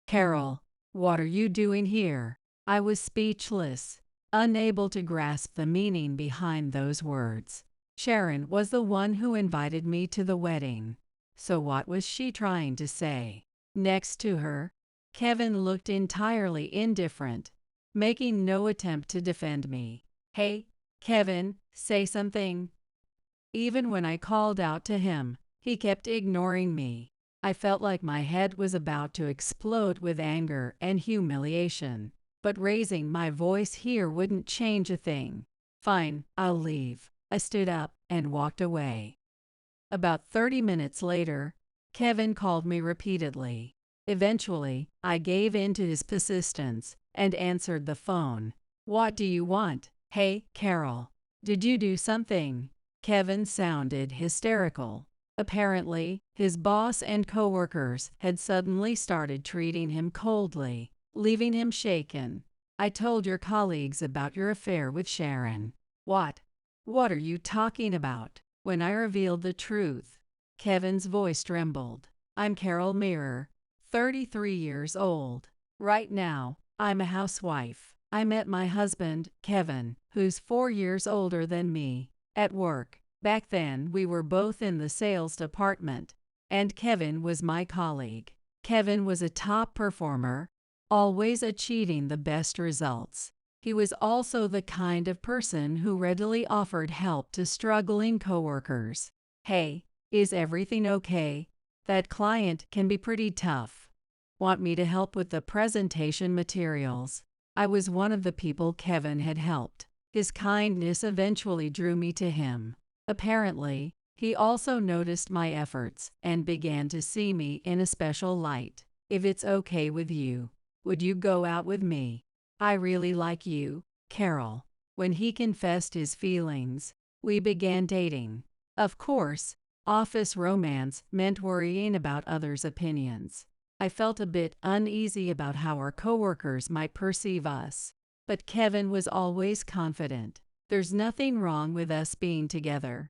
Carol, what are you doing here? I was speechless, unable to grasp the meaning behind those words. Sharon was the one who invited me to the wedding. So what was she trying to say? Next to her, Kevin looked entirely indifferent, making no attempt to defend me. Hey, Kevin, say something. Even when I called out to him, he kept ignoring me. I felt like my head was about to explode with anger and humiliation, but raising my voice here wouldn't change a thing. Fine, I'll leave. I stood up and walked away. About 30 minutes later, Kevin called me repeatedly. Eventually, I gave in to his persistence and answered the phone. What do you want? Hey, Carol, did you do something? Kevin sounded hysterical. Apparently, his boss and coworkers had suddenly started treating him coldly, leaving him shaken. I told your colleagues about your affair with Sharon. What? What are you talking about? When I revealed the truth, Kevin's voice trembled. I'm Carol Mirror, 33 years old. Right now, I'm a housewife. I met my husband, Kevin, who's 4 years older than me, at work. Back then, we were both in the sales department, and Kevin was my colleague. Kevin was a top performer, always achieving the best results. He was also the kind of person who readily offered help to struggling coworkers. Hey, is everything okay? That client can be pretty tough. Want me to help with the presentation materials? I was one of the people Kevin had helped. His kindness eventually drew me to him. Apparently, he also noticed my efforts and began to see me in a special light. If it's okay with you, would you go out with me? I really like you, Carol. When he confessed his feelings, we began dating. Of course, office romance meant worrying about others' opinions. I felt a bit uneasy about how our coworkers might perceive us. But Kevin was always confident. There's nothing wrong with us being together.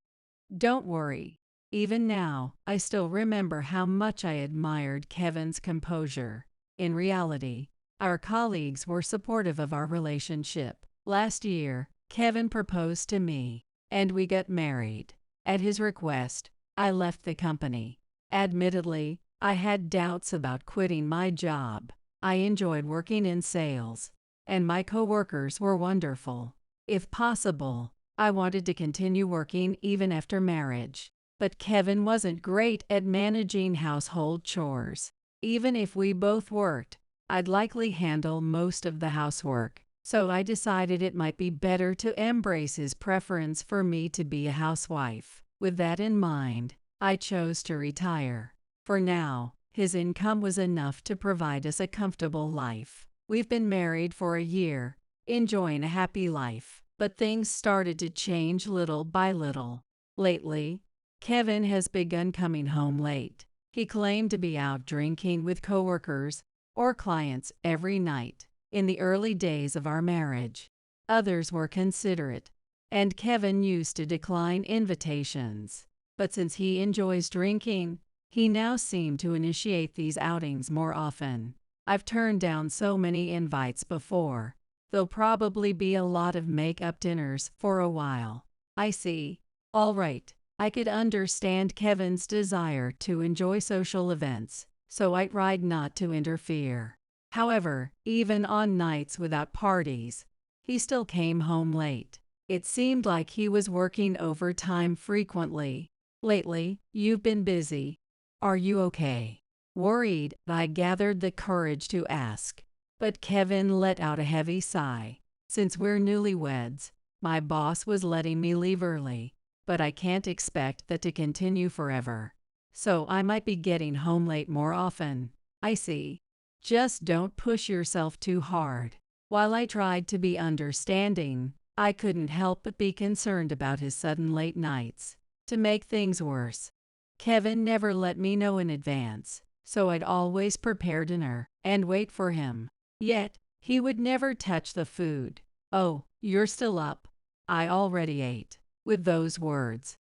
Don't worry. Even now, I still remember how much I admired Kevin's composure. In reality, our colleagues were supportive of our relationship. Last year, Kevin proposed to me, and we got married. At his request, I left the company. Admittedly, I had doubts about quitting my job. I enjoyed working in sales, and my coworkers were wonderful. If possible, I wanted to continue working even after marriage. But Kevin wasn't great at managing household chores. Even if we both worked, I'd likely handle most of the housework. So I decided it might be better to embrace his preference for me to be a housewife. With that in mind, I chose to retire. For now, his income was enough to provide us a comfortable life. We've been married for a year, enjoying a happy life, but things started to change little by little. Lately, Kevin has begun coming home late. He claimed to be out drinking with coworkers or clients every night. In the early days of our marriage, others were considerate, and Kevin used to decline invitations. But since he enjoys drinking, he now seemed to initiate these outings more often. I've turned down so many invites before. There'll probably be a lot of make-up dinners for a while. I see. All right. I could understand Kevin's desire to enjoy social events, so I tried not to interfere. However, even on nights without parties, he still came home late. It seemed like he was working overtime frequently. Lately, you've been busy. Are you okay? Worried, I gathered the courage to ask. But Kevin let out a heavy sigh. Since we're newlyweds, my boss was letting me leave early, but I can't expect that to continue forever. So I might be getting home late more often. I see. Just don't push yourself too hard. While I tried to be understanding, I couldn't help but be concerned about his sudden late nights. To make things worse, Kevin never let me know in advance, so I'd always prepare dinner and wait for him. Yet, he would never touch the food. Oh, you're still up. I already ate. With those words,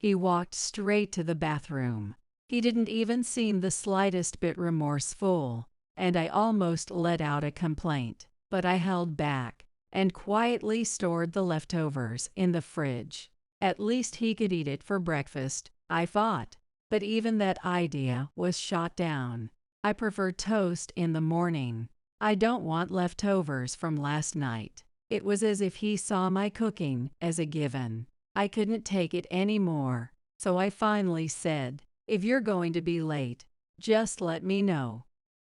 he walked straight to the bathroom. He didn't even seem the slightest bit remorseful, and I almost let out a complaint, but I held back and quietly stored the leftovers in the fridge. At least he could eat it for breakfast, I thought. But even that idea was shot down. I prefer toast in the morning. I don't want leftovers from last night. It was as if he saw my cooking as a given. I couldn't take it anymore, so I finally said, "If you're going to be late, just let me know.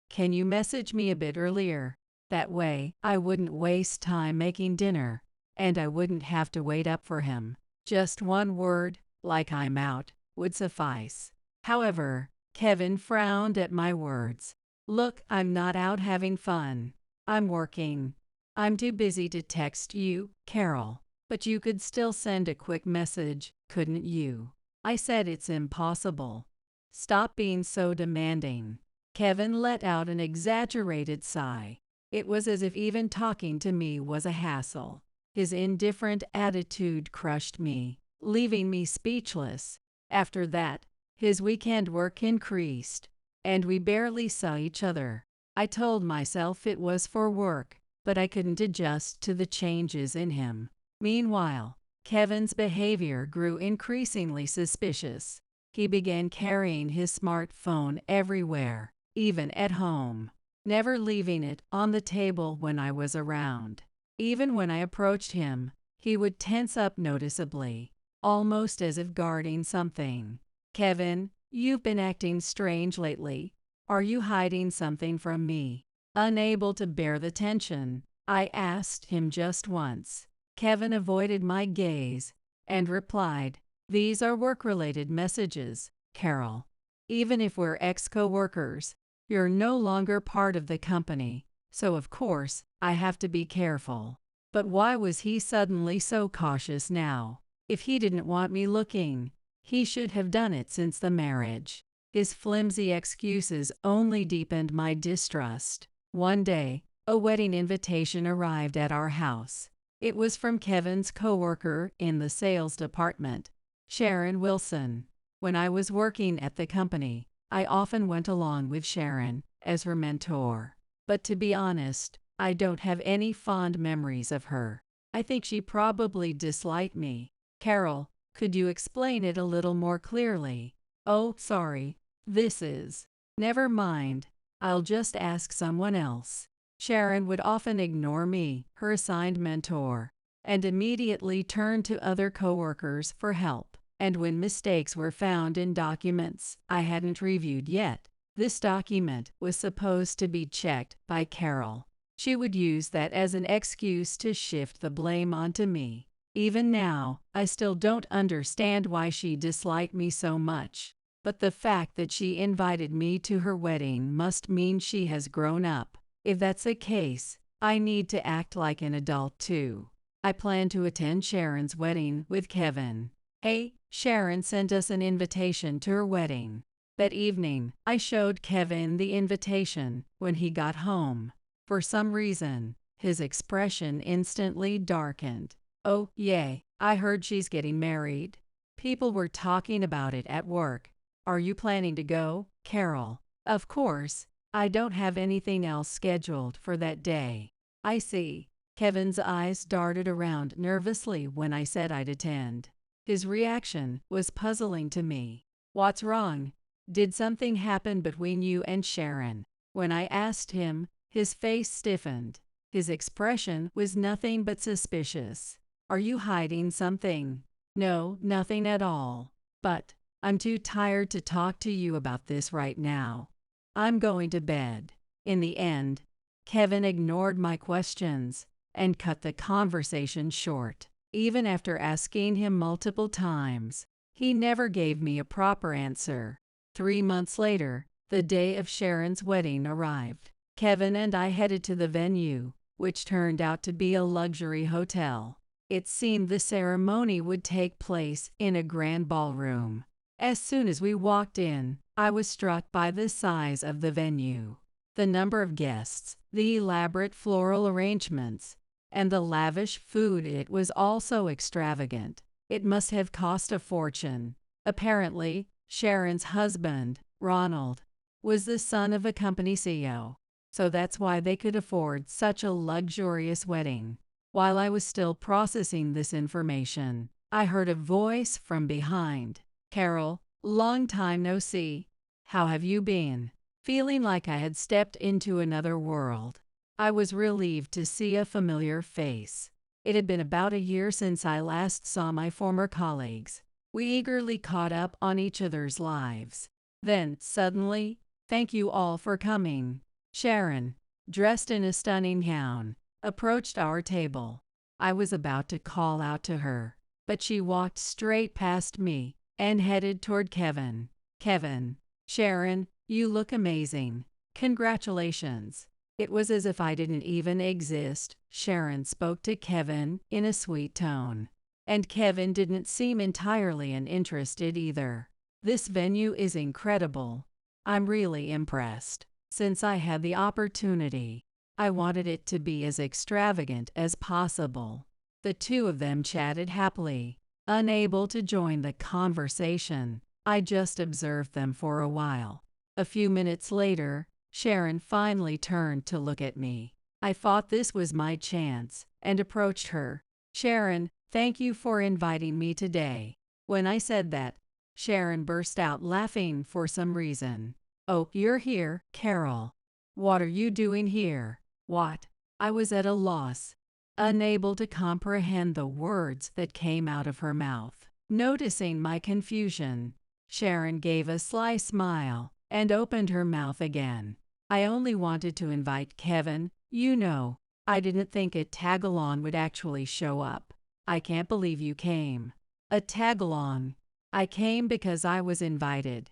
Can you message me a bit earlier? That way, I wouldn't waste time making dinner, and I wouldn't have to wait up for him." Just one word, like "I'm out," would suffice. However, Kevin frowned at my words. "Look, I'm not out having fun. I'm working. I'm too busy to text you, Carol. But you could still send a quick message, couldn't you?" I said. "It's impossible." "Stop being so demanding." Kevin let out an exaggerated sigh. It was as if even talking to me was a hassle. His indifferent attitude crushed me, leaving me speechless. After that, his weekend work increased, and we barely saw each other. I told myself it was for work, but I couldn't adjust to the changes in him. Meanwhile, Kevin's behavior grew increasingly suspicious. He began carrying his smartphone everywhere, even at home, never leaving it on the table when I was around. Even when I approached him, he would tense up noticeably, almost as if guarding something. "Kevin, you've been acting strange lately. Are you hiding something from me?" Unable to bear the tension, I asked him just once. Kevin avoided my gaze and replied, "These are work-related messages, Carol. Even if we're ex-coworkers, you're no longer part of the company, so of course, I have to be careful." But why was he suddenly so cautious now? If he didn't want me looking, he should have done it since the marriage. His flimsy excuses only deepened my distrust. One day, a wedding invitation arrived at our house. It was from Kevin's coworker in the sales department, Sharon Wilson. When I was working at the company, I often went along with Sharon as her mentor. But to be honest, I don't have any fond memories of her. I think she probably disliked me. "Carol, could you explain it a little more clearly?" "Oh, sorry. This is..." "Never mind. I'll just ask someone else." Sharon would often ignore me, her assigned mentor, and immediately turn to other coworkers for help. And when mistakes were found in documents I hadn't reviewed yet, this document was supposed to be checked by Carol. She would use that as an excuse to shift the blame onto me. Even now, I still don't understand why she disliked me so much. But the fact that she invited me to her wedding must mean she has grown up. If that's the case, I need to act like an adult too. I plan to attend Sharon's wedding with Kevin. "Hey, Sharon sent us an invitation to her wedding." That evening, I showed Kevin the invitation when he got home. For some reason, his expression instantly darkened. "Oh, yay, I heard she's getting married. People were talking about it at work. Are you planning to go, Carol?" "Of course. I don't have anything else scheduled for that day." "I see." Kevin's eyes darted around nervously when I said I'd attend. His reaction was puzzling to me. "What's wrong? Did something happen between you and Sharon?" When I asked him, his face stiffened. His expression was nothing but suspicious. "Are you hiding something?" "No, nothing at all. But I'm too tired to talk to you about this right now. I'm going to bed." In the end, Kevin ignored my questions and cut the conversation short. Even after asking him multiple times, he never gave me a proper answer. 3 months later, the day of Sharon's wedding arrived. Kevin and I headed to the venue, which turned out to be a luxury hotel. It seemed the ceremony would take place in a grand ballroom. As soon as we walked in, I was struck by the size of the venue. The number of guests, the elaborate floral arrangements, and the lavish food. It was all so extravagant. It must have cost a fortune. Apparently, Sharon's husband, Ronald, was the son of a company CEO. so that's why they could afford such a luxurious wedding. While I was still processing this information, I heard a voice from behind. Carol, long time no see. How have you been? Feeling like I had stepped into another world, I was relieved to see a familiar face. It had been about a year since I last saw my former colleagues. We eagerly caught up on each other's lives. Then, suddenly, thank you all for coming. Sharon, dressed in a stunning gown, approached our table. I was about to call out to her, but she walked straight past me and headed toward Kevin. Kevin, Sharon, you look amazing. Congratulations. It was as if I didn't even exist. Sharon spoke to Kevin in a sweet tone. And Kevin didn't seem entirely uninterested either. This venue is incredible. I'm really impressed. Since I had the opportunity, I wanted it to be as extravagant as possible. The two of them chatted happily. Unable to join the conversation, I just observed them for a while. A few minutes later, Sharon finally turned to look at me. I thought this was my chance and approached her. Sharon, thank you for inviting me today. When I said that, Sharon burst out laughing for some reason. Oh, you're here, Carol. What are you doing here? What? I was at a loss, unable to comprehend the words that came out of her mouth. Noticing my confusion, Sharon gave a sly smile and opened her mouth again. I only wanted to invite Kevin, you know. I didn't think a tag-along would actually show up. I can't believe you came. A tag-along. I came because I was invited.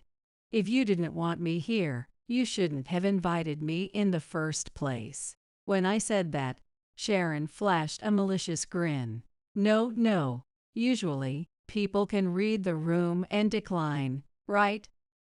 If you didn't want me here, you shouldn't have invited me in the first place. When I said that, Sharon flashed a malicious grin. No. Usually, people can read the room and decline, right?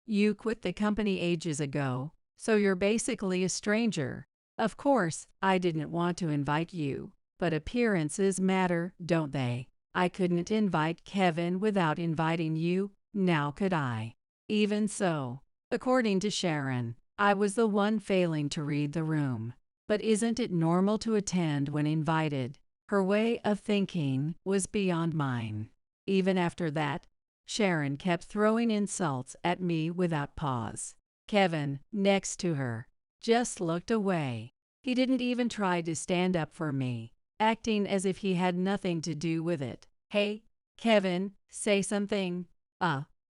You quit the company ages ago, so you're basically a stranger. Of course, I didn't want to invite you, but appearances matter, don't they? I couldn't invite Kevin without inviting you, now could I? Even so, according to Sharon, I was the one failing to read the room. But isn't it normal to attend when invited? Her way of thinking was beyond mine. Even after that, Sharon kept throwing insults at me without pause. Kevin, next to her, just looked away. He didn't even try to stand up for me, acting as if he had nothing to do with it. Hey, Kevin, say something.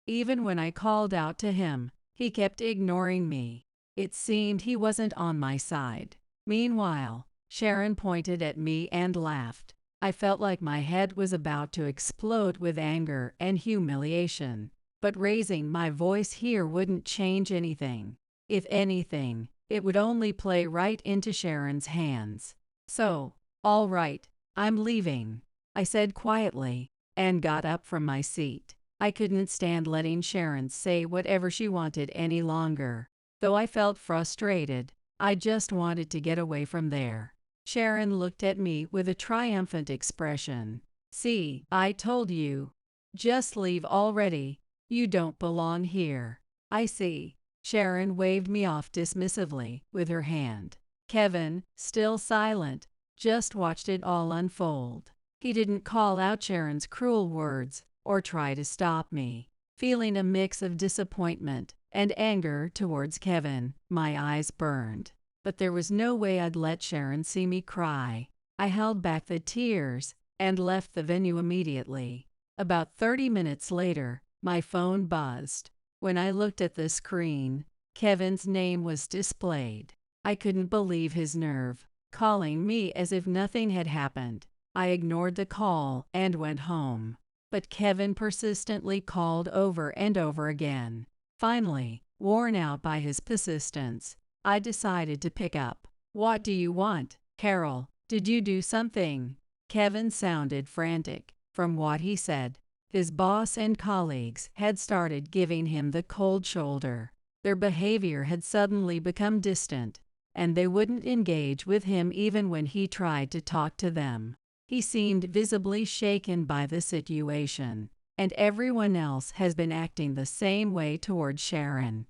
Even when I called out to him, he kept ignoring me. It seemed he wasn't on my side. Meanwhile, Sharon pointed at me and laughed. I felt like my head was about to explode with anger and humiliation. But raising my voice here wouldn't change anything. If anything, it would only play right into Sharon's hands. So, all right, I'm leaving, I said quietly, and got up from my seat. I couldn't stand letting Sharon say whatever she wanted any longer. Though I felt frustrated, I just wanted to get away from there. Sharon looked at me with a triumphant expression. See, I told you. Just leave already. You don't belong here. I see. Sharon waved me off dismissively with her hand. Kevin, still silent, just watched it all unfold. He didn't call out Sharon's cruel words or try to stop me. Feeling a mix of disappointment and anger towards Kevin, my eyes burned. But there was no way I'd let Sharon see me cry. I held back the tears and left the venue immediately. About 30 minutes later, my phone buzzed. When I looked at the screen, Kevin's name was displayed. I couldn't believe his nerve, calling me as if nothing had happened. I ignored the call and went home. But Kevin persistently called over and over again. Finally, worn out by his persistence, I decided to pick up. What do you want, Carol? Did you do something? Kevin sounded frantic. From what he said, his boss and colleagues had started giving him the cold shoulder. Their behavior had suddenly become distant, and they wouldn't engage with him even when he tried to talk to them. He seemed visibly shaken by the situation, and everyone else has been acting the same way toward Sharon.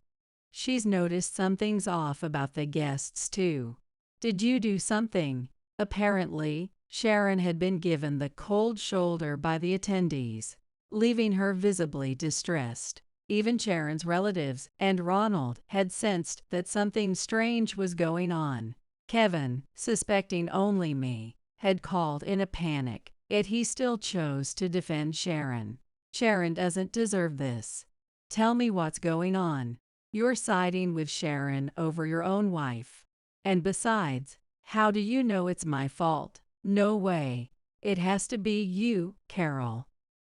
She's noticed something's off about the guests too. Did you do something? Apparently, Sharon had been given the cold shoulder by the attendees, leaving her visibly distressed. Even Sharon's relatives and Ronald had sensed that something strange was going on. Kevin, suspecting only me, had called in a panic, yet he still chose to defend Sharon. Sharon doesn't deserve this. Tell me what's going on. You're siding with Sharon over your own wife. And besides, how do you know it's my fault? No way. It has to be you, Carol.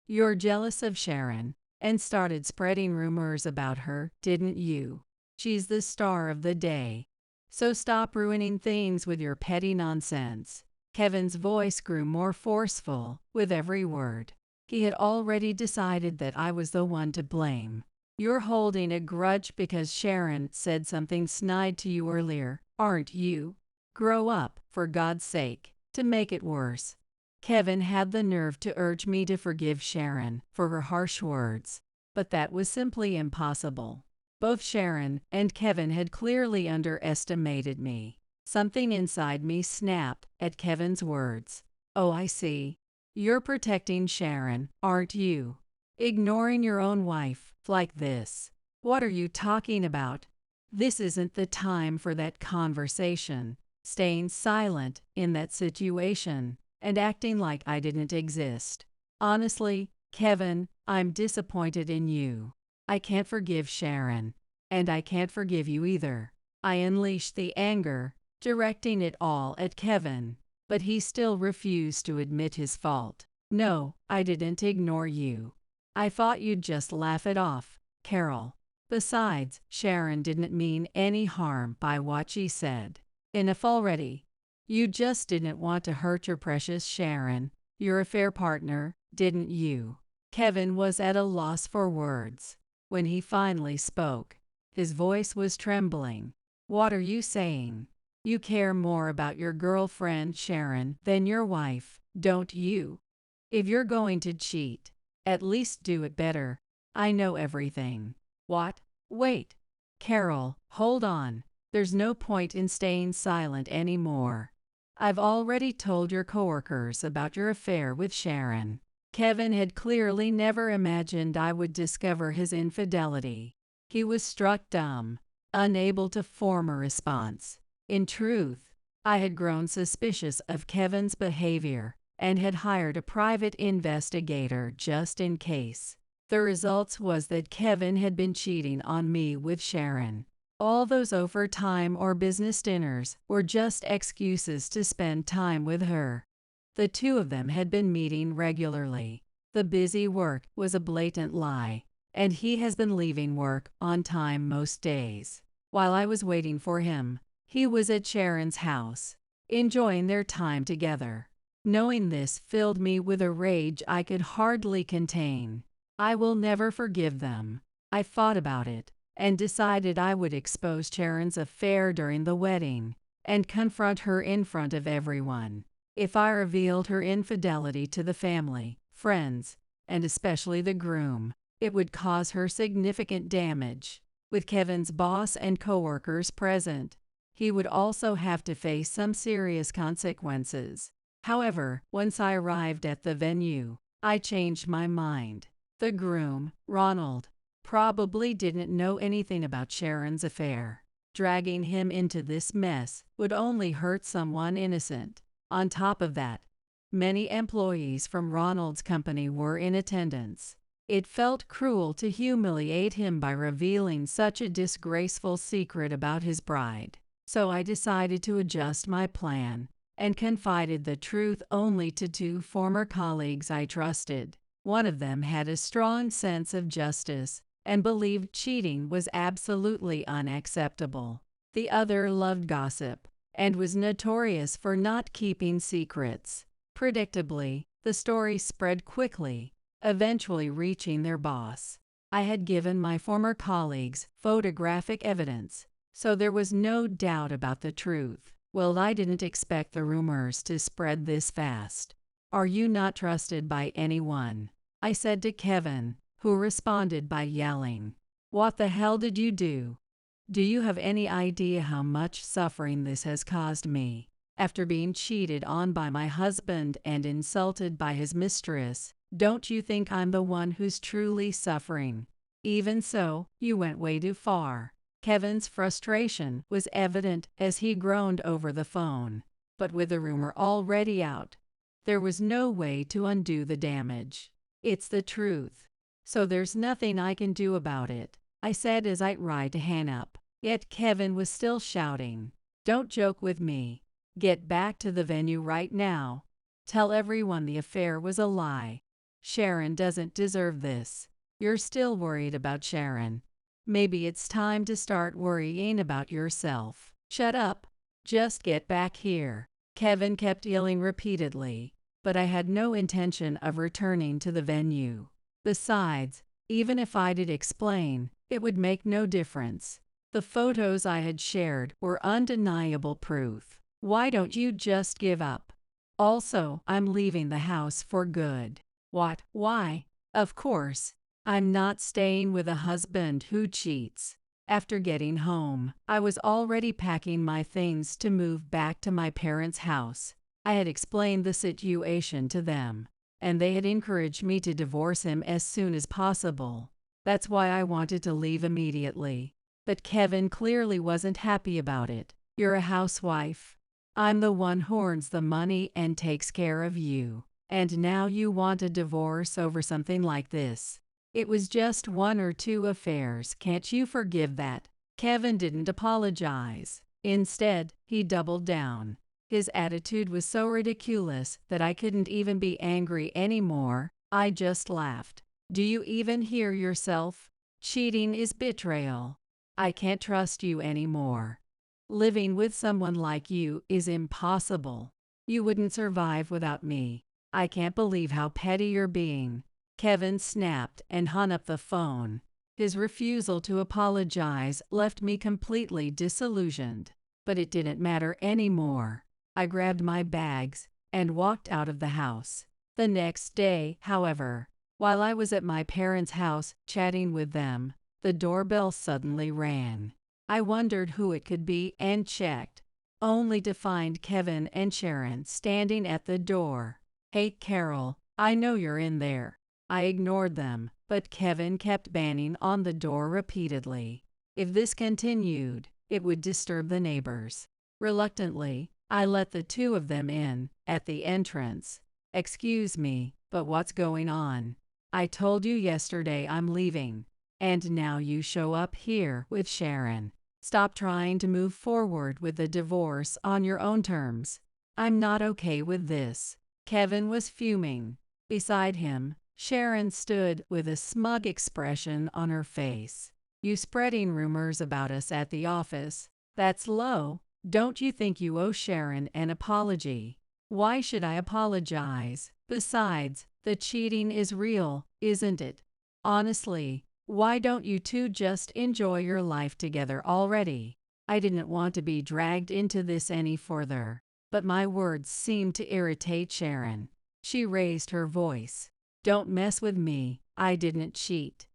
You're jealous of Sharon and started spreading rumors about her, didn't you? She's the star of the day. So stop ruining things with your petty nonsense. Kevin's voice grew more forceful with every word. He had already decided that I was the one to blame. You're holding a grudge because Sharon said something snide to you earlier, aren't you? Grow up, for God's sake. To make it worse, Kevin had the nerve to urge me to forgive Sharon for her harsh words, but that was simply impossible. Both Sharon and Kevin had clearly underestimated me. Something inside me snapped at Kevin's words. Oh, I see. You're protecting Sharon, aren't you? Ignoring your own wife like this. What are you talking about? This isn't the time for that conversation. Staying silent in that situation and acting like I didn't exist. Honestly, Kevin, I'm disappointed in you. I can't forgive Sharon, and I can't forgive you either. I unleashed the anger, directing it all at Kevin, but he still refused to admit his fault. No, I didn't ignore you. I thought you'd just laugh it off, Carol. Besides, Sharon didn't mean any harm by what she said. Enough already. You just didn't want to hurt your precious Sharon, your affair partner, didn't you? Kevin was at a loss for words. When he finally spoke, his voice was trembling. What are you saying? You care more about your girlfriend Sharon than your wife, don't you? If you're going to cheat, at least do it better. I know everything. What? Wait. Carol, hold on. There's no point in staying silent anymore. I've already told your coworkers about your affair with Sharon. Kevin had clearly never imagined I would discover his infidelity. He was struck dumb, unable to form a response. In truth, I had grown suspicious of Kevin's behavior and had hired a private investigator just in case. The result was that Kevin had been cheating on me with Sharon. All those overtime or business dinners were just excuses to spend time with her. The two of them had been meeting regularly. The busy work was a blatant lie, and he has been leaving work on time most days. While I was waiting for him, he was at Sharon's house, enjoying their time together. Knowing this filled me with a rage I could hardly contain. I will never forgive them. I thought about it and decided I would expose Sharon's affair during the wedding and confront her in front of everyone. If I revealed her infidelity to the family, friends, and especially the groom, it would cause her significant damage. With Kevin's boss and coworkers present, he would also have to face some serious consequences. However, once I arrived at the venue, I changed my mind. The groom, Ronald, probably didn't know anything about Sharon's affair. Dragging him into this mess would only hurt someone innocent. On top of that, many employees from Ronald's company were in attendance. It felt cruel to humiliate him by revealing such a disgraceful secret about his bride. So I decided to adjust my plan and confided the truth only to two former colleagues I trusted. One of them had a strong sense of justice and believed cheating was absolutely unacceptable. The other loved gossip and was notorious for not keeping secrets. Predictably, the story spread quickly, eventually reaching their boss. I had given my former colleagues photographic evidence, so there was no doubt about the truth. Well, I didn't expect the rumors to spread this fast. Are you not trusted by anyone? I said to Kevin, who responded by yelling. What the hell did you do? Do you have any idea how much suffering this has caused me? After being cheated on by my husband and insulted by his mistress, don't you think I'm the one who's truly suffering? Even so, you went way too far. Kevin's frustration was evident as he groaned over the phone. But with the rumor already out, there was no way to undo the damage. It's the truth. So there's nothing I can do about it, I said as I tried to hang up. Yet Kevin was still shouting, "Don't joke with me. Get back to the venue right now. Tell everyone the affair was a lie. Sharon doesn't deserve this." You're still worried about Sharon. Maybe it's time to start worrying about yourself. Shut up. Just get back here. Kevin kept yelling repeatedly, but I had no intention of returning to the venue. Besides, even if I did explain, it would make no difference. The photos I had shared were undeniable proof. Why don't you just give up? Also, I'm leaving the house for good. What? Why? Of course, I'm not staying with a husband who cheats. After getting home, I was already packing my things to move back to my parents' house. I had explained the situation to them, and they had encouraged me to divorce him as soon as possible. That's why I wanted to leave immediately. But Kevin clearly wasn't happy about it. You're a housewife. I'm the one who earns the money and takes care of you. And now you want a divorce over something like this. It was just 1 or 2 affairs, can't you forgive that? Kevin didn't apologize. Instead, he doubled down. His attitude was so ridiculous that I couldn't even be angry anymore. I just laughed. Do you even hear yourself? Cheating is betrayal. I can't trust you anymore. Living with someone like you is impossible. You wouldn't survive without me. I can't believe how petty you're being. Kevin snapped and hung up the phone. His refusal to apologize left me completely disillusioned. But it didn't matter anymore. I grabbed my bags and walked out of the house. The next day, however, while I was at my parents' house chatting with them, the doorbell suddenly rang. I wondered who it could be and checked, only to find Kevin and Sharon standing at the door. "Hey, Carol, I know you're in there." I ignored them, but Kevin kept banging on the door repeatedly. If this continued, it would disturb the neighbors. Reluctantly, I let the 2 of them in at the entrance. "Excuse me, but what's going on? I told you yesterday I'm leaving. And now you show up here with Sharon. Stop trying to move forward with the divorce on your own terms. I'm not okay with this." Kevin was fuming. Beside him, Sharon stood with a smug expression on her face. "You spreading rumors about us at the office? That's low. Don't you think you owe Sharon an apology?" "Why should I apologize? Besides, the cheating is real, isn't it? Honestly, why don't you 2 just enjoy your life together already?" I didn't want to be dragged into this any further, but my words seemed to irritate Sharon. She raised her voice. "Don't mess with me. I didn't cheat.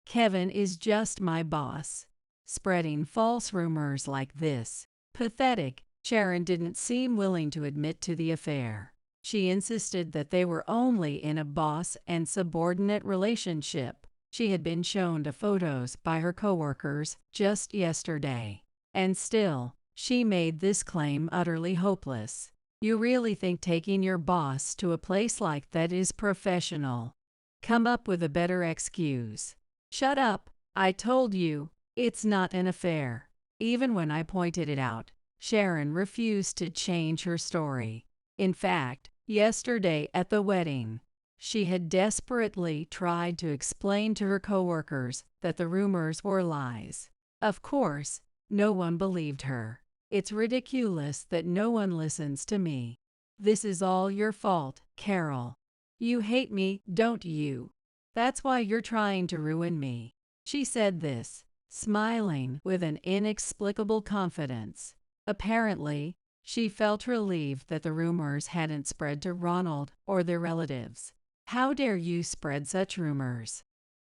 Kevin is just my boss. Spreading false rumors like this. Pathetic." Sharon didn't seem willing to admit to the affair. She insisted that they were only in a boss and subordinate relationship. She had been shown the photos by her coworkers just yesterday. And still, she made this claim utterly hopeless. "You really think taking your boss to a place like that is professional? Come up with a better excuse." "Shut up. I told you, it's not an affair." Even when I pointed it out, Sharon refused to change her story. In fact, yesterday at the wedding, she had desperately tried to explain to her coworkers that the rumors were lies. Of course, no one believed her. It's ridiculous that no one listens to me. "This is all your fault, Carol. You hate me, don't you? That's why you're trying to ruin me." She said this, smiling with an inexplicable confidence. Apparently, she felt relieved that the rumors hadn't spread to Ronald or their relatives. "How dare you spread such rumors?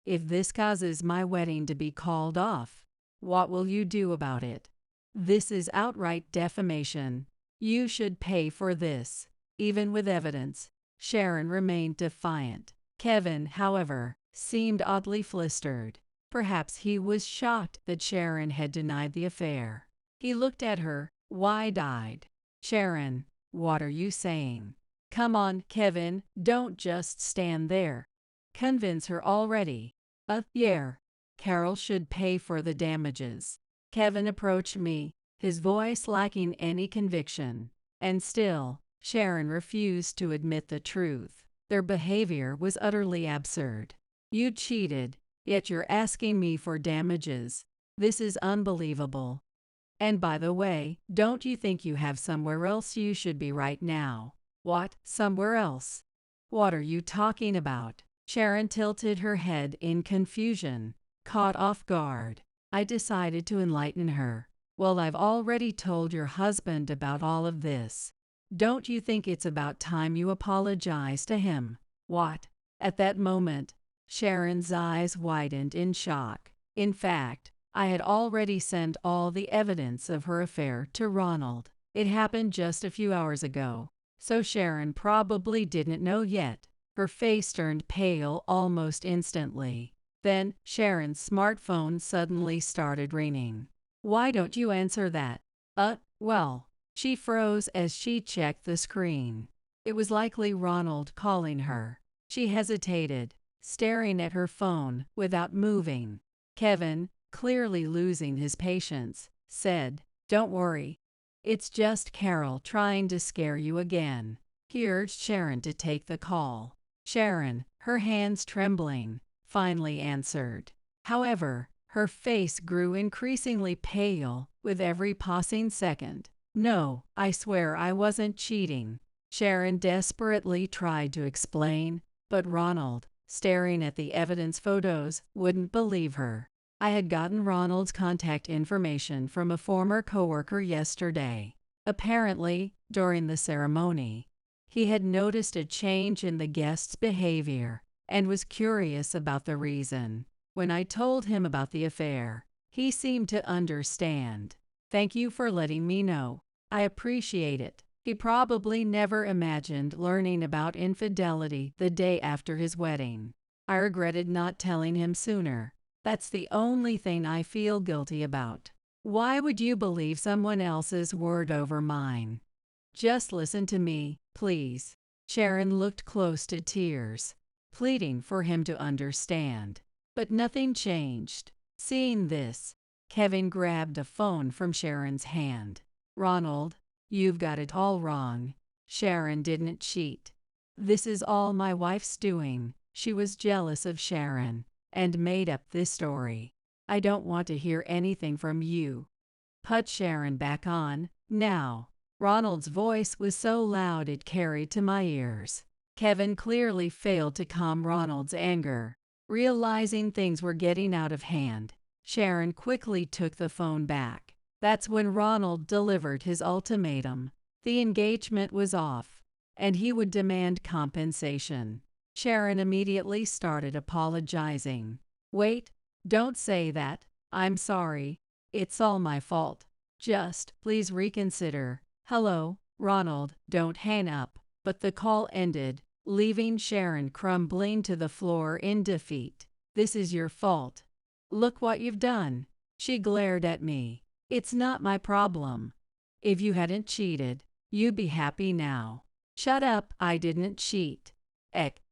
If this causes my wedding to be called off, What will you do about it? This is outright defamation. You should pay for this. Even with evidence, Sharon remained defiant. Kevin, however, seemed oddly flustered. Perhaps he was shocked that Sharon had denied the affair. He looked at her, wide-eyed. Sharon, what are you saying? Come on, Kevin, don't just stand there. Convince her already. Yeah. Carol should pay for the damages. Kevin approached me, his voice lacking any conviction. And still, Sharon refused to admit the truth. Their behavior was utterly absurd. You cheated, yet you're asking me for damages. This is unbelievable. And by the way, don't you think you have somewhere else you should be right now? What, somewhere else? What are you talking about? Sharon tilted her head in confusion. Caught off guard, I decided to enlighten her. Well, I've already told your husband about all of this. Don't you think it's about time you apologize to him? What? At that moment, Sharon's eyes widened in shock. In fact, I had already sent all the evidence of her affair to Ronald. It happened just a few hours ago, so Sharon probably didn't know yet. Her face turned pale almost instantly. Then, Sharon's smartphone suddenly started ringing. Why don't you answer that? Well. She froze as she checked the screen. It was likely Ronald calling her. She hesitated, staring at her phone without moving. Kevin, clearly losing his patience, said, "Don't worry. It's just Carol trying to scare you again." He urged Sharon to take the call. Sharon, her hands trembling, finally answered. However, her face grew increasingly pale with every passing second. "No, I swear I wasn't cheating." Sharon desperately tried to explain, but Ronald, staring at the evidence photos, wouldn't believe her. I had gotten Ronald's contact information from a former coworker yesterday. Apparently, during the ceremony, he had noticed a change in the guest's behavior and was curious about the reason. When I told him about the affair, he seemed to understand. "Thank you for letting me know. I appreciate it." He probably never imagined learning about infidelity the day after his wedding. I regretted not telling him sooner. That's the only thing I feel guilty about. Why would you believe someone else's word over mine? Just listen to me, please. Sharon looked close to tears, pleading for him to understand. But nothing changed. Seeing this, Kevin grabbed a phone from Sharon's hand. "Ronald, you've got it all wrong. Sharon didn't cheat. This is all my wife's doing. She was jealous of Sharon and made up this story. I don't want to hear anything from you. Put Sharon back on, now." Ronald's voice was so loud it carried to my ears. Kevin clearly failed to calm Ronald's anger. Realizing things were getting out of hand, Sharon quickly took the phone back. That's when Ronald delivered his ultimatum. The engagement was off, and he would demand compensation. Sharon immediately started apologizing. "Wait, don't say that. I'm sorry. It's all my fault. Just, please reconsider. Hello, Ronald, don't hang up." But the call ended, leaving Sharon crumbling to the floor in defeat. "This is your fault. Look what you've done." She glared at me. "It's not my problem. If you hadn't cheated, you'd be happy now." "Shut up, I didn't cheat."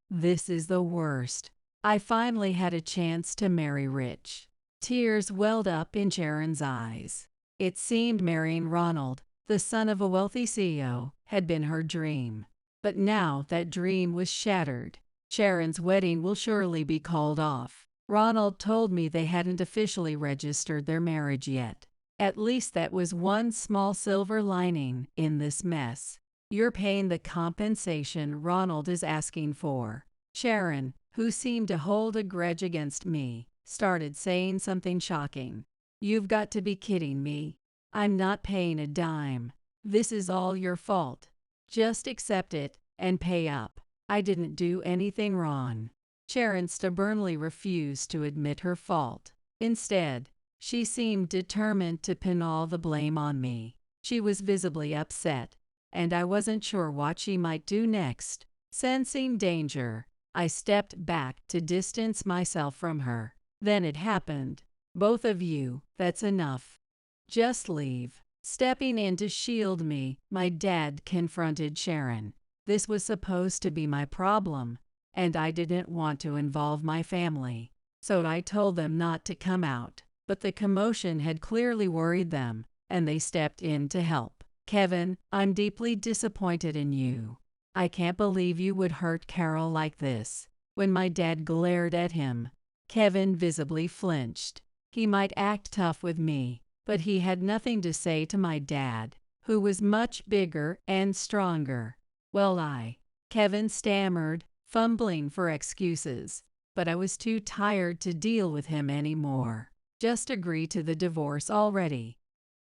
This is the worst. I finally had a chance to marry rich. Tears welled up in Sharon's eyes. It seemed marrying Ronald, the son of a wealthy CEO, had been her dream. But now that dream was shattered. Sharon's wedding will surely be called off. Ronald told me they hadn't officially registered their marriage yet. At least that was one small silver lining in this mess. "You're paying the compensation Ronald is asking for." Sharon, who seemed to hold a grudge against me, started saying something shocking. "You've got to be kidding me. I'm not paying a dime. This is all your fault. Just accept it and pay up. I didn't do anything wrong." Sharon stubbornly refused to admit her fault. Instead, She seemed determined to pin all the blame on me. She was visibly upset, and I wasn't sure what she might do next. Sensing danger, I stepped back to distance myself from her. Then it happened. Both of you, that's enough. Just leave. Stepping in to shield me, my dad confronted Sharon. This was supposed to be my problem, and I didn't want to involve my family. So I told them not to come out. But the commotion had clearly worried them, and they stepped in to help. Kevin, I'm deeply disappointed in you. I can't believe you would hurt Carol like this. When my dad glared at him, Kevin visibly flinched. He might act tough with me, but he had nothing to say to my dad, who was much bigger and stronger. Well, Kevin stammered, fumbling for excuses, but I was too tired to deal with him anymore. Just agree to the divorce already.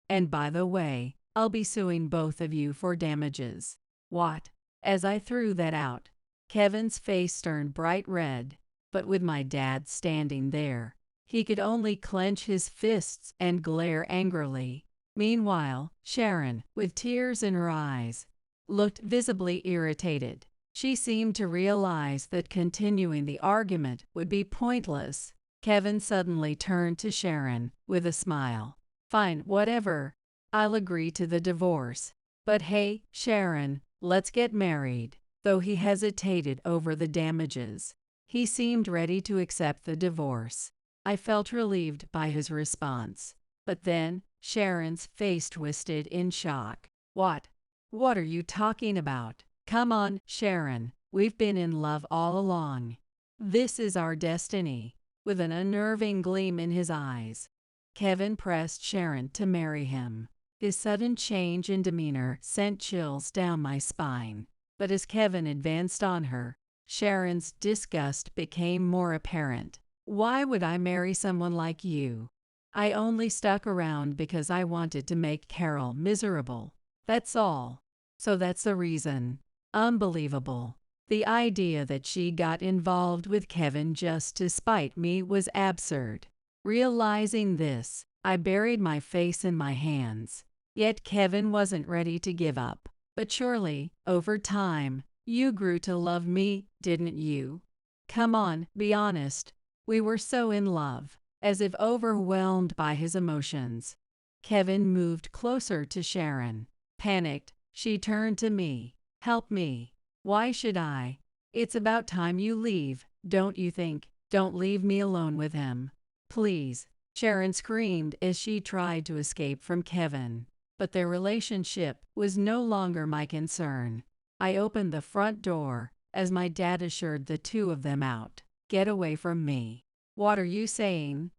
And by the way, I'll be suing both of you for damages. What? As I threw that out, Kevin's face turned bright red, but with my dad standing there, he could only clench his fists and glare angrily. Meanwhile, Sharon, with tears in her eyes, looked visibly irritated. She seemed to realize that continuing the argument would be pointless. Kevin suddenly turned to Sharon with a smile. Fine, whatever. I'll agree to the divorce. But hey, Sharon, let's get married. Though he hesitated over the damages, he seemed ready to accept the divorce. I felt relieved by his response. But then, Sharon's face twisted in shock. What? What are you talking about? Come on, Sharon. We've been in love all along. This is our destiny. With an unnerving gleam in his eyes, Kevin pressed Sharon to marry him. His sudden change in demeanor sent chills down my spine. But as Kevin advanced on her, Sharon's disgust became more apparent. Why would I marry someone like you? I only stuck around because I wanted to make Carol miserable. That's all. So that's the reason. Unbelievable. The idea that she got involved with Kevin just to spite me was absurd. Realizing this, I buried my face in my hands. Yet Kevin wasn't ready to give up. But surely, over time, you grew to love me, didn't you? Come on, be honest. We were so in love. As if overwhelmed by his emotions, Kevin moved closer to Sharon. Panicked, she turned to me. Help me. Why should I? It's about time you leave, don't you think? Don't leave me alone with him. Please. Sharon screamed as she tried to escape from Kevin. But their relationship was no longer my concern. I opened the front door as my dad assured the two of them out. Get away from me. What are you saying?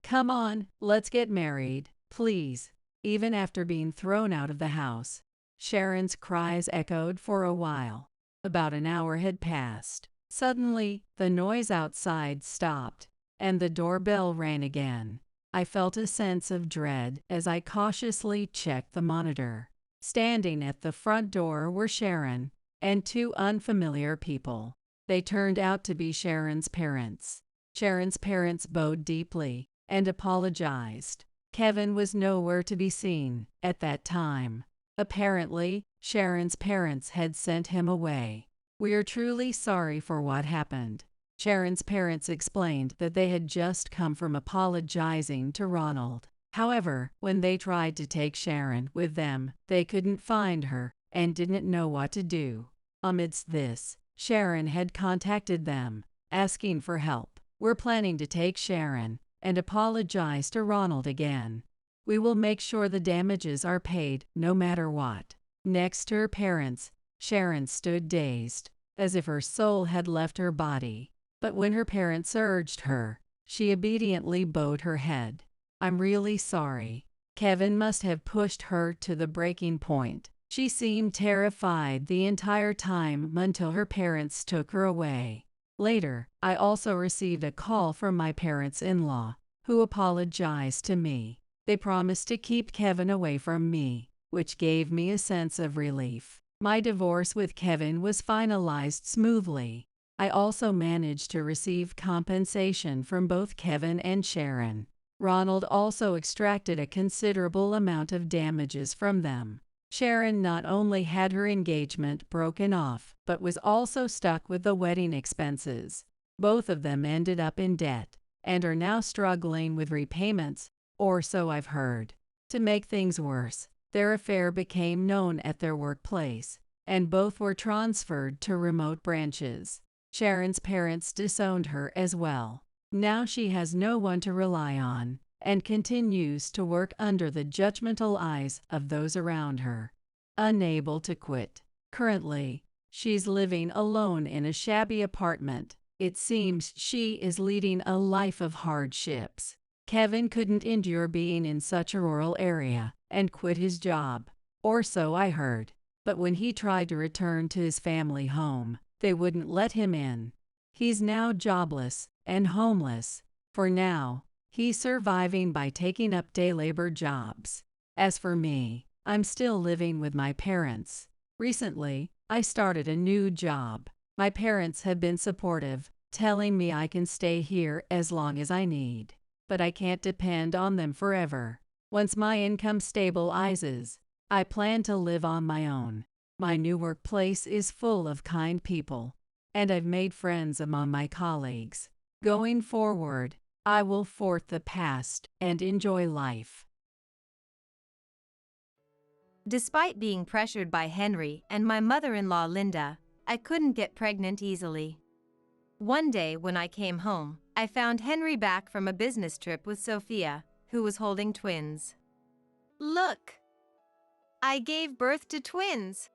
Come on, let's get married, please. Even after being thrown out of the house, Sharon's cries echoed for a while. About an hour had passed. Suddenly, the noise outside stopped, and the doorbell rang again. I felt a sense of dread as I cautiously checked the monitor. Standing at the front door were Sharon and two unfamiliar people. They turned out to be Sharon's parents. Sharon's parents bowed deeply and apologized. Kevin was nowhere to be seen at that time. Apparently, Sharon's parents had sent him away. We are truly sorry for what happened. Sharon's parents explained that they had just come from apologizing to Ronald. However, when they tried to take Sharon with them, they couldn't find her and didn't know what to do. Amidst this, Sharon had contacted them, asking for help. We're planning to take Sharon and apologize to Ronald again. We will make sure the damages are paid no matter what. Next to her parents, Sharon stood dazed, as if her soul had left her body. But when her parents urged her, she obediently bowed her head. I'm really sorry. Kevin must have pushed her to the breaking point. She seemed terrified the entire time until her parents took her away. Later, I also received a call from my parents-in-law, who apologized to me. They promised to keep Kevin away from me, which gave me a sense of relief. My divorce with Kevin was finalized smoothly. I also managed to receive compensation from both Kevin and Sharon. Ronald also extracted a considerable amount of damages from them. Sharon not only had her engagement broken off, but was also stuck with the wedding expenses. Both of them ended up in debt and are now struggling with repayments, or so I've heard. To make things worse, their affair became known at their workplace, and both were transferred to remote branches. Sharon's parents disowned her as well. Now she has no one to rely on, and continues to work under the judgmental eyes of those around her. Unable to quit. Currently, she's living alone in a shabby apartment. It seems she is leading a life of hardships. Kevin couldn't endure being in such a rural area and quit his job, or so I heard. But when he tried to return to his family home, they wouldn't let him in. He's now jobless and homeless. For now, he's surviving by taking up day labor jobs. As for me, I'm still living with my parents. Recently, I started a new job. My parents have been supportive, telling me I can stay here as long as I need. But I can't depend on them forever. Once my income stabilizes, I plan to live on my own. My new workplace is full of kind people, and I've made friends among my colleagues. Going forward, I will forget the past and enjoy life. Despite being pressured by Henry and my mother-in-law Linda, I couldn't get pregnant easily. One day when I came home, I found Henry back from a business trip with Sophia, who was holding twins. "Look! I gave birth to twins!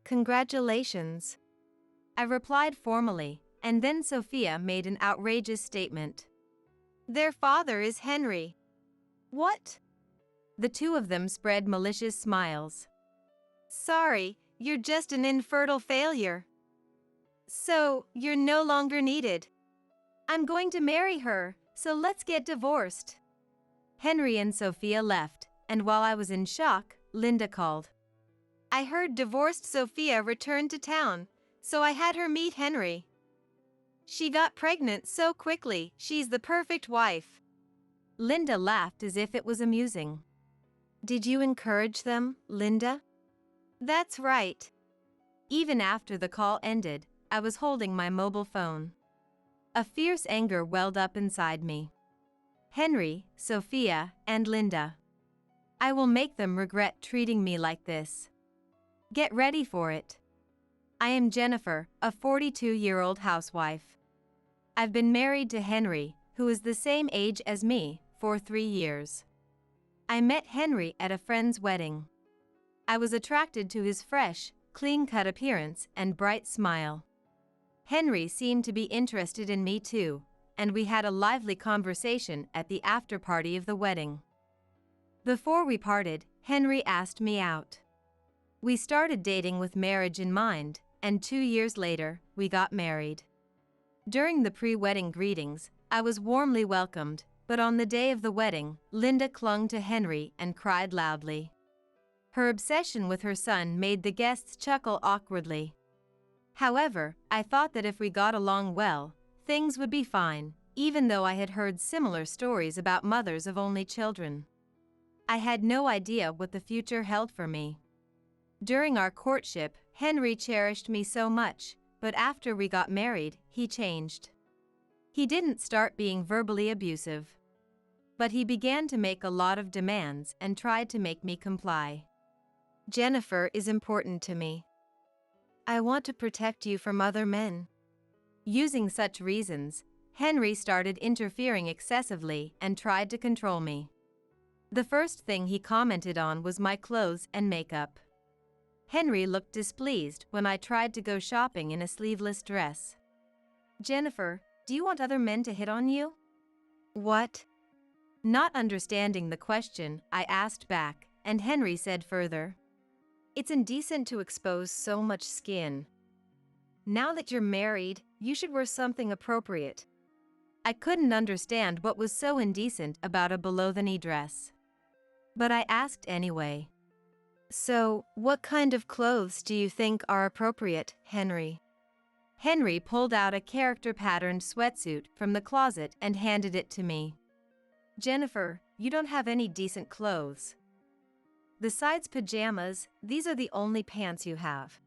Congratulations!" I replied formally, and then Sophia made an outrageous statement. "Their father is Henry." "What?" The two of them spread malicious smiles. "Sorry, you're just an infertile failure. So, you're no longer needed. I'm going to marry her, so let's get divorced." Henry and Sophia left, and while I was in shock, Linda called. "I heard divorced Sophia returned to town, so I had her meet Henry. She got pregnant so quickly, she's the perfect wife." Linda laughed as if it was amusing. "Did you encourage them, Linda?" "That's right." Even after the call ended, I was holding my mobile phone. A fierce anger welled up inside me. Henry, Sophia, and Linda. I will make them regret treating me like this. Get ready for it. I am Jennifer, a 42-year-old housewife. I've been married to Henry, who is the same age as me, for 3 years. I met Henry at a friend's wedding. I was attracted to his fresh, clean-cut appearance and bright smile. Henry seemed to be interested in me too, and we had a lively conversation at the after-party of the wedding. Before we parted, Henry asked me out. We started dating with marriage in mind, and 2 years later, we got married. During the pre-wedding greetings, I was warmly welcomed, but on the day of the wedding, Linda clung to Henry and cried loudly. Her obsession with her son made the guests chuckle awkwardly. However, I thought that if we got along well, things would be fine, even though I had heard similar stories about mothers of only children. I had no idea what the future held for me. During our courtship, Henry cherished me so much, but after we got married, he changed. He didn't start being verbally abusive, but he began to make a lot of demands and tried to make me comply. "Jennifer is important to me. I want to protect you from other men." Using such reasons, Henry started interfering excessively and tried to control me. The first thing he commented on was my clothes and makeup. Henry looked displeased when I tried to go shopping in a sleeveless dress. "Jennifer, do you want other men to hit on you?" "What?" Not understanding the question, I asked back, and Henry said further, "It's indecent to expose so much skin. Now that you're married, you should wear something appropriate." I couldn't understand what was so indecent about a below-the-knee dress. But I asked anyway. "So, what kind of clothes do you think are appropriate, Henry?" Henry pulled out a character-patterned sweatsuit from the closet and handed it to me. Jennifer, you don't have any decent clothes. Besides pajamas, these are the only pants you have.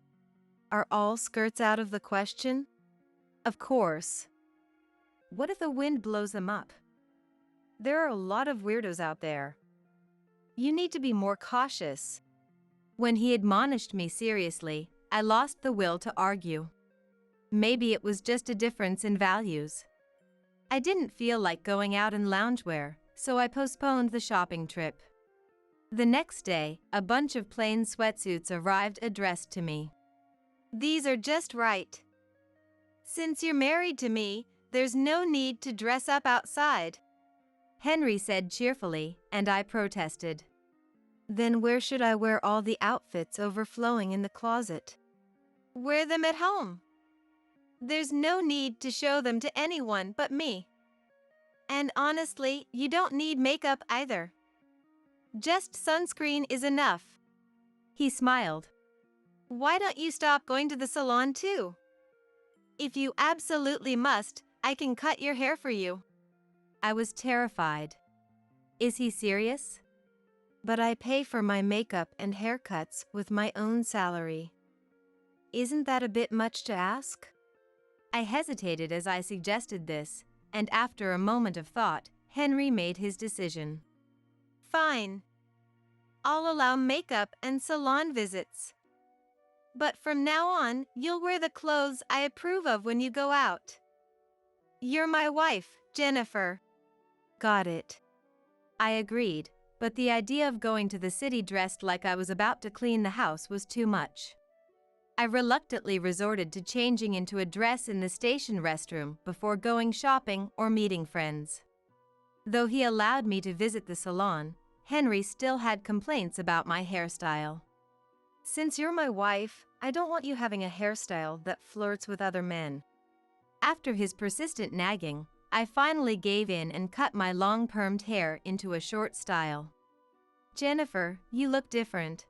Are all skirts out of the question? Of course. What if the wind blows them up? There are a lot of weirdos out there. You need to be more cautious. When he admonished me seriously, I lost the will to argue. Maybe it was just a difference in values. I didn't feel like going out in loungewear, so I postponed the shopping trip. The next day, a bunch of plain sweatsuits arrived addressed to me. These are just right. Since you're married to me, there's no need to dress up outside, Henry said cheerfully, and I protested. Then where should I wear all the outfits overflowing in the closet? Wear them at home. There's no need to show them to anyone but me. And honestly, you don't need makeup either. Just sunscreen is enough. He smiled. Why don't you stop going to the salon too? If you absolutely must, I can cut your hair for you. I was terrified. Is he serious? But I pay for my makeup and haircuts with my own salary. Isn't that a bit much to ask? I hesitated as I suggested this, and after a moment of thought, Henry made his decision. Fine. I'll allow makeup and salon visits. But from now on, you'll wear the clothes I approve of when you go out. You're my wife, Jennifer. Got it. I agreed, but the idea of going to the city dressed like I was about to clean the house was too much. I reluctantly resorted to changing into a dress in the station restroom before going shopping or meeting friends. Though he allowed me to visit the salon, Henry still had complaints about my hairstyle. Since you're my wife, I don't want you having a hairstyle that flirts with other men. After his persistent nagging, I finally gave in and cut my long permed hair into a short style. Jennifer, you look different.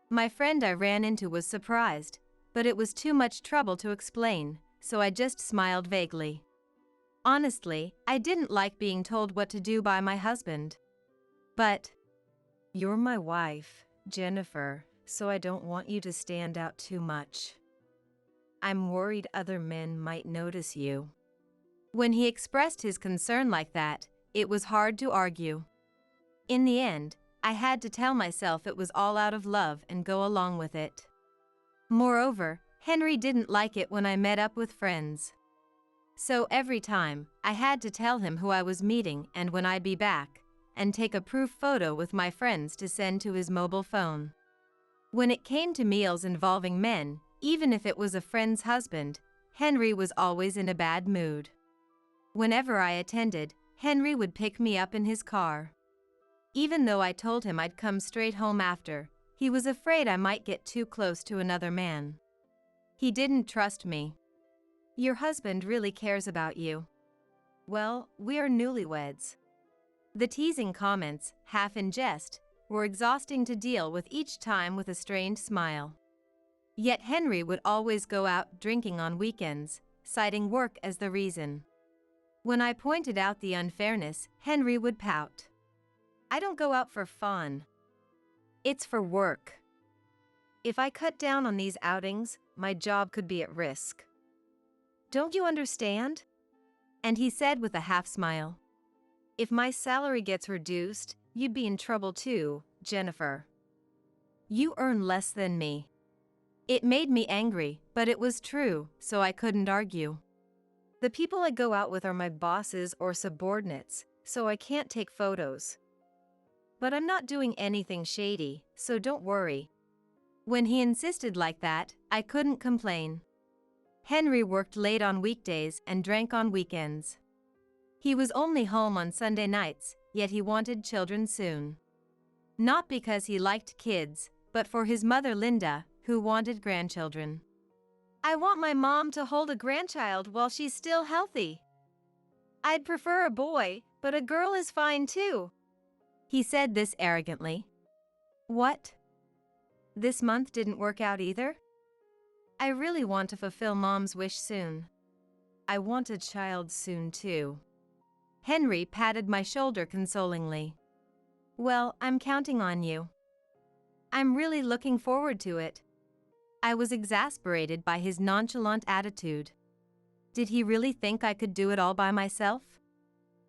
My friend I ran into was surprised, but it was too much trouble to explain, so I just smiled vaguely. Honestly, I didn't like being told what to do by my husband. But, you're my wife, Jennifer, so I don't want you to stand out too much. I'm worried other men might notice you. When he expressed his concern like that, it was hard to argue. In the end, I had to tell myself it was all out of love and go along with it. Moreover, Henry didn't like it when I met up with friends. So every time, I had to tell him who I was meeting and when I'd be back, and take a proof photo with my friends to send to his mobile phone. When it came to meals involving men, even if it was a friend's husband, Henry was always in a bad mood. Whenever I attended, Henry would pick me up in his car. Even though I told him I'd come straight home after, he was afraid I might get too close to another man. He didn't trust me. Your husband really cares about you. Well, we are newlyweds. The teasing comments, half in jest, were exhausting to deal with each time with a strained smile. Yet Henry would always go out drinking on weekends, citing work as the reason. When I pointed out the unfairness, Henry would pout. I don't go out for fun. It's for work. If I cut down on these outings, my job could be at risk. Don't you understand? And he said with a half smile. If my salary gets reduced, you'd be in trouble too, Jennifer. You earn less than me. It made me angry, but it was true, so I couldn't argue. The people I go out with are my bosses or subordinates, so I can't take photos. But I'm not doing anything shady, so don't worry. When he insisted like that, I couldn't complain. Henry worked late on weekdays and drank on weekends. He was only home on Sunday nights, yet he wanted children soon. Not because he liked kids, but for his mother Linda, who wanted grandchildren. I want my mom to hold a grandchild while she's still healthy. I'd prefer a boy, but a girl is fine too. He said this arrogantly. What? This month didn't work out either? I really want to fulfill Mom's wish soon. I want a child soon too. Henry patted my shoulder consolingly. Well, I'm counting on you. I'm really looking forward to it. I was exasperated by his nonchalant attitude. Did he really think I could do it all by myself?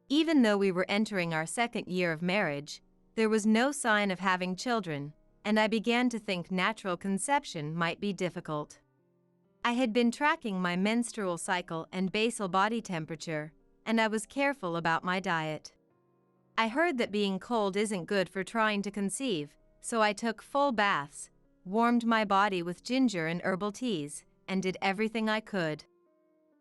Even though we were entering our second year of marriage, there was no sign of having children, and I began to think natural conception might be difficult. I had been tracking my menstrual cycle and basal body temperature, and I was careful about my diet. I heard that being cold isn't good for trying to conceive, so I took full baths, warmed my body with ginger and herbal teas, and did everything I could.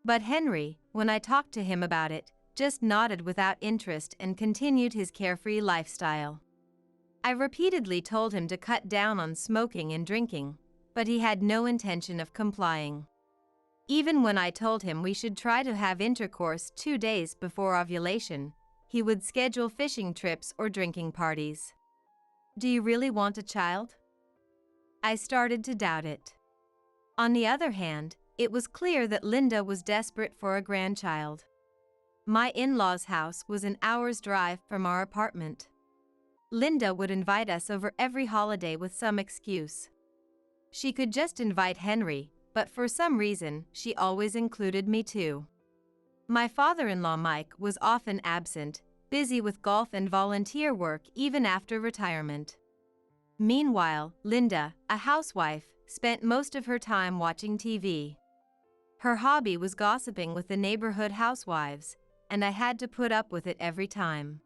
But Henry, when I talked to him about it, just nodded without interest and continued his carefree lifestyle. I repeatedly told him to cut down on smoking and drinking, but he had no intention of complying. Even when I told him we should try to have intercourse 2 days before ovulation, he would schedule fishing trips or drinking parties. Do you really want a child? I started to doubt it. On the other hand, it was clear that Linda was desperate for a grandchild. My in-laws' house was an hour's drive from our apartment. Linda would invite us over every holiday with some excuse. She could just invite Henry, but for some reason, she always included me too. My father-in-law Mike was often absent, busy with golf and volunteer work even after retirement. Meanwhile, Linda, a housewife, spent most of her time watching TV. Her hobby was gossiping with the neighborhood housewives, and I had to put up with it every time.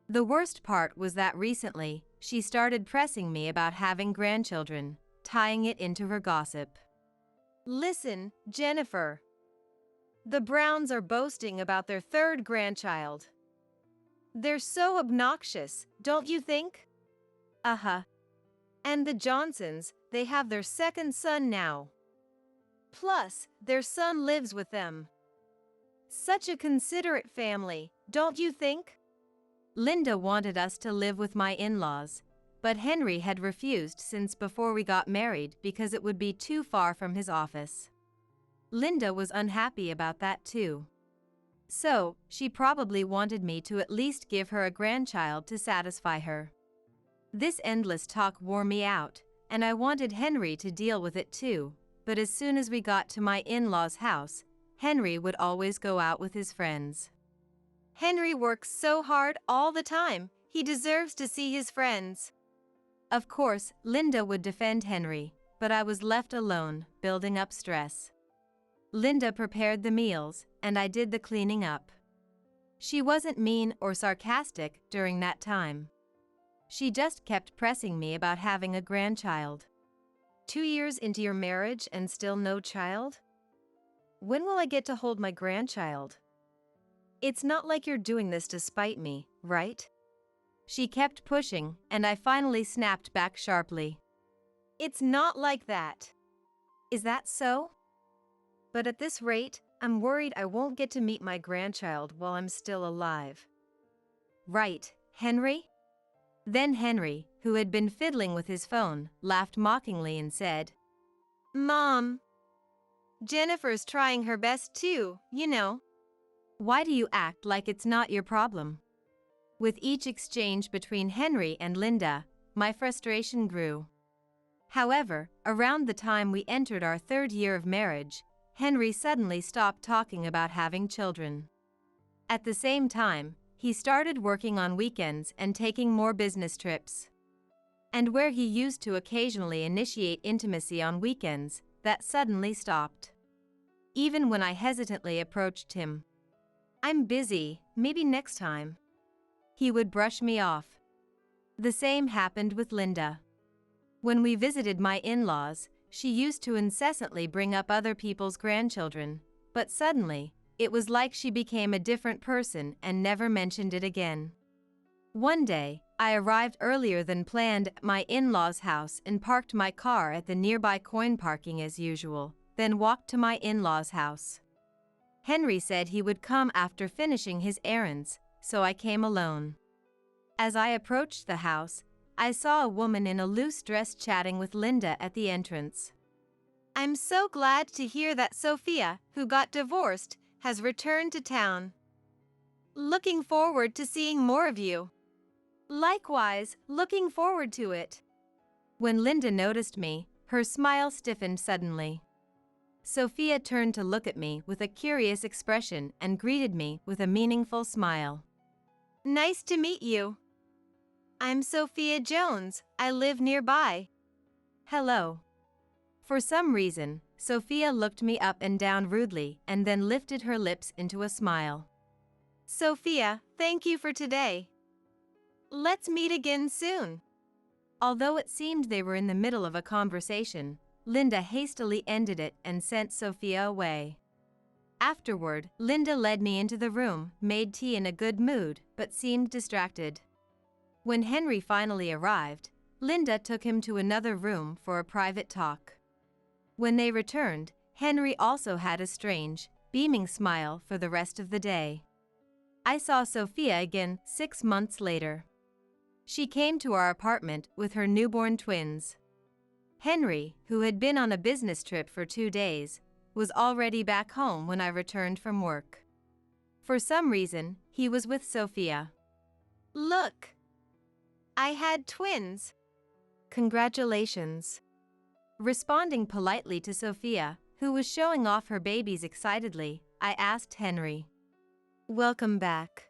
The worst part was that recently, she started pressing me about having grandchildren, tying it into her gossip. Listen, Jennifer. The Browns are boasting about their third grandchild. They're so obnoxious, don't you think? Uh-huh. And the Johnsons, they have their second son now. Plus, their son lives with them. Such a considerate family, don't you think? Linda wanted us to live with my in-laws, but Henry had refused since before we got married because it would be too far from his office. Linda was unhappy about that too. So, she probably wanted me to at least give her a grandchild to satisfy her. This endless talk wore me out, and I wanted Henry to deal with it too, but as soon as we got to my in-laws' house, Henry would always go out with his friends. Henry works so hard all the time, he deserves to see his friends. Of course, Linda would defend Henry, but I was left alone, building up stress. Linda prepared the meals, and I did the cleaning up. She wasn't mean or sarcastic during that time. She just kept pressing me about having a grandchild. 2 years into your marriage and still no child? When will I get to hold my grandchild? It's not like you're doing this to spite me, right? She kept pushing, and I finally snapped back sharply. It's not like that. Is that so? But at this rate, I'm worried I won't get to meet my grandchild while I'm still alive. Right, Henry? Then Henry, who had been fiddling with his phone, laughed mockingly and said, Mom, Jennifer's trying her best too, you know. Why do you act like it's not your problem? With each exchange between Henry and Linda, my frustration grew. However, around the time we entered our 3rd year of marriage, Henry suddenly stopped talking about having children. At the same time, he started working on weekends and taking more business trips. And where he used to occasionally initiate intimacy on weekends, that suddenly stopped. Even when I hesitantly approached him, I'm busy, maybe next time, he would brush me off. The same happened with Linda. When we visited my in-laws, she used to incessantly bring up other people's grandchildren, but suddenly, it was like she became a different person and never mentioned it again. One day, I arrived earlier than planned at my in-laws' house and parked my car at the nearby coin parking as usual, then walked to my in-laws' house. Henry said he would come after finishing his errands, so I came alone. As I approached the house, I saw a woman in a loose dress chatting with Linda at the entrance. I'm so glad to hear that Sophia, who got divorced, has returned to town. Looking forward to seeing more of you. Likewise, looking forward to it. When Linda noticed me, her smile stiffened suddenly. Sophia turned to look at me with a curious expression and greeted me with a meaningful smile. Nice to meet you. I'm Sophia Jones. I live nearby. Hello. For some reason, Sophia looked me up and down rudely and then lifted her lips into a smile. Sophia, thank you for today. Let's meet again soon. Although it seemed they were in the middle of a conversation, Linda hastily ended it and sent Sophia away. Afterward, Linda led me into the room, made tea in a good mood, but seemed distracted. When Henry finally arrived, Linda took him to another room for a private talk. When they returned, Henry also had a strange, beaming smile for the rest of the day. I saw Sophia again 6 months later. She came to our apartment with her newborn twins. Henry, who had been on a business trip for 2 days, was already back home when I returned from work. For some reason, he was with Sophia. Look! I had twins. Congratulations. Responding politely to Sophia, who was showing off her babies excitedly, I asked Henry. Welcome back.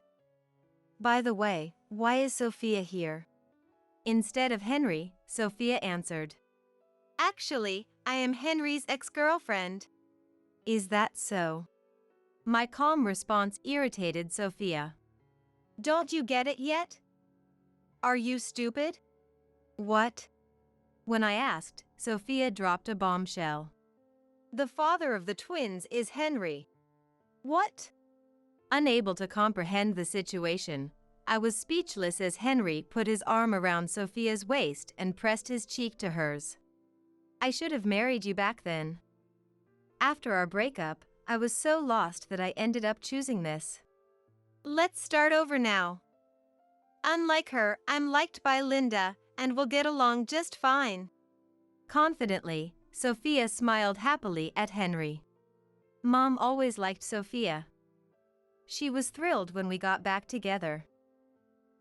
By the way, why is Sophia here? Instead of Henry, Sophia answered. Actually, I am Henry's ex-girlfriend. Is that so? My calm response irritated Sophia. Don't you get it yet? Are you stupid? What? When I asked, Sophia dropped a bombshell. The father of the twins is Henry. What? Unable to comprehend the situation, I was speechless as Henry put his arm around Sophia's waist and pressed his cheek to hers. I should have married you back then. After our breakup, I was so lost that I ended up choosing this. Let's start over now. Unlike her, I'm liked by Linda, and we'll get along just fine. Confidently, Sophia smiled happily at Henry. Mom always liked Sophia. She was thrilled when we got back together.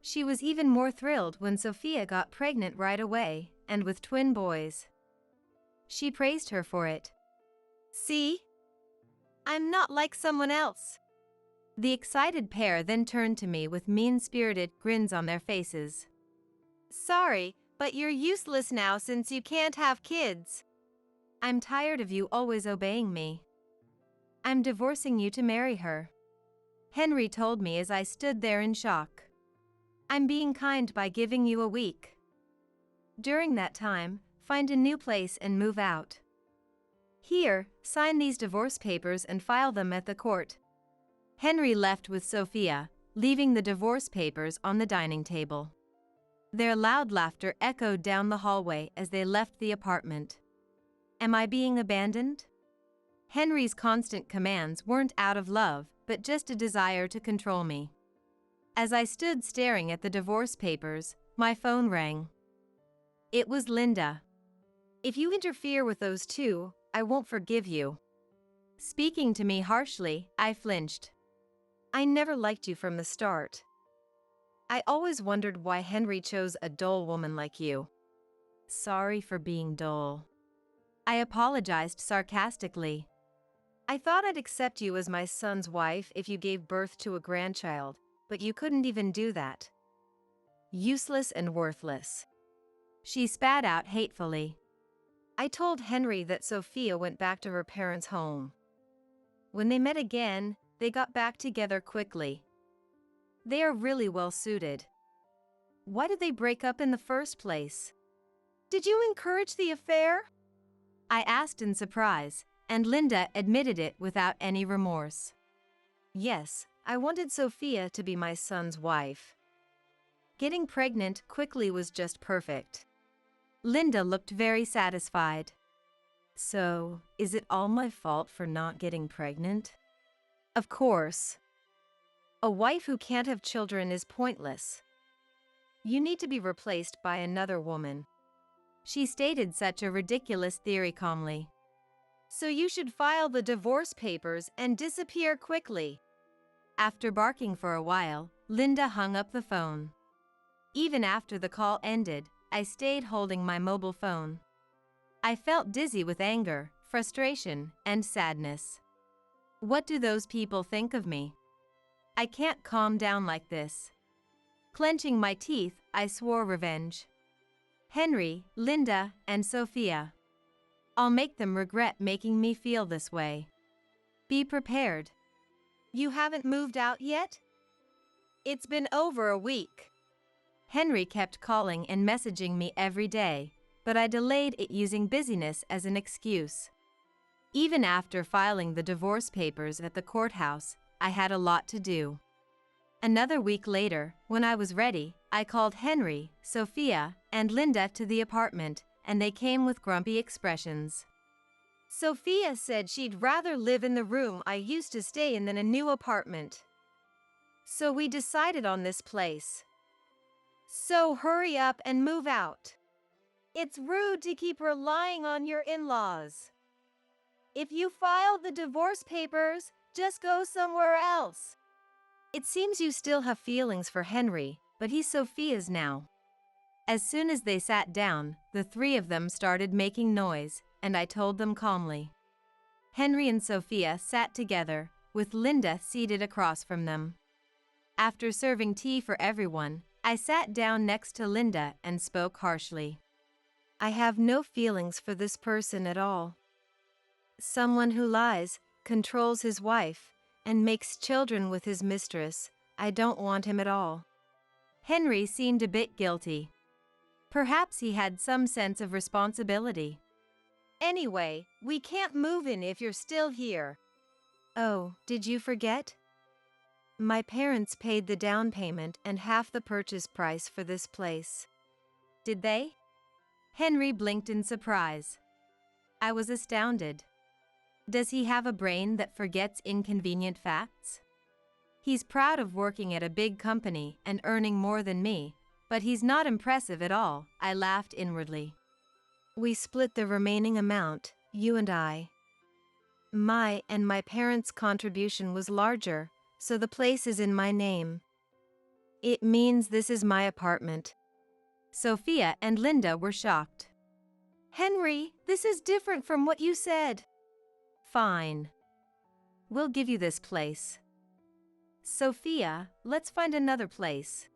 She was even more thrilled when Sophia got pregnant right away, and with twin boys. She praised her for it. See? I'm not like someone else. The excited pair then turned to me with mean-spirited grins on their faces. Sorry, but you're useless now since you can't have kids. I'm tired of you always obeying me. I'm divorcing you to marry her. Henry told me as I stood there in shock. I'm being kind by giving you a week. During that time, find a new place and move out. Here, sign these divorce papers and file them at the court. Henry left with Sophia, leaving the divorce papers on the dining table. Their loud laughter echoed down the hallway as they left the apartment. Am I being abandoned? Henry's constant commands weren't out of love, but just a desire to control me. As I stood staring at the divorce papers, my phone rang. It was Linda. If you interfere with those two, I won't forgive you. Speaking to me harshly, I flinched. I never liked you from the start. I always wondered why Henry chose a dull woman like you. Sorry for being dull. I apologized sarcastically. I thought I'd accept you as my son's wife if you gave birth to a grandchild, but you couldn't even do that. Useless and worthless. She spat out hatefully. I told Henry that Sophia went back to her parents' home. When they met again, they got back together quickly. They are really well suited. Why did they break up in the first place? Did you encourage the affair? I asked in surprise, and Linda admitted it without any remorse. Yes, I wanted Sophia to be my son's wife. Getting pregnant quickly was just perfect. Linda looked very satisfied. So, is it all my fault for not getting pregnant? Of course. A wife who can't have children is pointless. You need to be replaced by another woman. She stated such a ridiculous theory calmly. So you should file the divorce papers and disappear quickly. After barking for a while, Linda hung up the phone. Even after the call ended, I stayed holding my mobile phone. I felt dizzy with anger, frustration, and sadness. What do those people think of me? I can't calm down like this. Clenching my teeth, I swore revenge. Henry, Linda, and Sophia. I'll make them regret making me feel this way. Be prepared. You haven't moved out yet? It's been over a week. Henry kept calling and messaging me every day, but I delayed it using busyness as an excuse. Even after filing the divorce papers at the courthouse, I had a lot to do. Another week later, when I was ready, I called Henry, Sophia, and Linda to the apartment, and they came with grumpy expressions. Sophia said she'd rather live in the room I used to stay in than a new apartment. So we decided on this place. So hurry up and move out. It's rude to keep relying on your in-laws. If you filed the divorce papers, just go somewhere else. It seems you still have feelings for Henry, but he's Sophia's now. As soon as they sat down, the three of them started making noise, and I told them calmly. Henry and Sophia sat together, with Linda seated across from them. After serving tea for everyone, I sat down next to Linda and spoke harshly. I have no feelings for this person at all. Someone who lies, controls his wife, and makes children with his mistress. I don't want him at all. Henry seemed a bit guilty. Perhaps he had some sense of responsibility. Anyway, we can't move in if you're still here. Oh, did you forget? My parents paid the down payment and half the purchase price for this place. Did they? Henry blinked in surprise. I was astounded. Does he have a brain that forgets inconvenient facts? He's proud of working at a big company and earning more than me, but he's not impressive at all, I laughed inwardly. We split the remaining amount, you and I. My parents' contribution was larger, so the place is in my name. It means this is my apartment. Sophia and Linda were shocked. Henry, this is different from what you said. Fine. We'll give you this place. Sophia, let's find another place.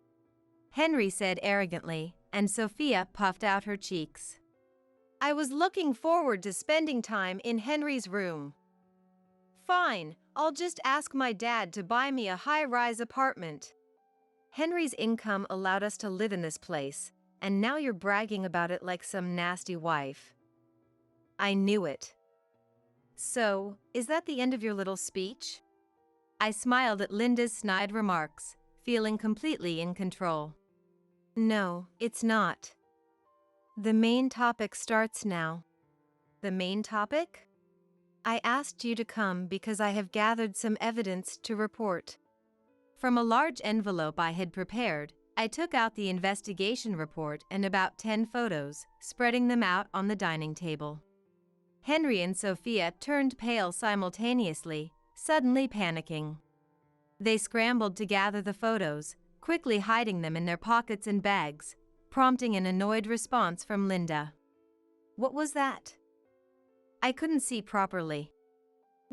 Henry said arrogantly, and Sophia puffed out her cheeks. I was looking forward to spending time in Henry's room. Fine, I'll just ask my dad to buy me a high-rise apartment. Henry's income allowed us to live in this place, and now you're bragging about it like some nasty wife. I knew it. So, is that the end of your little speech? I smiled at Linda's snide remarks, feeling completely in control. No, it's not. The main topic starts now. The main topic? I asked you to come because I have gathered some evidence to report. From a large envelope I had prepared, I took out the investigation report and about 10 photos, spreading them out on the dining table. Henry and Sophia turned pale simultaneously, suddenly panicking. They scrambled to gather the photos, quickly hiding them in their pockets and bags, prompting an annoyed response from Linda. What was that? I couldn't see properly.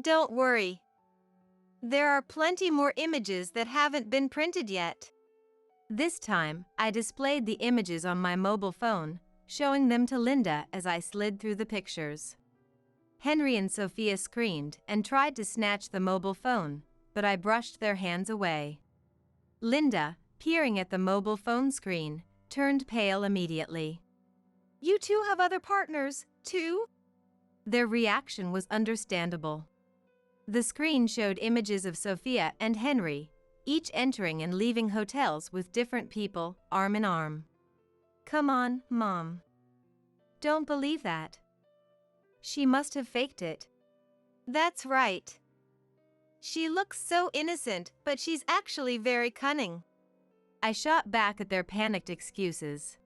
Don't worry. There are plenty more images that haven't been printed yet. This time, I displayed the images on my mobile phone, showing them to Linda as I slid through the pictures. Henry and Sophia screamed and tried to snatch the mobile phone, but I brushed their hands away. Linda, peering at the mobile phone screen, turned pale immediately. You two have other partners, too? Their reaction was understandable. The screen showed images of Sophia and Henry, each entering and leaving hotels with different people, arm in arm. Come on, Mom. Don't believe that. She must have faked it. That's right. She looks so innocent, but she's actually very cunning. I shot back at their panicked excuses.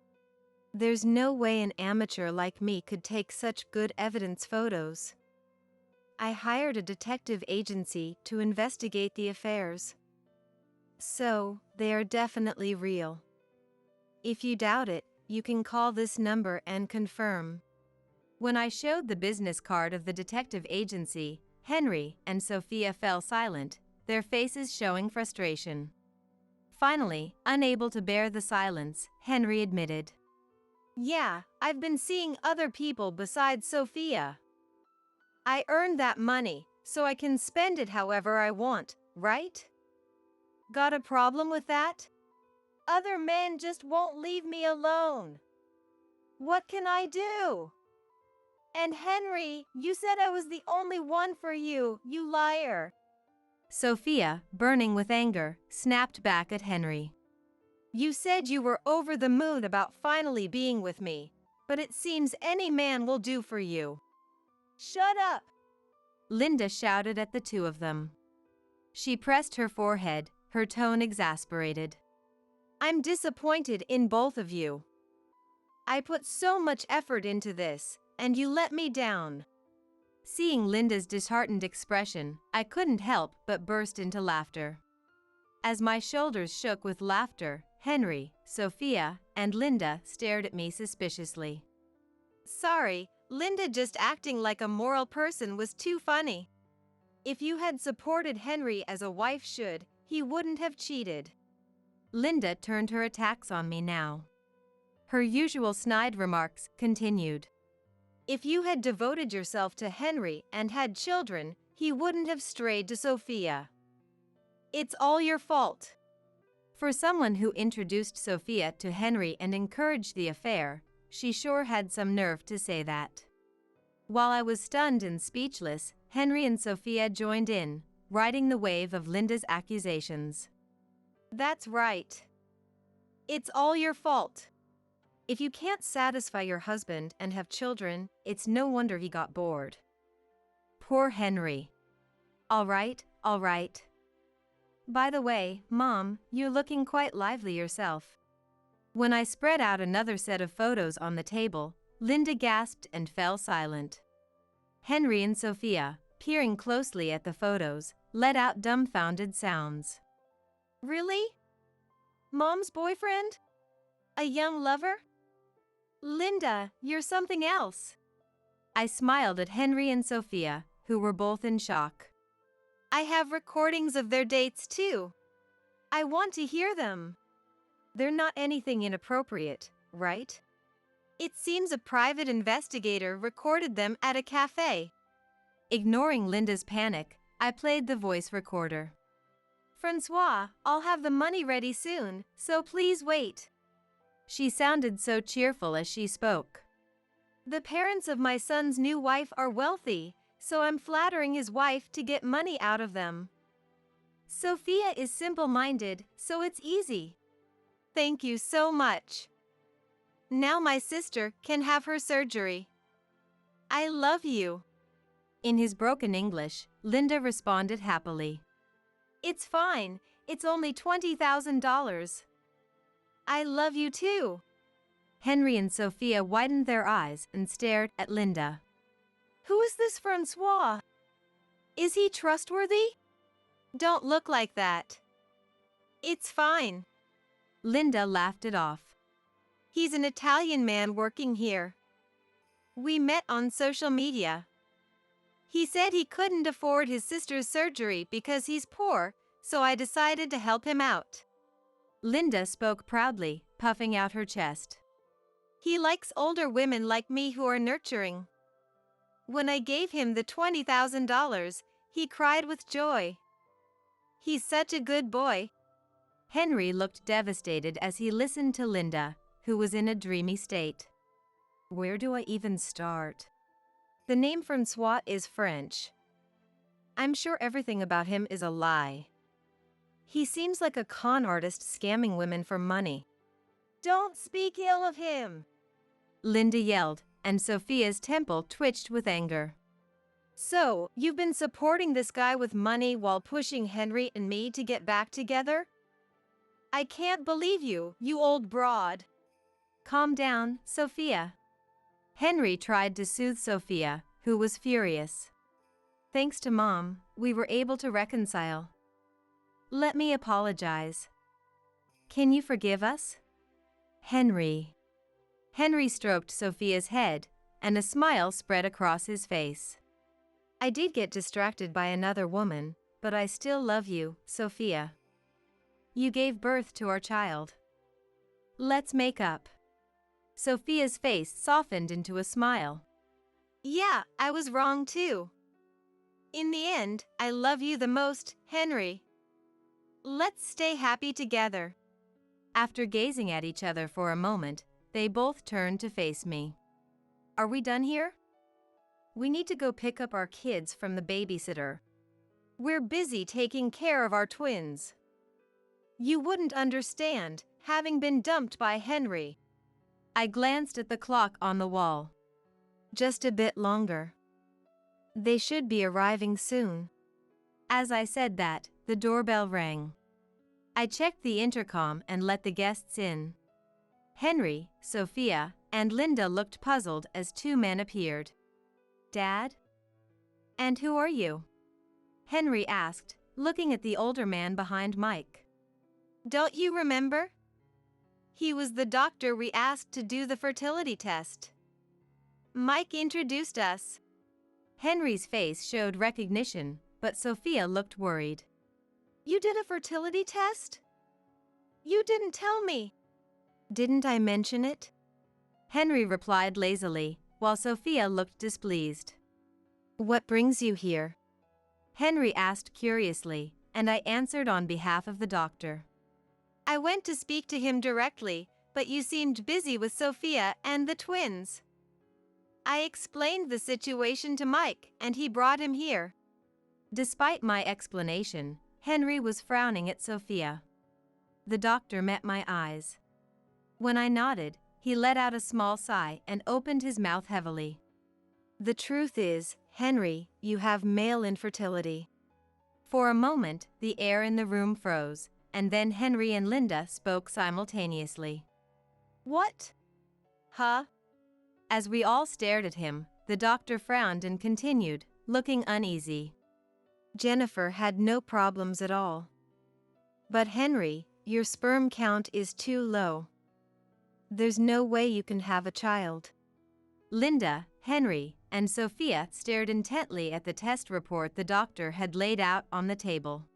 There's no way an amateur like me could take such good evidence photos. I hired a detective agency to investigate the affairs. So, they are definitely real. If you doubt it, you can call this number and confirm. When I showed the business card of the detective agency, Henry and Sophia fell silent, their faces showing frustration. Finally, unable to bear the silence, Henry admitted, "Yeah, I've been seeing other people besides Sophia. I earned that money, so I can spend it however I want, right? Got a problem with that? Other men just won't leave me alone. What can I do? And Henry, you said I was the only one for you, you liar." Sophia, burning with anger, snapped back at Henry. "You said you were over the moon about finally being with me, but it seems any man will do for you." "Shut up!" Linda shouted at the two of them. She pressed her forehead, her tone exasperated. "I'm disappointed in both of you. I put so much effort into this, and you let me down." Seeing Linda's disheartened expression, I couldn't help but burst into laughter. As my shoulders shook with laughter, Henry, Sophia, and Linda stared at me suspiciously. "Sorry, Linda just acting like a moral person was too funny. If you had supported Henry as a wife should, he wouldn't have cheated." Linda turned her attacks on me now. Her usual snide remarks continued. "If you had devoted yourself to Henry and had children, he wouldn't have strayed to Sophia. It's all your fault." For someone who introduced Sophia to Henry and encouraged the affair, she sure had some nerve to say that. While I was stunned and speechless, Henry and Sophia joined in, riding the wave of Linda's accusations. "That's right. It's all your fault. If you can't satisfy your husband and have children, it's no wonder he got bored. Poor Henry. All right, all right. By the way, Mom, you're looking quite lively yourself." When I spread out another set of photos on the table, Linda gasped and fell silent. Henry and Sophia, peering closely at the photos, let out dumbfounded sounds. "Really? Mom's boyfriend? A young lover? Linda, you're something else." I smiled at Henry and Sophia, who were both in shock. "I have recordings of their dates too. I want to hear them. They're not anything inappropriate, right? It seems a private investigator recorded them at a cafe." Ignoring Linda's panic, I played the voice recorder. "Francois, I'll have the money ready soon, so please wait." She sounded so cheerful as she spoke. "The parents of my son's new wife are wealthy, so I'm flattering his wife to get money out of them. Sophia is simple-minded, so it's easy. Thank you so much. Now my sister can have her surgery. I love you." In his broken English, Linda responded happily. "It's fine, it's only $20,000. I love you too." Henry and Sophia widened their eyes and stared at Linda. "Who is this Francois? Is he trustworthy? Don't look like that." "It's fine." Linda laughed it off. "He's an Italian man working here. We met on social media. He said he couldn't afford his sister's surgery because he's poor, so I decided to help him out." Linda spoke proudly, puffing out her chest. "He likes older women like me who are nurturing. When I gave him the $20,000, he cried with joy. He's such a good boy." Henry looked devastated as he listened to Linda, who was in a dreamy state. Where do I even start? The name Francois is French. I'm sure everything about him is a lie. He seems like a con artist scamming women for money. "Don't speak ill of him," Linda yelled, and Sophia's temple twitched with anger. "So, you've been supporting this guy with money while pushing Henry and me to get back together? I can't believe you, you old broad." "Calm down, Sophia." Henry tried to soothe Sophia, who was furious. "Thanks to Mom, we were able to reconcile. Let me apologize. Can you forgive us? Henry. Henry stroked Sophia's head, and a smile spread across his face. I did get distracted by another woman, but I still love you, Sophia. You gave birth to our child. Let's make up. Sophia's face softened into a smile. Yeah, I was wrong too. In the end, I love you the most, Henry. Let's stay happy together. After gazing at each other for a moment, they both turned to face me. Are we done here? We need to go pick up our kids from the babysitter. We're busy taking care of our twins. You wouldn't understand, having been dumped by Henry. I glanced at the clock on the wall. Just a bit longer. They should be arriving soon. As I said that, the doorbell rang. I checked the intercom and let the guests in. Henry, Sophia, and Linda looked puzzled as two men appeared. Dad? And who are you? Henry asked, looking at the older man behind Mike. Don't you remember? He was the doctor we asked to do the fertility test. Mike introduced us. Henry's face showed recognition, but Sophia looked worried. You did a fertility test? You didn't tell me. Didn't I mention it? Henry replied lazily, while Sophia looked displeased. What brings you here? Henry asked curiously, and I answered on behalf of the doctor. I went to speak to him directly, but you seemed busy with Sophia and the twins. I explained the situation to Mike, and he brought him here. Despite my explanation, Henry was frowning at Sophia. The doctor met my eyes. When I nodded, he let out a small sigh and opened his mouth heavily. The truth is, Henry, you have male infertility. For a moment, the air in the room froze, and then Henry and Linda spoke simultaneously. What? Huh? As we all stared at him, the doctor frowned and continued, looking uneasy. Jennifer had no problems at all. But Henry, your sperm count is too low. There's no way you can have a child. Linda, Henry, and Sophia stared intently at the test report the doctor had laid out on the table.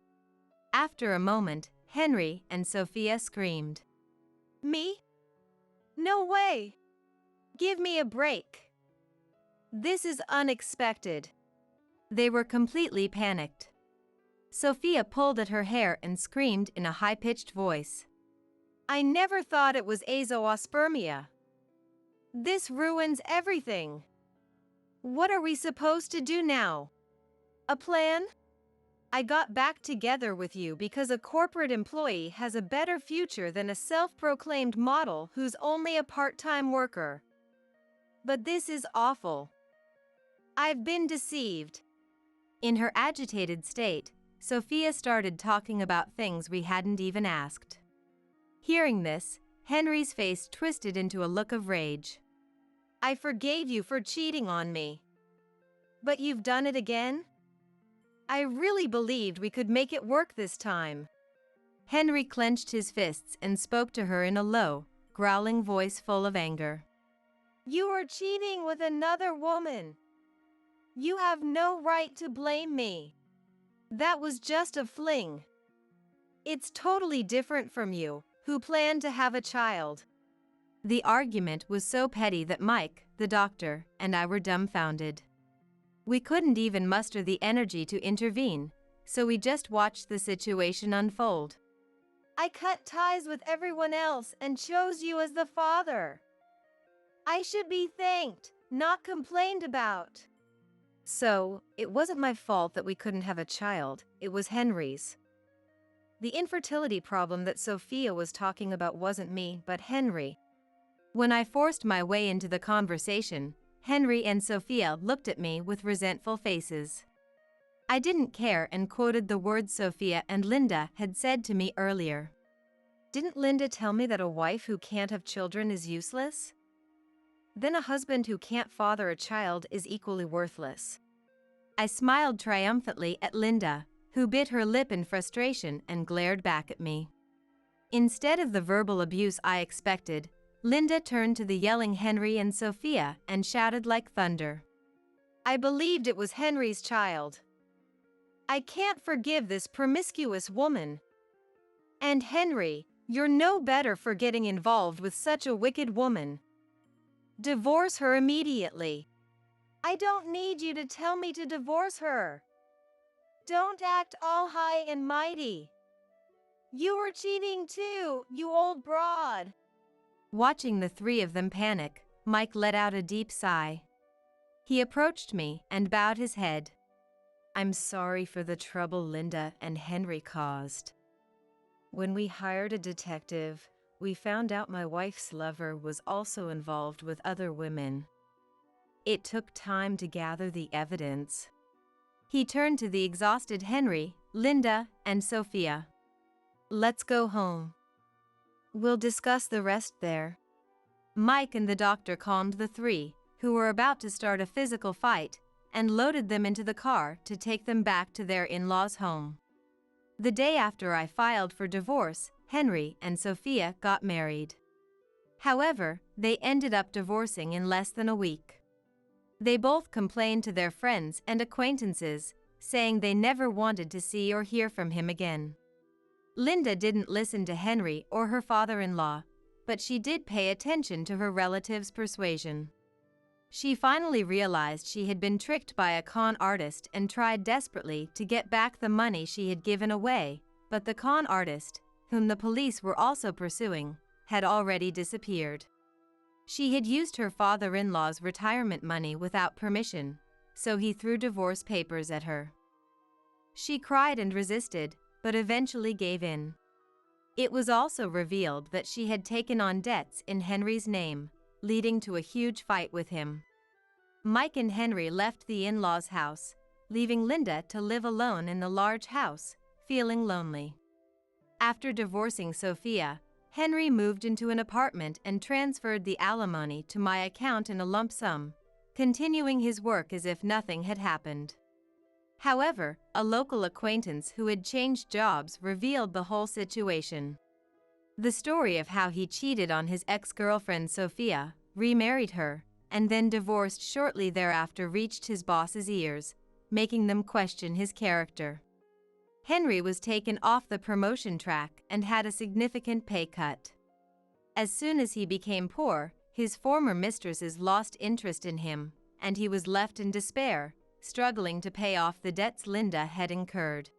After a moment, Henry and Sophia screamed. Me? No way! Give me a break. This is unexpected. They were completely panicked. Sophia pulled at her hair and screamed in a high-pitched voice. I never thought it was azoospermia. This ruins everything. What are we supposed to do now? A plan? I got back together with you because a corporate employee has a better future than a self-proclaimed model who's only a part-time worker. But this is awful. I've been deceived. In her agitated state, Sophia started talking about things we hadn't even asked. Hearing this, Henry's face twisted into a look of rage. I forgave you for cheating on me. But you've done it again? I really believed we could make it work this time. Henry clenched his fists and spoke to her in a low, growling voice full of anger. You are cheating with another woman. You have no right to blame me. That was just a fling. It's totally different from you, who planned to have a child. The argument was so petty that Mike, the doctor, and I were dumbfounded. We couldn't even muster the energy to intervene, so we just watched the situation unfold. I cut ties with everyone else and chose you as the father. I should be thanked, not complained about. So, it wasn't my fault that we couldn't have a child, it was Henry's. The infertility problem that Sophia was talking about wasn't me, but Henry. When I forced my way into the conversation, Henry and Sophia looked at me with resentful faces. I didn't care and quoted the words Sophia and Linda had said to me earlier. Didn't Linda tell me that a wife who can't have children is useless? Then a husband who can't father a child is equally worthless. I smiled triumphantly at Linda, who bit her lip in frustration and glared back at me. Instead of the verbal abuse I expected, Linda turned to the yelling Henry and Sophia and shouted like thunder. I believed it was Henry's child. I can't forgive this promiscuous woman. And Henry, you're no better for getting involved with such a wicked woman. Divorce her immediately. I don't need you to tell me to divorce her. Don't act all high and mighty. You were cheating too, you old broad. Watching the three of them panic, Mike let out a deep sigh. He approached me and bowed his head. I'm sorry for the trouble Linda and Henry caused. When we hired a detective, we found out my wife's lover was also involved with other women. It took time to gather the evidence. He turned to the exhausted Henry, Linda, and Sophia. Let's go home. We'll discuss the rest there. Mike and the doctor calmed the three, who were about to start a physical fight, and loaded them into the car to take them back to their in-laws' home. The day after I filed for divorce, Henry and Sophia got married. However, they ended up divorcing in less than a week. They both complained to their friends and acquaintances, saying they never wanted to see or hear from him again. Linda didn't listen to Henry or her father-in-law, but she did pay attention to her relatives' persuasion. She finally realized she had been tricked by a con artist and tried desperately to get back the money she had given away, but the con artist, whom the police were also pursuing, had already disappeared. She had used her father-in-law's retirement money without permission, so he threw divorce papers at her. She cried and resisted, but eventually gave in. It was also revealed that she had taken on debts in Henry's name, leading to a huge fight with him. Mike and Henry left the in-laws' house, leaving Linda to live alone in the large house, feeling lonely. After divorcing Sophia, Henry moved into an apartment and transferred the alimony to my account in a lump sum, continuing his work as if nothing had happened. However, a local acquaintance who had changed jobs revealed the whole situation. The story of how he cheated on his ex-girlfriend Sophia, remarried her, and then divorced shortly thereafter reached his boss's ears, making them question his character. Henry was taken off the promotion track and had a significant pay cut. As soon as he became poor, his former mistresses lost interest in him, and he was left in despair, struggling to pay off the debts Linda had incurred.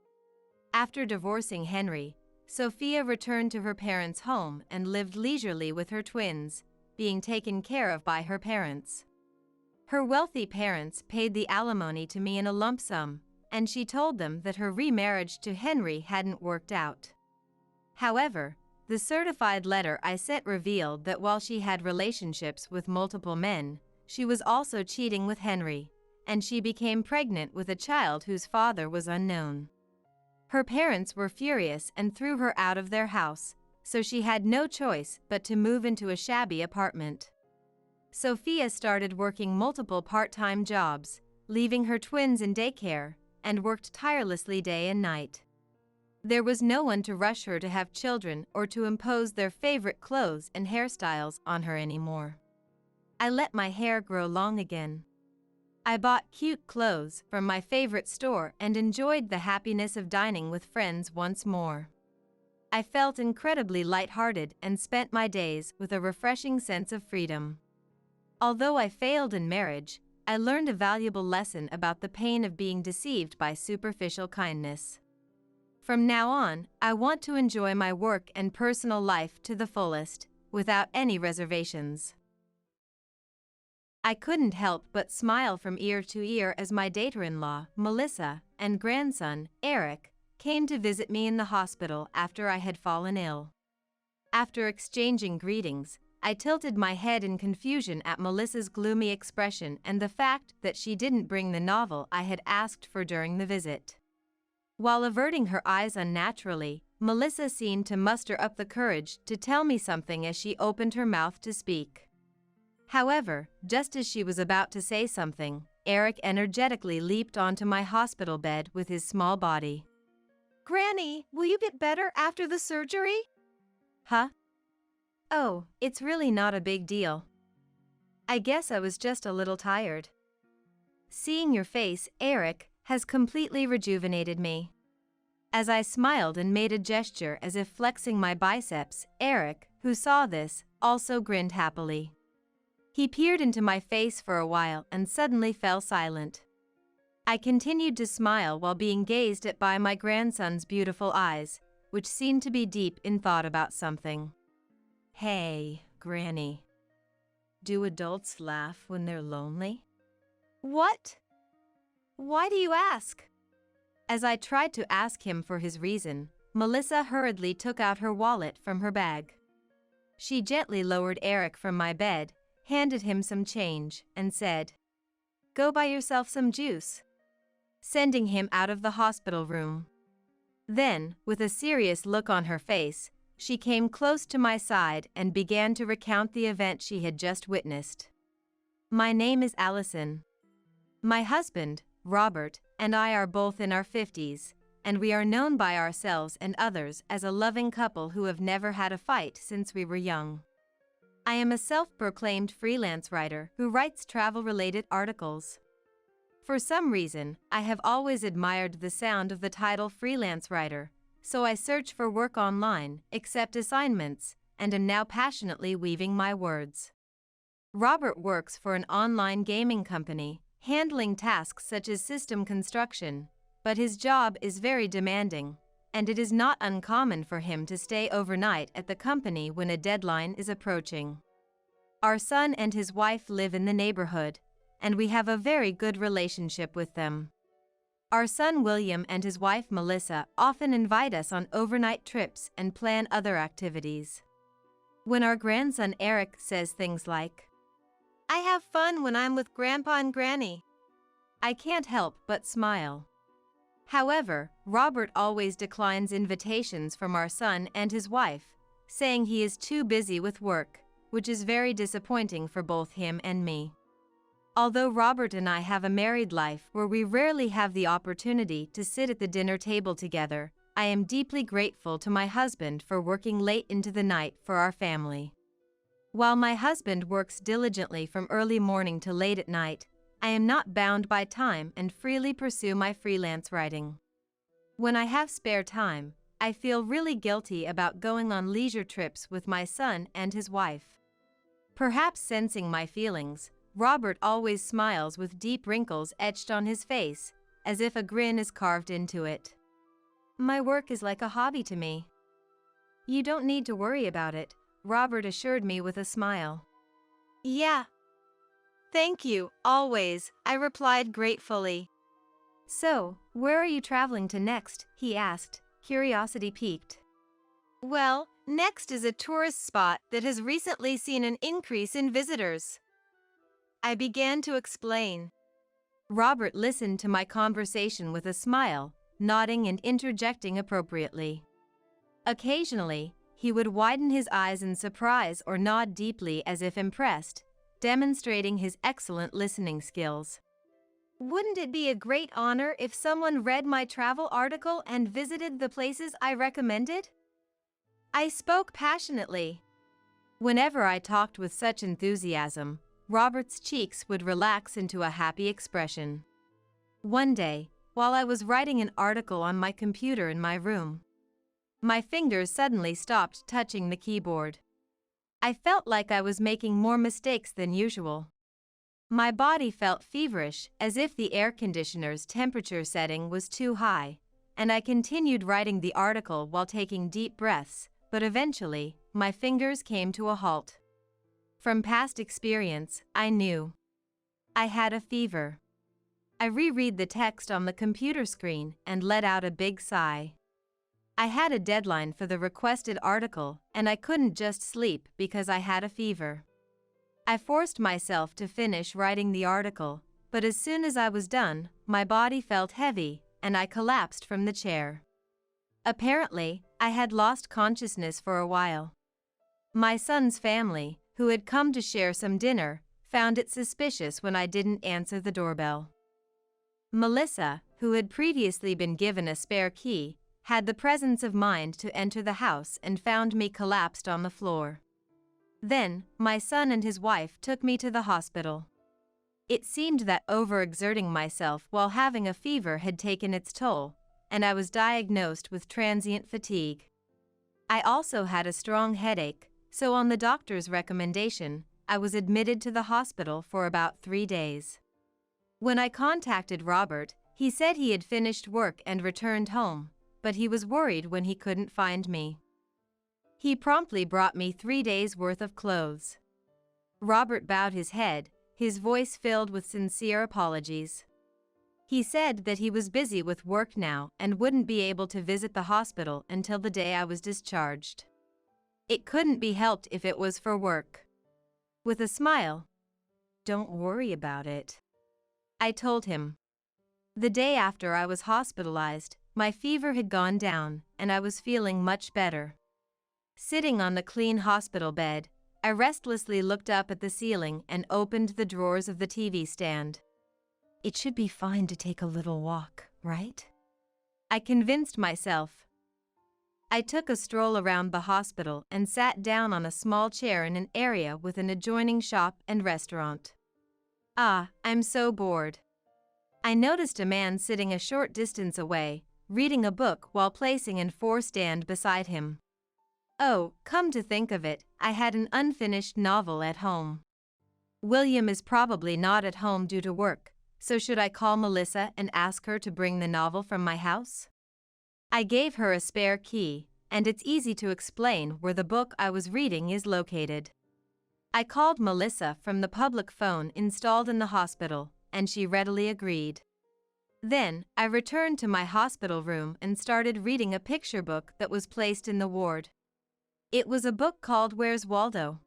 After divorcing Henry, Sophia returned to her parents' home and lived leisurely with her twins, being taken care of by her parents. Her wealthy parents paid the alimony to me in a lump sum, and she told them that her remarriage to Henry hadn't worked out. However, the certified letter I sent revealed that while she had relationships with multiple men, she was also cheating with Henry, and she became pregnant with a child whose father was unknown. Her parents were furious and threw her out of their house, so she had no choice but to move into a shabby apartment. Sophia started working multiple part-time jobs, leaving her twins in daycare, and worked tirelessly day and night. There was no one to rush her to have children or to impose their favorite clothes and hairstyles on her anymore. I let my hair grow long again. I bought cute clothes from my favorite store and enjoyed the happiness of dining with friends once more. I felt incredibly lighthearted and spent my days with a refreshing sense of freedom. Although I failed in marriage, I learned a valuable lesson about the pain of being deceived by superficial kindness. From now on, I want to enjoy my work and personal life to the fullest, without any reservations. I couldn't help but smile from ear to ear as my daughter-in-law, Melissa, and grandson, Eric, came to visit me in the hospital after I had fallen ill. After exchanging greetings, I tilted my head in confusion at Melissa's gloomy expression and the fact that she didn't bring the novel I had asked for during the visit. While averting her eyes unnaturally, Melissa seemed to muster up the courage to tell me something as she opened her mouth to speak. However, just as she was about to say something, Eric energetically leaped onto my hospital bed with his small body. Granny, will you get better after the surgery? Huh? Oh, it's really not a big deal. I guess I was just a little tired. Seeing your face, Eric, has completely rejuvenated me. As I smiled and made a gesture as if flexing my biceps, Eric, who saw this, also grinned happily. He peered into my face for a while and suddenly fell silent. I continued to smile while being gazed at by my grandson's beautiful eyes, which seemed to be deep in thought about something. Hey, Granny. Do adults laugh when they're lonely? What? Why do you ask? As I tried to ask him for his reason, Melissa hurriedly took out her wallet from her bag. She gently lowered Eric from my bed, handed him some change, and said, "Go buy yourself some juice," sending him out of the hospital room. Then, with a serious look on her face, she came close to my side and began to recount the event she had just witnessed. My name is Allison. My husband, Robert, and I are both in our 50s, and we are known by ourselves and others as a loving couple who have never had a fight since we were young. I am a self-proclaimed freelance writer who writes travel-related articles. For some reason, I have always admired the sound of the title freelance writer, so I search for work online, accept assignments, and am now passionately weaving my words. Robert works for an online gaming company, handling tasks such as system construction, but his job is very demanding, and it is not uncommon for him to stay overnight at the company when a deadline is approaching. Our son and his wife live in the neighborhood, and we have a very good relationship with them. Our son William and his wife Melissa often invite us on overnight trips and plan other activities. When our grandson Eric says things like, "I have fun when I'm with Grandpa and Granny," I can't help but smile. However, Robert always declines invitations from our son and his wife, saying he is too busy with work, which is very disappointing for both him and me. Although Robert and I have a married life where we rarely have the opportunity to sit at the dinner table together, I am deeply grateful to my husband for working late into the night for our family. While my husband works diligently from early morning to late at night, I am not bound by time and freely pursue my freelance writing. When I have spare time, I feel really guilty about going on leisure trips with my son and his wife. Perhaps sensing my feelings, Robert always smiles with deep wrinkles etched on his face, as if a grin is carved into it. My work is like a hobby to me. You don't need to worry about it, Robert assured me with a smile. Yeah. Thank you, always, I replied gratefully. So, where are you traveling to next? He asked, curiosity piqued. Well, next is a tourist spot that has recently seen an increase in visitors. I began to explain. Robert listened to my conversation with a smile, nodding and interjecting appropriately. Occasionally, he would widen his eyes in surprise or nod deeply as if impressed, demonstrating his excellent listening skills. Wouldn't it be a great honor if someone read my travel article and visited the places I recommended? I spoke passionately. Whenever I talked with such enthusiasm, Robert's cheeks would relax into a happy expression. One day, while I was writing an article on my computer in my room, my fingers suddenly stopped touching the keyboard. I felt like I was making more mistakes than usual. My body felt feverish, as if the air conditioner's temperature setting was too high, and I continued writing the article while taking deep breaths, but eventually, my fingers came to a halt. From past experience, I knew I had a fever. I reread the text on the computer screen and let out a big sigh. I had a deadline for the requested article, and I couldn't just sleep because I had a fever. I forced myself to finish writing the article, but as soon as I was done, my body felt heavy, and I collapsed from the chair. Apparently, I had lost consciousness for a while. My son's family, who had come to share some dinner, found it suspicious when I didn't answer the doorbell. Melissa, who had previously been given a spare key, had the presence of mind to enter the house and found me collapsed on the floor. Then, my son and his wife took me to the hospital. It seemed that overexerting myself while having a fever had taken its toll, and I was diagnosed with transient fatigue. I also had a strong headache, so on the doctor's recommendation, I was admitted to the hospital for about 3 days. When I contacted Robert, he said he had finished work and returned home, but he was worried when he couldn't find me. He promptly brought me 3 days' worth of clothes. Robert bowed his head, his voice filled with sincere apologies. He said that he was busy with work now and wouldn't be able to visit the hospital until the day I was discharged. It couldn't be helped if it was for work. With a smile, "Don't worry about it," I told him. The day after I was hospitalized, my fever had gone down and I was feeling much better. Sitting on the clean hospital bed, I restlessly looked up at the ceiling and opened the drawers of the TV stand. It should be fine to take a little walk, right? I convinced myself. I took a stroll around the hospital and sat down on a small chair in an area with an adjoining shop and restaurant. I'm so bored. I noticed a man sitting a short distance away, reading a book while placing an A4 stand beside him. Oh, come to think of it, I had an unfinished novel at home. William is probably not at home due to work, so should I call Melissa and ask her to bring the novel from my house? I gave her a spare key, and it's easy to explain where the book I was reading is located. I called Melissa from the public phone installed in the hospital, and she readily agreed. Then, I returned to my hospital room and started reading a picture book that was placed in the ward. It was a book called Where's Waldo?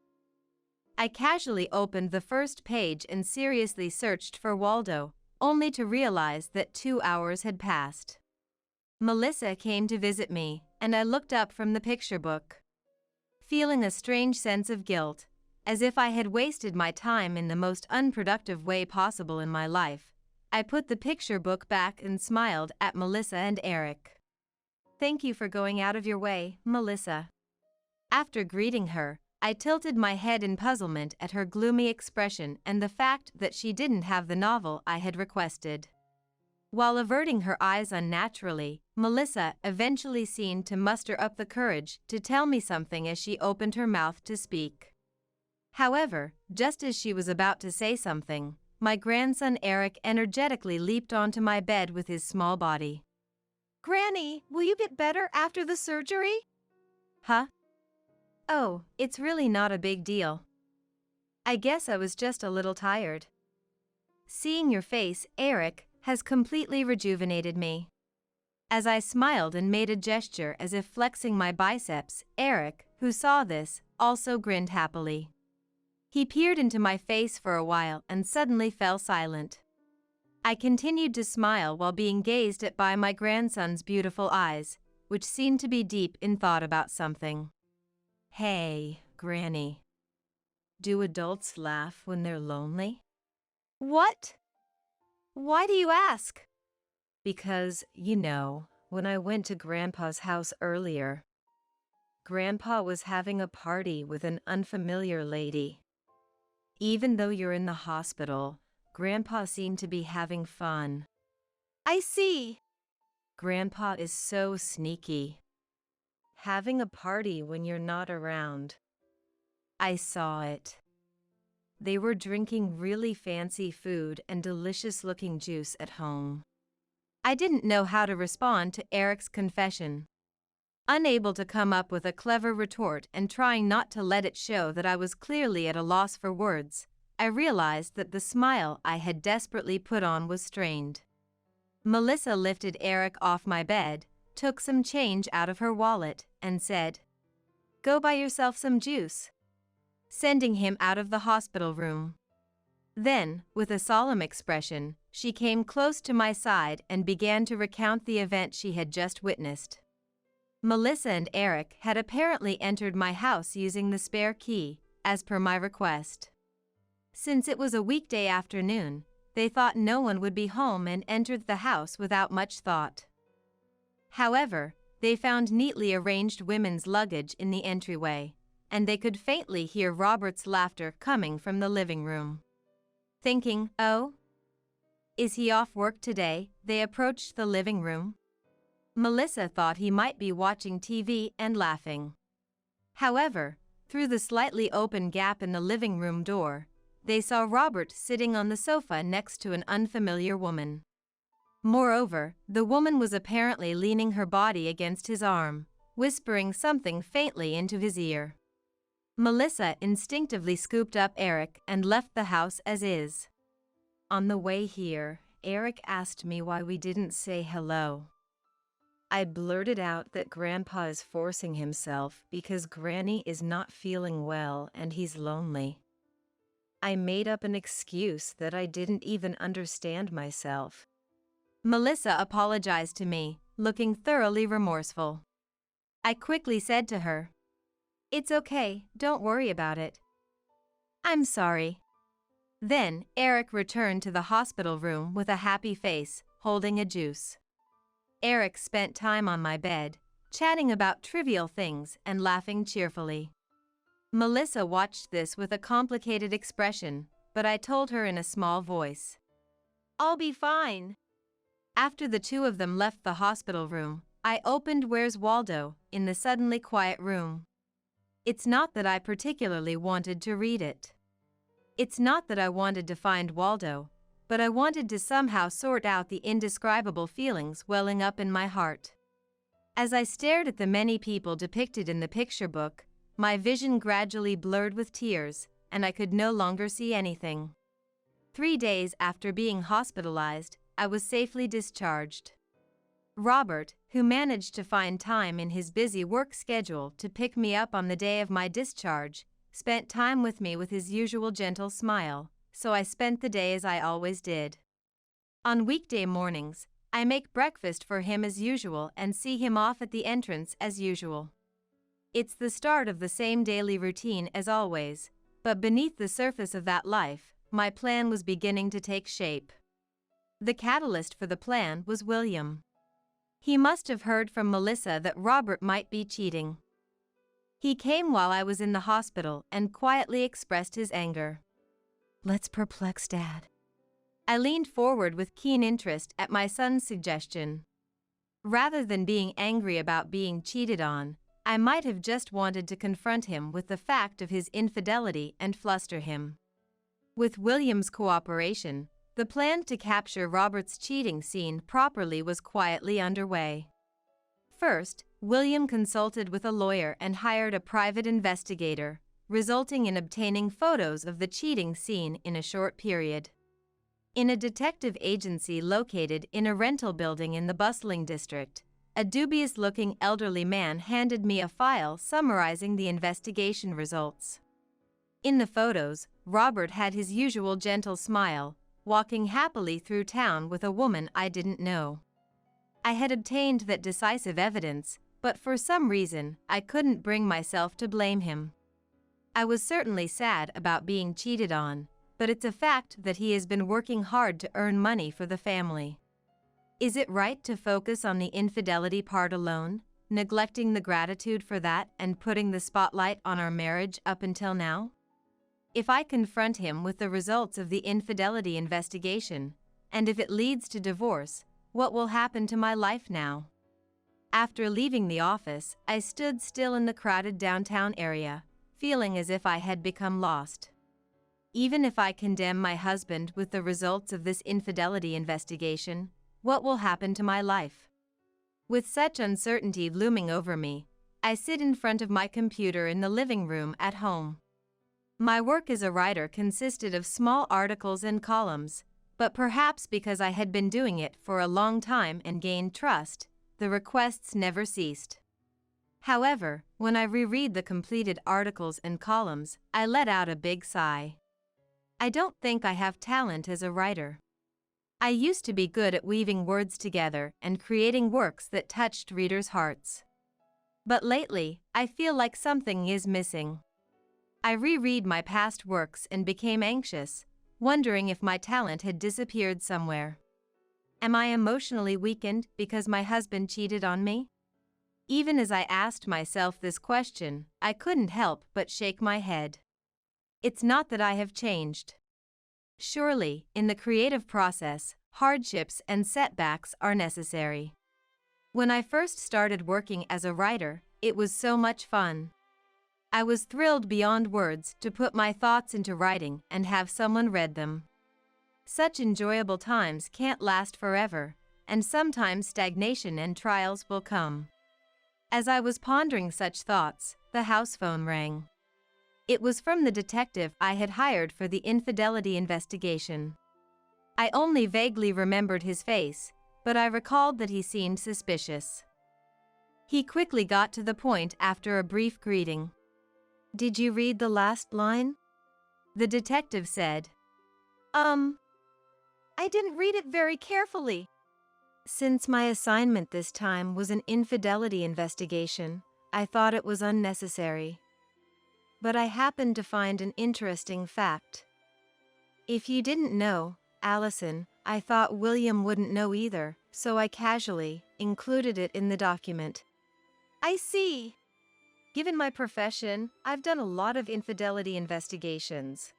I casually opened the first page and seriously searched for Waldo, only to realize that 2 hours had passed. Melissa came to visit me, and I looked up from the picture book. Feeling a strange sense of guilt, as if I had wasted my time in the most unproductive way possible in my life, I put the picture book back and smiled at Melissa and Eric. "Thank you for going out of your way, Melissa." After greeting her, I tilted my head in puzzlement at her gloomy expression and the fact that she didn't have the novel I had requested. While averting her eyes unnaturally, Melissa eventually seemed to muster up the courage to tell me something as she opened her mouth to speak. However, just as she was about to say something, my grandson Eric energetically leaped onto my bed with his small body. "Granny, will you get better after the surgery?" "Huh? Oh, it's really not a big deal. I guess I was just a little tired." "Seeing your face, Eric, has completely rejuvenated me." As I smiled and made a gesture as if flexing my biceps, Eric, who saw this, also grinned happily. He peered into my face for a while and suddenly fell silent. I continued to smile while being gazed at by my grandson's beautiful eyes, which seemed to be deep in thought about something. "Hey, Granny. Do adults laugh when they're lonely?" "What? Why do you ask?" "Because, when I went to Grandpa's house earlier, Grandpa was having a party with an unfamiliar lady. Even though you're in the hospital, Grandpa seemed to be having fun." "I see." "Grandpa is so sneaky. Having a party when you're not around. I saw it. They were drinking really fancy food and delicious-looking juice at home." I didn't know how to respond to Eric's confession. Unable to come up with a clever retort and trying not to let it show that I was clearly at a loss for words, I realized that the smile I had desperately put on was strained. Melissa lifted Eric off my bed, took some change out of her wallet, and said, "Go buy yourself some juice," sending him out of the hospital room. Then, with a solemn expression, she came close to my side and began to recount the event she had just witnessed. Melissa and Eric had apparently entered my house using the spare key, as per my request. Since it was a weekday afternoon, they thought no one would be home and entered the house without much thought. However, they found neatly arranged women's luggage in the entryway, and they could faintly hear Robert's laughter coming from the living room. Thinking, "Oh, is he off work today?" they approached the living room. Melissa thought he might be watching TV and laughing. However, through the slightly open gap in the living room door, they saw Robert sitting on the sofa next to an unfamiliar woman. Moreover, the woman was apparently leaning her body against his arm, whispering something faintly into his ear. Melissa instinctively scooped up Eric and left the house as is. On the way here, Eric asked me why we didn't say hello. I blurted out that Grandpa is forcing himself because Granny is not feeling well and he's lonely. I made up an excuse that I didn't even understand myself. Melissa apologized to me, looking thoroughly remorseful. I quickly said to her, "It's okay, don't worry about it." "I'm sorry." Then, Eric returned to the hospital room with a happy face, holding a juice. Eric spent time on my bed, chatting about trivial things and laughing cheerfully. Melissa watched this with a complicated expression, but I told her in a small voice, "I'll be fine." After the two of them left the hospital room, I opened Where's Waldo in the suddenly quiet room. It's not that I particularly wanted to read it. It's not that I wanted to find Waldo, but I wanted to somehow sort out the indescribable feelings welling up in my heart. As I stared at the many people depicted in the picture book, my vision gradually blurred with tears, and I could no longer see anything. 3 days after being hospitalized, I was safely discharged. Robert, who managed to find time in his busy work schedule to pick me up on the day of my discharge, spent time with me with his usual gentle smile, so I spent the day as I always did. On weekday mornings, I make breakfast for him as usual and see him off at the entrance as usual. It's the start of the same daily routine as always, but beneath the surface of that life, my plan was beginning to take shape. The catalyst for the plan was William. He must have heard from Melissa that Robert might be cheating. He came while I was in the hospital and quietly expressed his anger. "Let's perplex Dad." I leaned forward with keen interest at my son's suggestion. Rather than being angry about being cheated on, I might have just wanted to confront him with the fact of his infidelity and fluster him. With William's cooperation, the plan to capture Robert's cheating scene properly was quietly underway. First, William consulted with a lawyer and hired a private investigator, resulting in obtaining photos of the cheating scene in a short period. In a detective agency located in a rental building in the bustling district, a dubious-looking elderly man handed me a file summarizing the investigation results. In the photos, Robert had his usual gentle smile, walking happily through town with a woman I didn't know. I had obtained that decisive evidence, but for some reason, I couldn't bring myself to blame him. I was certainly sad about being cheated on, but it's a fact that he has been working hard to earn money for the family. Is it right to focus on the infidelity part alone, neglecting the gratitude for that and putting the spotlight on our marriage up until now? If I confront him with the results of the infidelity investigation, and if it leads to divorce, what will happen to my life now? After leaving the office, I stood still in the crowded downtown area, feeling as if I had become lost. Even if I condemn my husband with the results of this infidelity investigation, what will happen to my life? With such uncertainty looming over me, I sit in front of my computer in the living room at home. My work as a writer consisted of small articles and columns, but perhaps because I had been doing it for a long time and gained trust, the requests never ceased. However, when I reread the completed articles and columns, I let out a big sigh. I don't think I have talent as a writer. I used to be good at weaving words together and creating works that touched readers' hearts. But lately, I feel like something is missing. I reread my past works and became anxious, wondering if my talent had disappeared somewhere. Am I emotionally weakened because my husband cheated on me? Even as I asked myself this question, I couldn't help but shake my head. It's not that I have changed. Surely, in the creative process, hardships and setbacks are necessary. When I first started working as a writer, it was so much fun. I was thrilled beyond words to put my thoughts into writing and have someone read them. Such enjoyable times can't last forever, and sometimes stagnation and trials will come. As I was pondering such thoughts, the house phone rang. It was from the detective I had hired for the infidelity investigation. I only vaguely remembered his face, but I recalled that he seemed suspicious. He quickly got to the point after a brief greeting. Did you read the last line? The detective said. I didn't read it very carefully. Since my assignment this time was an infidelity investigation, I thought it was unnecessary. But I happened to find an interesting fact. If you didn't know, Allison, I thought William wouldn't know either, so I casually included it in the document. I see. Given my profession, I've done a lot of infidelity investigations.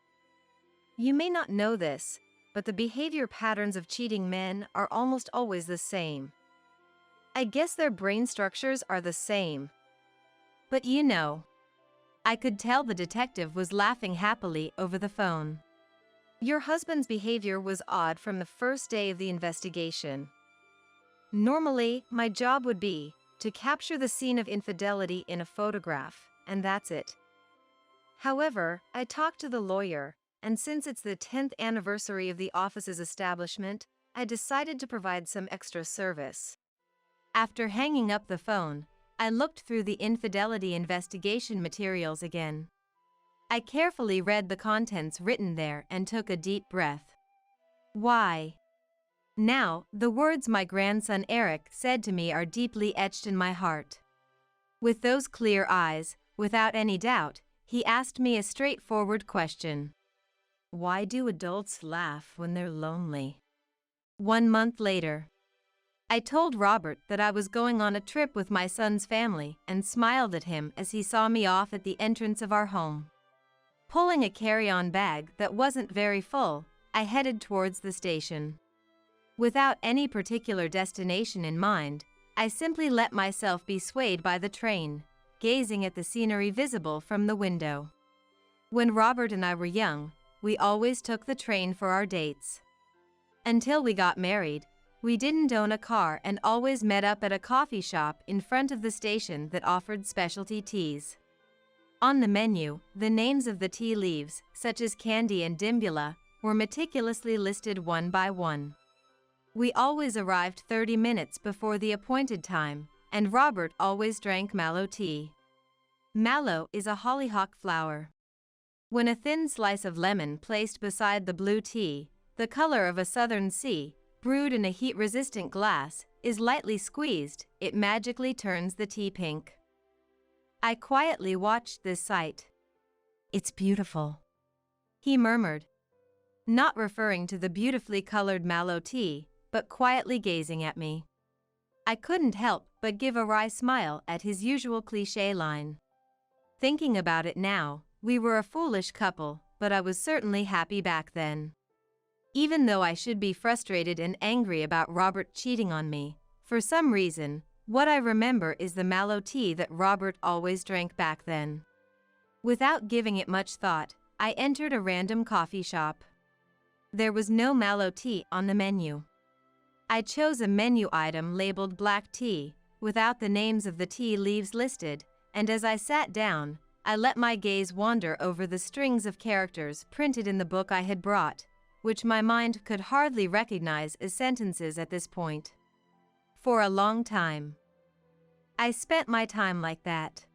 You may not know this, but the behavior patterns of cheating men are almost always the same. I guess their brain structures are the same. But you know. I could tell the detective was laughing happily over the phone. Your husband's behavior was odd from the first day of the investigation. Normally, my job would be to capture the scene of infidelity in a photograph, and that's it. However, I talked to the lawyer, and since it's the 10th anniversary of the office's establishment, I decided to provide some extra service. After hanging up the phone, I looked through the infidelity investigation materials again. I carefully read the contents written there and took a deep breath. Why? Now, the words my grandson Eric said to me are deeply etched in my heart. With those clear eyes, without any doubt, he asked me a straightforward question. Why do adults laugh when they're lonely? 1 month later, I told Robert that I was going on a trip with my son's family and smiled at him as he saw me off at the entrance of our home. Pulling a carry-on bag that wasn't very full, I headed towards the station. Without any particular destination in mind, I simply let myself be swayed by the train, gazing at the scenery visible from the window. When Robert and I were young, we always took the train for our dates. Until we got married, we didn't own a car and always met up at a coffee shop in front of the station that offered specialty teas. On the menu, the names of the tea leaves, such as Candy and Dimbula, were meticulously listed one by one. We always arrived 30 minutes before the appointed time, and Robert always drank mallow tea. Mallow is a hollyhock flower. When a thin slice of lemon placed beside the blue tea, the color of a southern sea, brewed in a heat-resistant glass, is lightly squeezed, it magically turns the tea pink. I quietly watched this sight. It's beautiful, he murmured, not referring to the beautifully colored mallow tea, but quietly gazing at me. I couldn't help but give a wry smile at his usual cliché line. Thinking about it now, we were a foolish couple, but I was certainly happy back then. Even though I should be frustrated and angry about Robert cheating on me, for some reason, what I remember is the mallow tea that Robert always drank back then. Without giving it much thought, I entered a random coffee shop. There was no mallow tea on the menu. I chose a menu item labeled black tea, without the names of the tea leaves listed, and as I sat down, I let my gaze wander over the strings of characters printed in the book I had brought, which my mind could hardly recognize as sentences at this point. For a long time, I spent my time like that.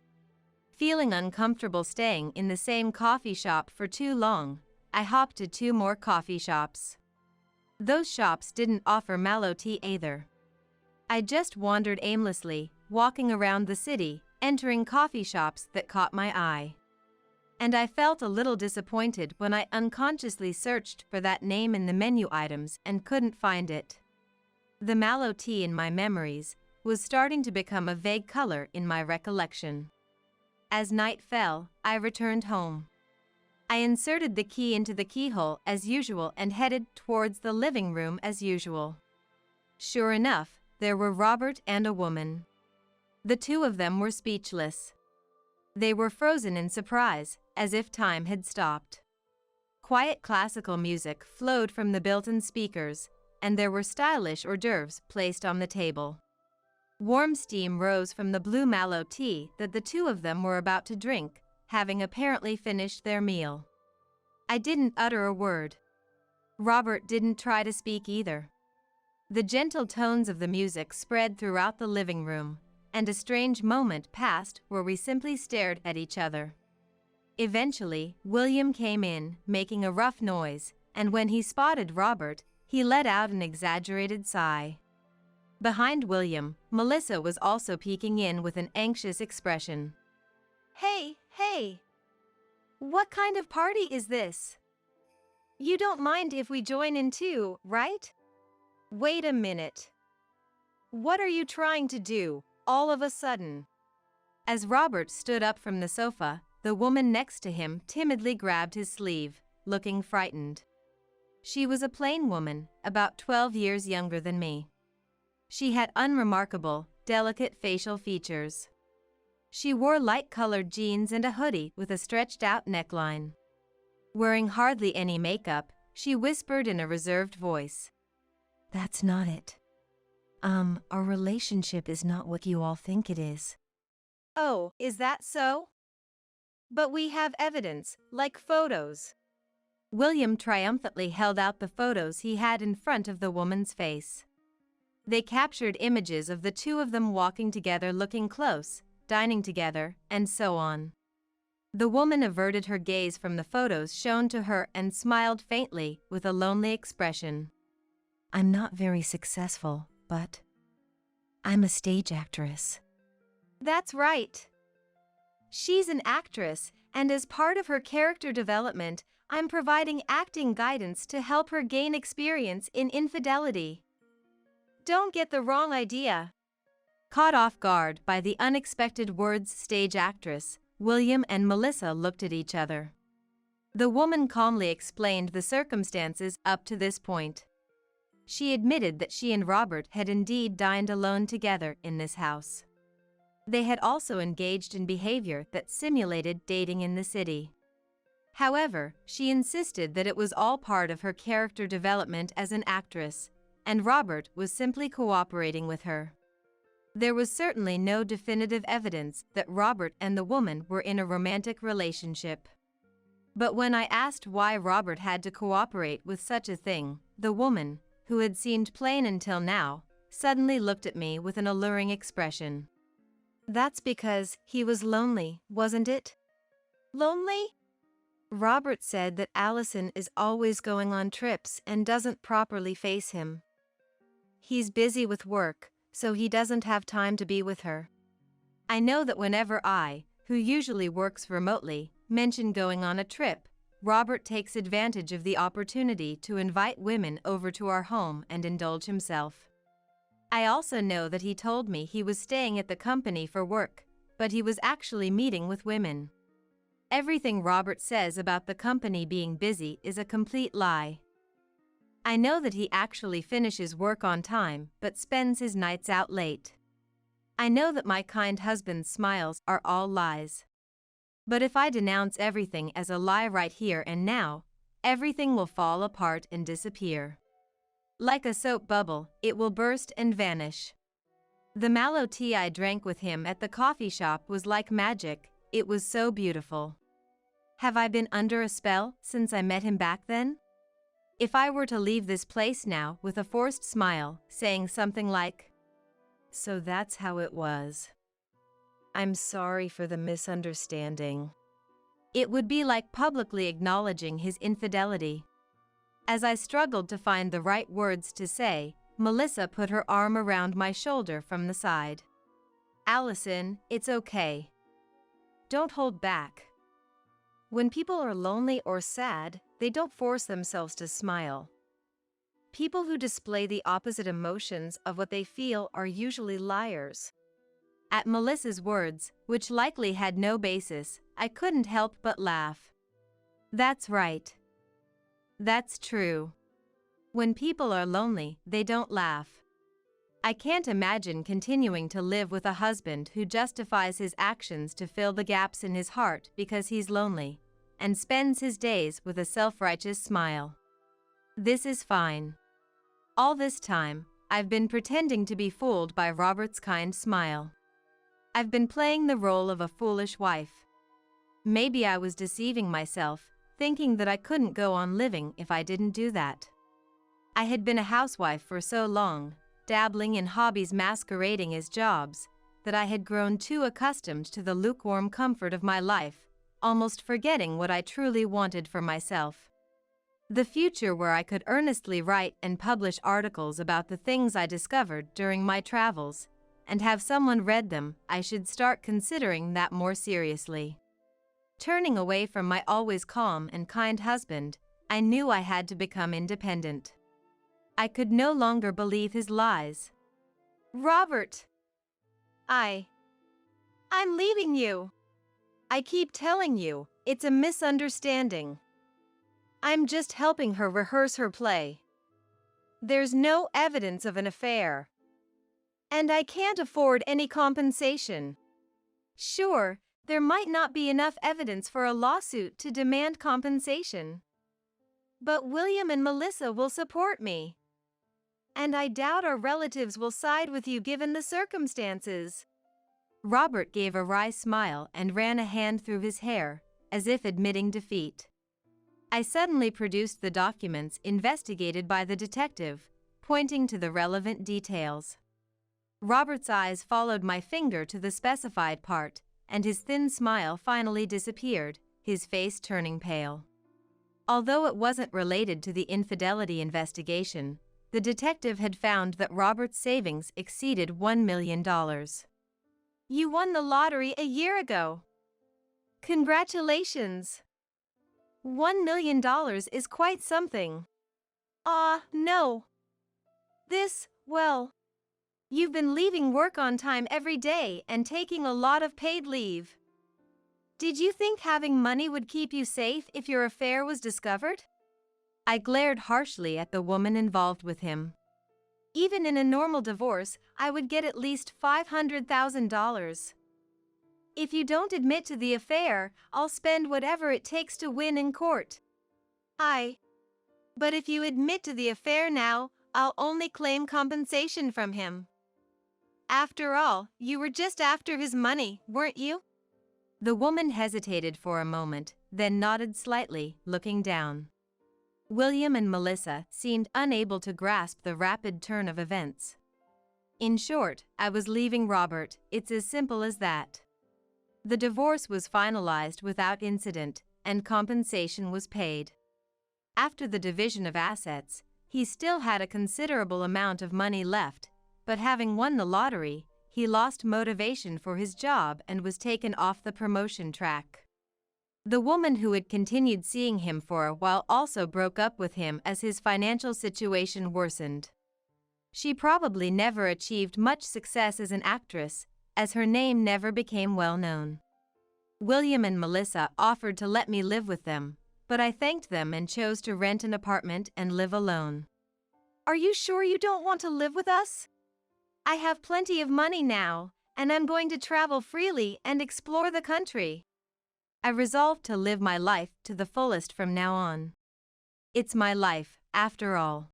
Feeling uncomfortable staying in the same coffee shop for too long, I hopped to 2 more coffee shops. Those shops didn't offer mallow tea either. I just wandered aimlessly, walking around the city, entering coffee shops that caught my eye. And I felt a little disappointed when I unconsciously searched for that name in the menu items and couldn't find it. The mallow tea in my memories, was starting to become a vague color in my recollection. As night fell, I returned home. I inserted the key into the keyhole as usual and headed towards the living room as usual. Sure enough, there were Robert and a woman. The two of them were speechless. They were frozen in surprise, as if time had stopped. Quiet classical music flowed from the built-in speakers, and there were stylish hors d'oeuvres placed on the table. Warm steam rose from the blue mallow tea that the two of them were about to drink, having apparently finished their meal. I didn't utter a word. Robert didn't try to speak either. The gentle tones of the music spread throughout the living room, and a strange moment passed where we simply stared at each other. Eventually, William came in, making a rough noise, and when he spotted Robert, he let out an exaggerated sigh. Behind William, Melissa was also peeking in with an anxious expression. Hey! What kind of party is this? You don't mind if we join in too, right? Wait a minute. What are you trying to do, all of a sudden? As Robert stood up from the sofa, the woman next to him timidly grabbed his sleeve, looking frightened. She was a plain woman, about 12 years younger than me. She had unremarkable, delicate facial features. She wore light-colored jeans and a hoodie with a stretched-out neckline. Wearing hardly any makeup, she whispered in a reserved voice. That's not it. Our relationship is not what you all think it is. Oh, is that so? But we have evidence, like photos. William triumphantly held out the photos he had in front of the woman's face. They captured images of the two of them walking together, looking close, dining together, and so on. The woman averted her gaze from the photos shown to her and smiled faintly with a lonely expression. I'm not very successful, but I'm a stage actress. That's right. She's an actress, and as part of her character development, I'm providing acting guidance to help her gain experience in infidelity. Don't get the wrong idea. Caught off guard by the unexpected words stage actress, William and Melissa looked at each other. The woman calmly explained the circumstances up to this point. She admitted that she and Robert had indeed dined alone together in this house. They had also engaged in behavior that simulated dating in the city. However, she insisted that it was all part of her character development as an actress, and Robert was simply cooperating with her. There was certainly no definitive evidence that Robert and the woman were in a romantic relationship. But when I asked why Robert had to cooperate with such a thing, the woman, who had seemed plain until now, suddenly looked at me with an alluring expression. That's because he was lonely, wasn't it? Lonely? Robert said that Allison is always going on trips and doesn't properly face him. He's busy with work, so he doesn't have time to be with her. I know that whenever I, who usually works remotely, mention going on a trip, Robert takes advantage of the opportunity to invite women over to our home and indulge himself. I also know that he told me he was staying at the company for work, but he was actually meeting with women. Everything Robert says about the company being busy is a complete lie. I know that he actually finishes work on time but spends his nights out late. I know that my kind husband's smiles are all lies. But if I denounce everything as a lie right here and now, everything will fall apart and disappear. Like a soap bubble, it will burst and vanish. The mallow tea I drank with him at the coffee shop was like magic, it was so beautiful. Have I been under a spell since I met him back then? If I were to leave this place now with a forced smile, saying something like, "So that's how it was. I'm sorry for the misunderstanding," it would be like publicly acknowledging his infidelity. As I struggled to find the right words to say, Melissa put her arm around my shoulder from the side. "Allison, it's okay. Don't hold back." When people are lonely or sad, they don't force themselves to smile. People who display the opposite emotions of what they feel are usually liars. At Melissa's words, which likely had no basis, I couldn't help but laugh. That's right. That's true. When people are lonely, they don't laugh. I can't imagine continuing to live with a husband who justifies his actions to fill the gaps in his heart because he's lonely, and spends his days with a self-righteous smile. This is fine. All this time, I've been pretending to be fooled by Robert's kind smile. I've been playing the role of a foolish wife. Maybe I was deceiving myself, thinking that I couldn't go on living if I didn't do that. I had been a housewife for so long, dabbling in hobbies masquerading as jobs, that I had grown too accustomed to the lukewarm comfort of my life, almost forgetting what I truly wanted for myself. The future where I could earnestly write and publish articles about the things I discovered during my travels, and have someone read them. I should start considering that more seriously. Turning away from my always calm and kind husband, I knew I had to become independent. I could no longer believe his lies. Robert! I'm leaving you. I keep telling you, it's a misunderstanding. I'm just helping her rehearse her play. There's no evidence of an affair. And I can't afford any compensation. Sure, there might not be enough evidence for a lawsuit to demand compensation. But William and Melissa will support me. And I doubt our relatives will side with you given the circumstances. Robert gave a wry smile and ran a hand through his hair, as if admitting defeat. I suddenly produced the documents investigated by the detective, pointing to the relevant details. Robert's eyes followed my finger to the specified part, and his thin smile finally disappeared, his face turning pale. Although it wasn't related to the infidelity investigation, the detective had found that Robert's savings exceeded $1 million. You won the lottery a year ago. Congratulations! $1 million is quite something. No. You've been leaving work on time every day and taking a lot of paid leave. Did you think having money would keep you safe if your affair was discovered? I glared harshly at the woman involved with him. Even in a normal divorce, I would get at least $500,000. If you don't admit to the affair, I'll spend whatever it takes to win in court. But if you admit to the affair now, I'll only claim compensation from him. After all, you were just after his money, weren't you? The woman hesitated for a moment, then nodded slightly, looking down. William and Melissa seemed unable to grasp the rapid turn of events. In short, I was leaving Robert, it's as simple as that. The divorce was finalized without incident, and compensation was paid. After the division of assets, he still had a considerable amount of money left, but having won the lottery, he lost motivation for his job and was taken off the promotion track. The woman who had continued seeing him for a while also broke up with him as his financial situation worsened. She probably never achieved much success as an actress, as her name never became well known. William and Melissa offered to let me live with them, but I thanked them and chose to rent an apartment and live alone. Are you sure you don't want to live with us? I have plenty of money now, and I'm going to travel freely and explore the country. I resolved to live my life to the fullest from now on. It's my life, after all.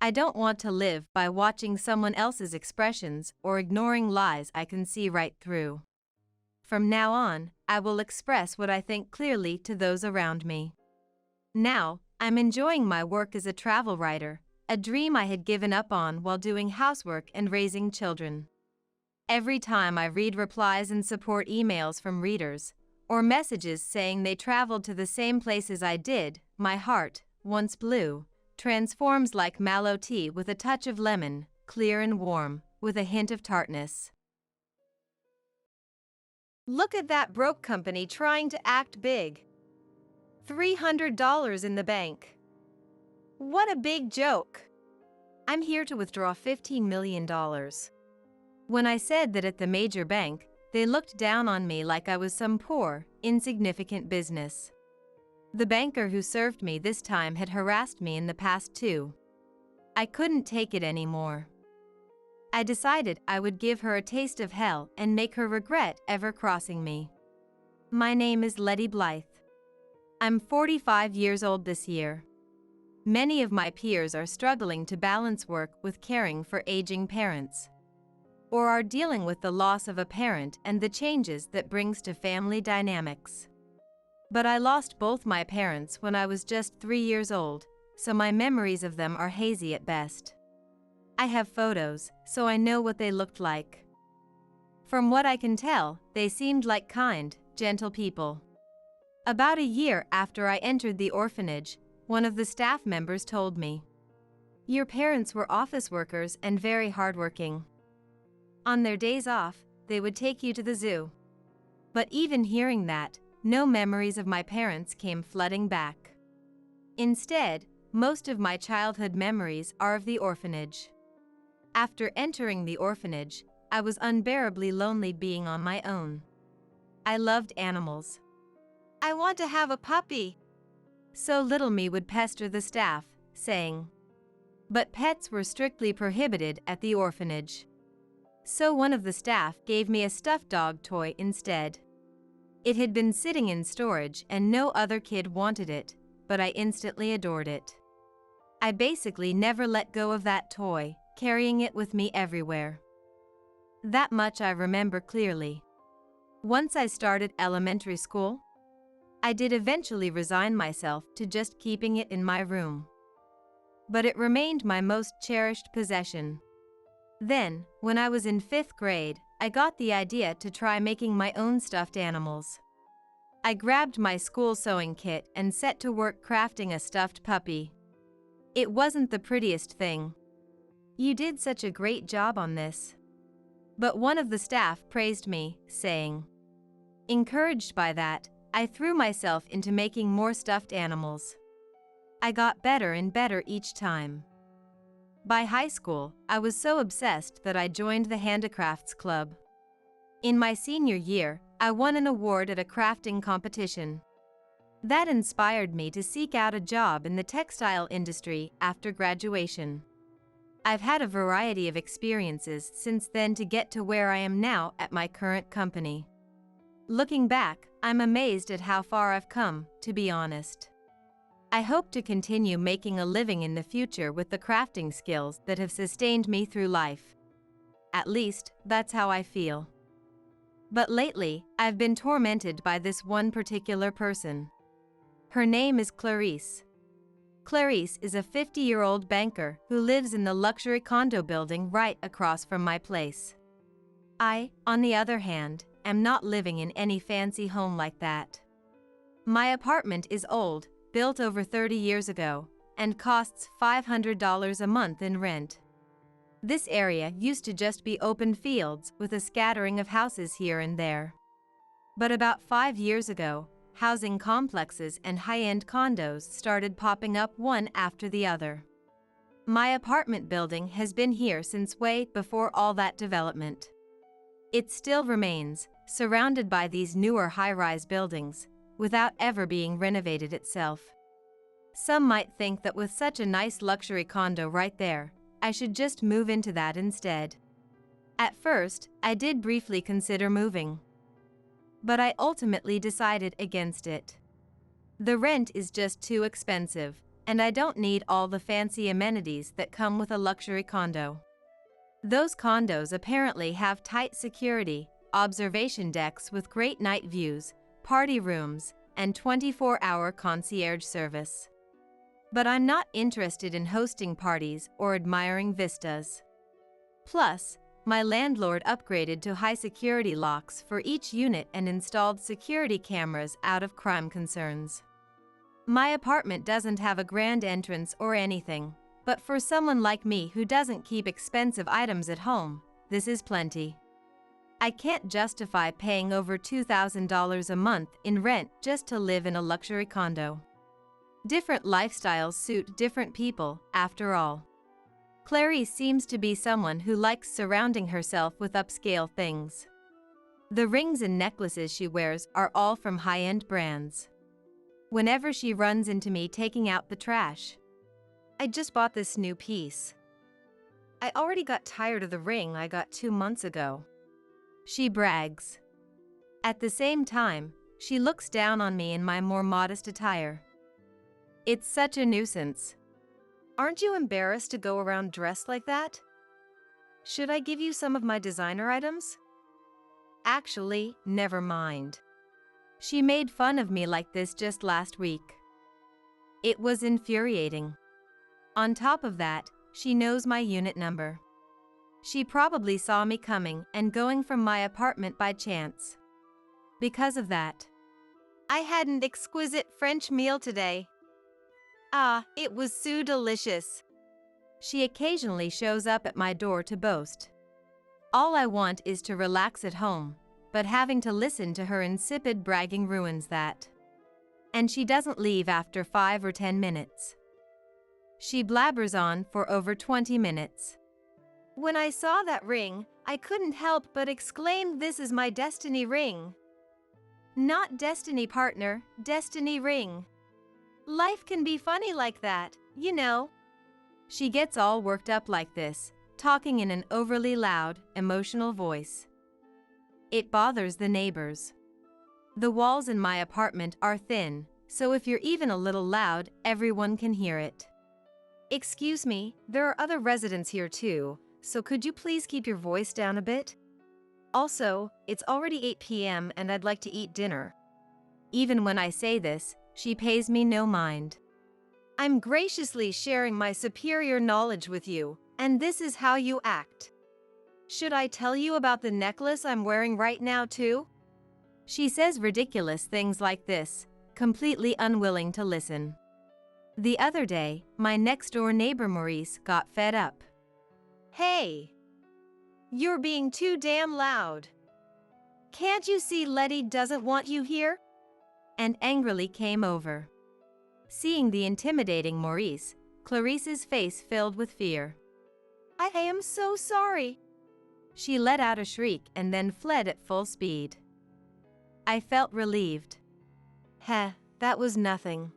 I don't want to live by watching someone else's expressions or ignoring lies I can see right through. From now on, I will express what I think clearly to those around me. Now, I'm enjoying my work as a travel writer, a dream I had given up on while doing housework and raising children. Every time I read replies and support emails from readers, or messages saying they traveled to the same places I did, my heart, once blue, transforms like mallow tea with a touch of lemon, clear and warm, with a hint of tartness. Look at that broke company trying to act big. $300 in the bank. What a big joke. I'm here to withdraw $15 million. When I said that at the major bank, they looked down on me like I was some poor, insignificant business. The banker who served me this time had harassed me in the past too. I couldn't take it anymore. I decided I would give her a taste of hell and make her regret ever crossing me. My name is Letty Blythe. I'm 45 years old this year. Many of my peers are struggling to balance work with caring for aging parents, or are dealing with the loss of a parent and the changes that brings to family dynamics. But I lost both my parents when I was just 3 years old, so my memories of them are hazy at best. I have photos, so I know what they looked like. From what I can tell, they seemed like kind, gentle people. About a year after I entered the orphanage, one of the staff members told me, "Your parents were office workers and very hardworking. On their days off, they would take you to the zoo." But even hearing that, no memories of my parents came flooding back. Instead, most of my childhood memories are of the orphanage. After entering the orphanage, I was unbearably lonely being on my own. I loved animals. "I want to have a puppy." So little me would pester the staff, saying. But pets were strictly prohibited at the orphanage. So one of the staff gave me a stuffed dog toy instead. It had been sitting in storage and no other kid wanted it, but I instantly adored it. I basically never let go of that toy, carrying it with me everywhere. That much I remember clearly. Once I started elementary school, I did eventually resign myself to just keeping it in my room. But it remained my most cherished possession. Then, when I was in 5th grade, I got the idea to try making my own stuffed animals. I grabbed my school sewing kit and set to work crafting a stuffed puppy. It wasn't the prettiest thing. "You did such a great job on this." But one of the staff praised me, saying. Encouraged by that, I threw myself into making more stuffed animals. I got better and better each time. By high school, I was so obsessed that I joined the Handicrafts Club. In my senior year, I won an award at a crafting competition. That inspired me to seek out a job in the textile industry after graduation. I've had a variety of experiences since then to get to where I am now at my current company. Looking back, I'm amazed at how far I've come, to be honest. I hope to continue making a living in the future with the crafting skills that have sustained me through life. At least, that's how I feel. But lately, I've been tormented by this one particular person. Her name is Clarice. Clarice is a 50-year-old banker who lives in the luxury condo building right across from my place. I, on the other hand, am not living in any fancy home like that. My apartment is old, built over 30 years ago, and costs $500 a month in rent. This area used to just be open fields with a scattering of houses here and there. But about 5 years ago, housing complexes and high-end condos started popping up one after the other. My apartment building has been here since way before all that development. It still remains, surrounded by these newer high-rise buildings, without ever being renovated itself. Some might think that with such a nice luxury condo right there, I should just move into that instead. At first, I did briefly consider moving. But I ultimately decided against it. The rent is just too expensive, and I don't need all the fancy amenities that come with a luxury condo. Those condos apparently have tight security, observation decks with great night views, party rooms, and 24-hour concierge service. But I'm not interested in hosting parties or admiring vistas. Plus, my landlord upgraded to high-security locks for each unit and installed security cameras out of crime concerns. My apartment doesn't have a grand entrance or anything, but for someone like me who doesn't keep expensive items at home, this is plenty. I can't justify paying over $2,000 a month in rent just to live in a luxury condo. Different lifestyles suit different people, after all. Clarice seems to be someone who likes surrounding herself with upscale things. The rings and necklaces she wears are all from high-end brands. Whenever she runs into me taking out the trash, I just bought this new piece. I already got tired of the ring I got 2 months ago. she brags. At the same time, she looks down on me in my more modest attire. It's such a nuisance. Aren't you embarrassed to go around dressed like that? Should I give you some of my designer items? Actually, never mind. She made fun of me like this just last week. It was infuriating. On top of that, she knows my unit number. She probably saw me coming and going from my apartment by chance. Because of that, I had an exquisite French meal today. Ah, it was so delicious. she occasionally shows up at my door to boast. All I want is to relax at home, but having to listen to her insipid bragging ruins that. And she doesn't leave after 5 or 10 minutes. She blabbers on for over 20 minutes. When I saw that ring, I couldn't help but exclaim, "This is my destiny ring." Not destiny partner, destiny ring. Life can be funny like that, you know. She gets all worked up like this, talking in an overly loud, emotional voice. It bothers the neighbors. The walls in my apartment are thin, so if you're even a little loud, everyone can hear it. Excuse me, there are other residents here too, so could you please keep your voice down a bit? Also, it's already 8 p.m. and I'd like to eat dinner. Even when I say this, she pays me no mind. I'm graciously sharing my superior knowledge with you, and this is how you act. Should I tell you about the necklace I'm wearing right now too? She says ridiculous things like this, completely unwilling to listen. The other day, my next-door neighbor Maurice got fed up. Hey! You're being too damn loud. Can't you see Letty doesn't want you here? And angrily came over. Seeing the intimidating Maurice, Clarice's face filled with fear. I am so sorry. She let out a shriek and then fled at full speed. I felt relieved. Heh, that was nothing.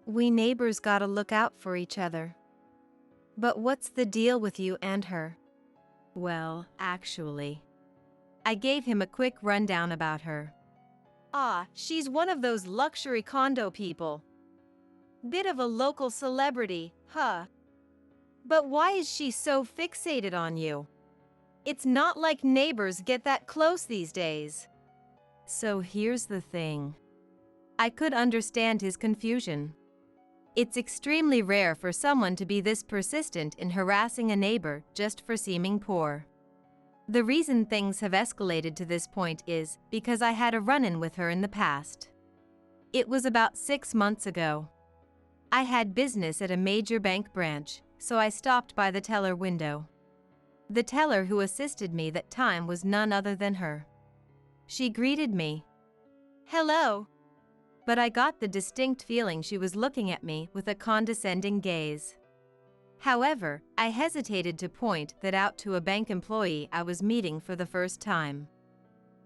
We neighbors gotta look out for each other. But what's the deal with you and her? Well, actually, I gave him a quick rundown about her. Ah, she's one of those luxury condo people. Bit of a local celebrity, huh? But why is she so fixated on you? It's not like neighbors get that close these days. So here's the thing. I could understand his confusion. It's extremely rare for someone to be this persistent in harassing a neighbor just for seeming poor. The reason things have escalated to this point is because I had a run-in with her in the past. It was about 6 months ago. I had business at a major bank branch, so I stopped by the teller window. The teller who assisted me that time was none other than her. She greeted me. Hello. But I got the distinct feeling she was looking at me with a condescending gaze. However, I hesitated to point that out to a bank employee I was meeting for the first time.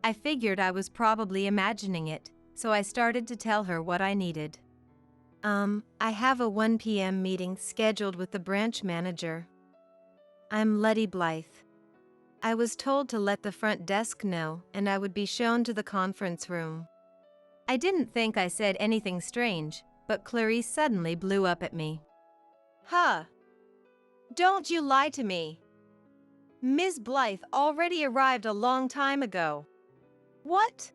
I figured I was probably imagining it, so I started to tell her what I needed. I have a 1 p.m. meeting scheduled with the branch manager. I'm Letty Blythe. I was told to let the front desk know and I would be shown to the conference room. I didn't think I said anything strange, but Clarice suddenly blew up at me. Huh. Don't you lie to me. Ms. Blythe already arrived a long time ago. What?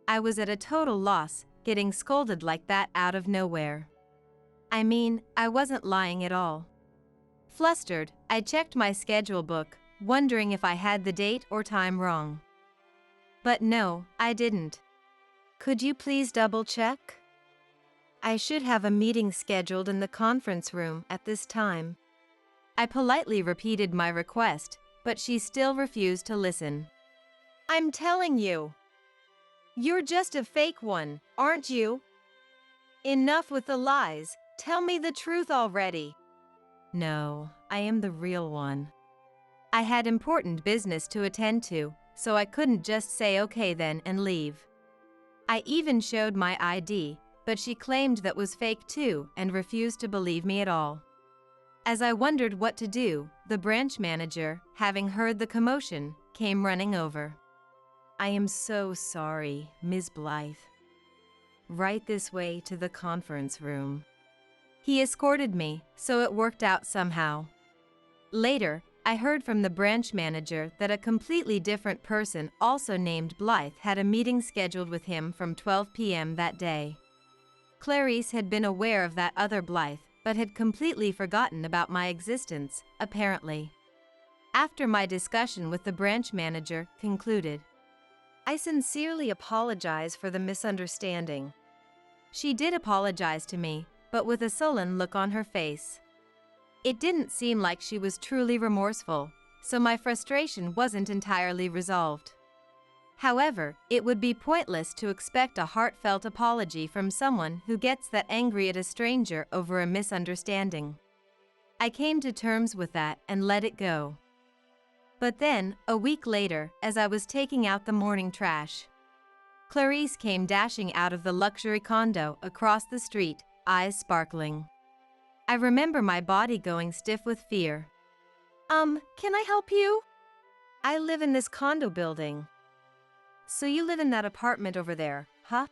I was at a total loss, getting scolded like that out of nowhere. I mean, I wasn't lying at all. Flustered, I checked my schedule book, wondering if I had the date or time wrong. But no, I didn't. Could you please double-check? I should have a meeting scheduled in the conference room at this time. I politely repeated my request, but she still refused to listen. I'm telling you. You're just a fake one, aren't you? Enough with the lies, tell me the truth already. No, I am the real one. I had important business to attend to, so I couldn't just say okay then and leave. I even showed my ID, but she claimed that was fake too and refused to believe me at all. As I wondered what to do, the branch manager, having heard the commotion, came running over. "I am so sorry, Ms. Blythe. Right this way to the conference room." He escorted me, so it worked out somehow. Later, I heard from the branch manager that a completely different person also named Blythe had a meeting scheduled with him from 12 p.m. that day. Clarice had been aware of that other Blythe, but had completely forgotten about my existence, apparently. After my discussion with the branch manager concluded, I sincerely apologize for the misunderstanding. she did apologize to me, but with a sullen look on her face. It didn't seem like she was truly remorseful, so my frustration wasn't entirely resolved. However, it would be pointless to expect a heartfelt apology from someone who gets that angry at a stranger over a misunderstanding. I came to terms with that and let it go. But then, a week later, as I was taking out the morning trash, Clarice came dashing out of the luxury condo across the street, eyes sparkling. I remember my body going stiff with fear. Can I help you? I live in this condo building. So you live in that apartment over there, huh?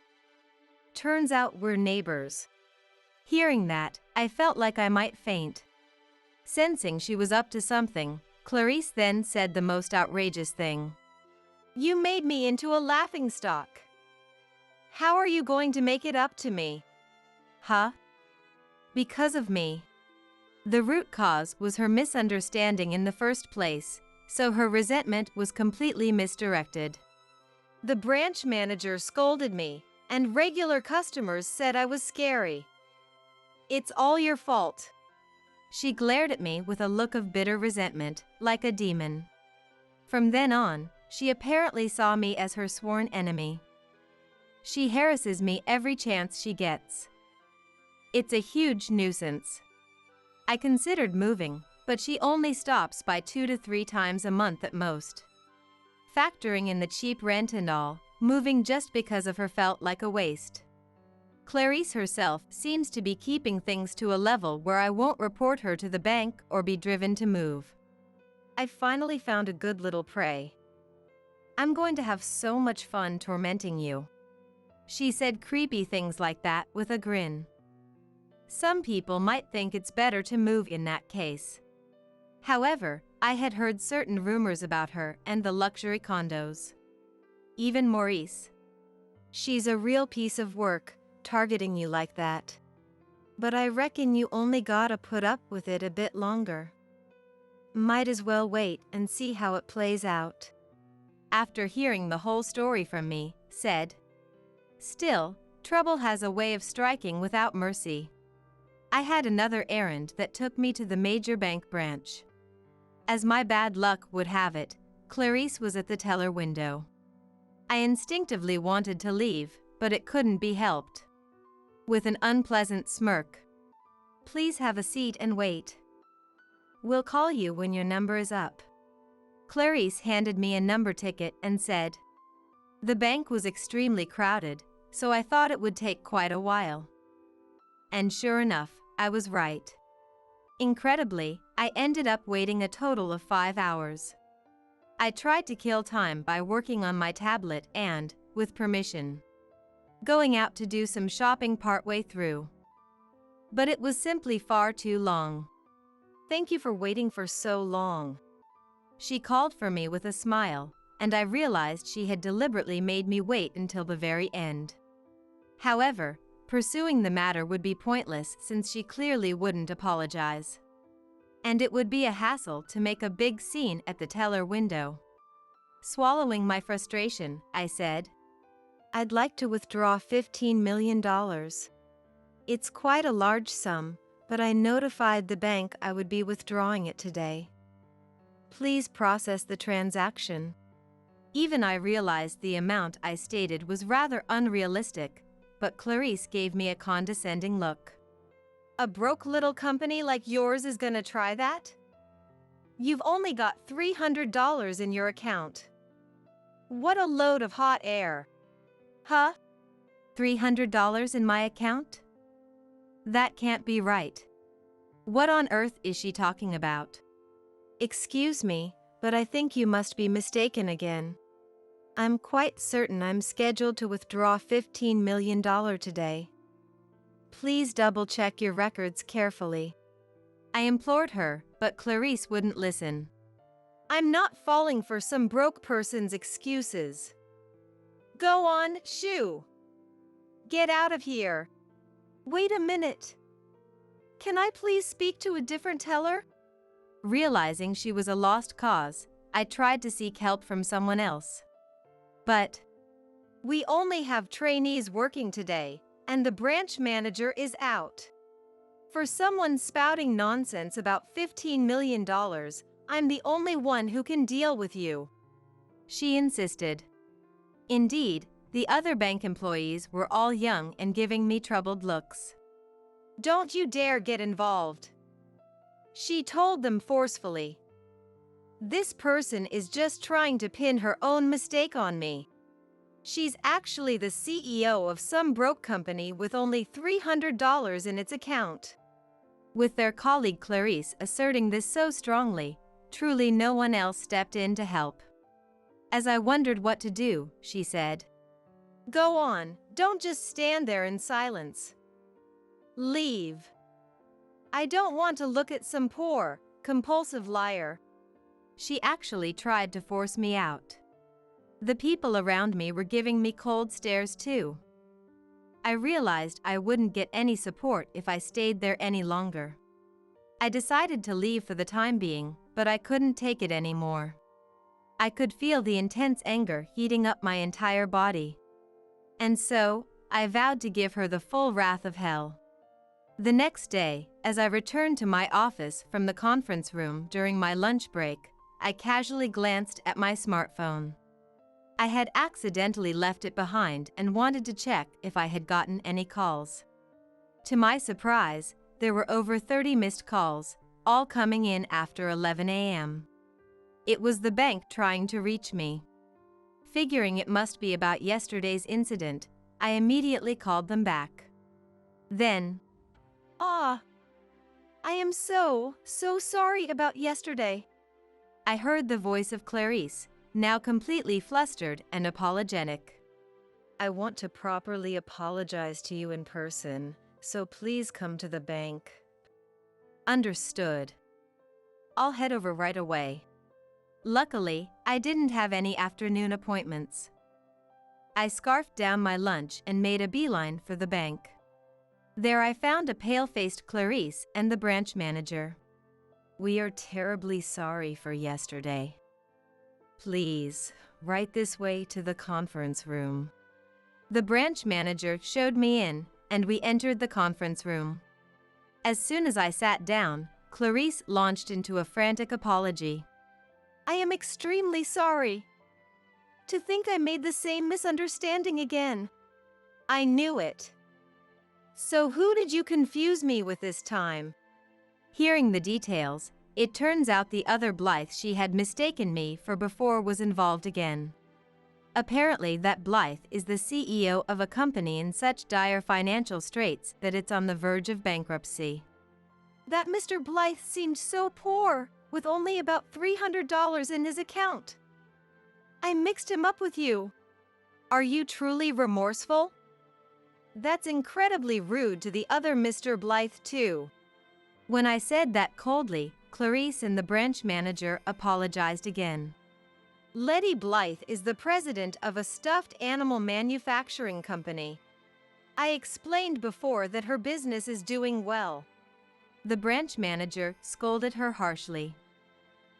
Turns out we're neighbors. Hearing that, I felt like I might faint. Sensing she was up to something, Clarice then said the most outrageous thing. You made me into a laughingstock. How are you going to make it up to me? Huh? Because of me. The root cause was her misunderstanding in the first place, so her resentment was completely misdirected. The branch manager scolded me, and regular customers said I was scary. It's all your fault. She glared at me with a look of bitter resentment, like a demon. From then on, she apparently saw me as her sworn enemy. She harasses me every chance she gets. It's a huge nuisance. I considered moving, but she only stops by 2 to 3 times a month at most. Factoring in the cheap rent and all, moving just because of her felt like a waste. Clarice herself seems to be keeping things to a level where I won't report her to the bank or be driven to move. I finally found a good little prey. I'm going to have so much fun tormenting you. She said creepy things like that with a grin. Some people might think it's better to move in that case. However, I had heard certain rumors about her and the luxury condos. Even Maurice. She's a real piece of work, targeting you like that. But I reckon you only gotta put up with it a bit longer. Might as well wait and see how it plays out. After hearing the whole story from me, said, "Still, trouble has a way of striking without mercy." I had another errand that took me to the major bank branch. As my bad luck would have it, Clarice was at the teller window. I instinctively wanted to leave, but it couldn't be helped. With an unpleasant smirk, "Please have a seat and wait. We'll call you when your number is up." Clarice handed me a number ticket and said, the bank was extremely crowded, so I thought it would take quite a while. And sure enough, I was right. Incredibly, I ended up waiting a total of 5 hours. I tried to kill time by working on my tablet and, with permission, going out to do some shopping partway through. But it was simply far too long. Thank you for waiting for so long. She called for me with a smile, and I realized she had deliberately made me wait until the very end. However, pursuing the matter would be pointless since she clearly wouldn't apologize. And it would be a hassle to make a big scene at the teller window. Swallowing my frustration, I said, I'd like to withdraw $15 million. It's quite a large sum, but I notified the bank I would be withdrawing it today. Please process the transaction. Even I realized the amount I stated was rather unrealistic, but Clarice gave me a condescending look. A broke little company like yours is gonna try that? You've only got $300 in your account. What a load of hot air. Huh? $300 in my account? That can't be right. What on earth is she talking about? Excuse me, but I think you must be mistaken again. I'm quite certain I'm scheduled to withdraw $15 million today. Please double-check your records carefully. I implored her, but Clarice wouldn't listen. I'm not falling for some broke person's excuses. Go on, shoo! Get out of here! Wait a minute. Can I please speak to a different teller? Realizing she was a lost cause, I tried to seek help from someone else. But we only have trainees working today, and the branch manager is out. For someone spouting nonsense about $15 million, I'm the only one who can deal with you. She insisted. Indeed, the other bank employees were all young and giving me troubled looks. Don't you dare get involved, she told them forcefully. This person is just trying to pin her own mistake on me. She's actually the CEO of some broke company with only $300 in its account. With their colleague Clarice asserting this so strongly, truly no one else stepped in to help. As I wondered what to do, she said, Go on, don't just stand there in silence. Leave. I don't want to look at some poor, compulsive liar. She actually tried to force me out. The people around me were giving me cold stares too. I realized I wouldn't get any support if I stayed there any longer. I decided to leave for the time being, but I couldn't take it anymore. I could feel the intense anger heating up my entire body. And so, I vowed to give her the full wrath of hell. The next day, as I returned to my office from the conference room during my lunch break, I casually glanced at my smartphone. I had accidentally left it behind and wanted to check if I had gotten any calls. To my surprise, there were over 30 missed calls, all coming in after 11 a.m. It was the bank trying to reach me. Figuring it must be about yesterday's incident, I immediately called them back. Then, I am so sorry about yesterday. I heard the voice of Clarice, now completely flustered and apologetic. I want to properly apologize to you in person, so please come to the bank. Understood. I'll head over right away. Luckily, I didn't have any afternoon appointments. I scarfed down my lunch and made a beeline for the bank. There I found a pale-faced Clarice and the branch manager. We are terribly sorry for yesterday. Please, right this way to the conference room. The branch manager showed me in, and we entered the conference room. As soon as I sat down, Clarice launched into a frantic apology. I am extremely sorry. To think I made the same misunderstanding again. I knew it. So who did you confuse me with this time? Hearing the details, it turns out the other Blythe she had mistaken me for before was involved again. Apparently that Blythe is the CEO of a company in such dire financial straits that it's on the verge of bankruptcy. That Mr. Blythe seemed so poor, with only about $300 in his account. I mixed him up with you. Are you truly remorseful? That's incredibly rude to the other Mr. Blythe too. When I said that coldly, Clarice and the branch manager apologized again. Letty Blythe is the president of a stuffed animal manufacturing company. I explained before that her business is doing well. The branch manager scolded her harshly.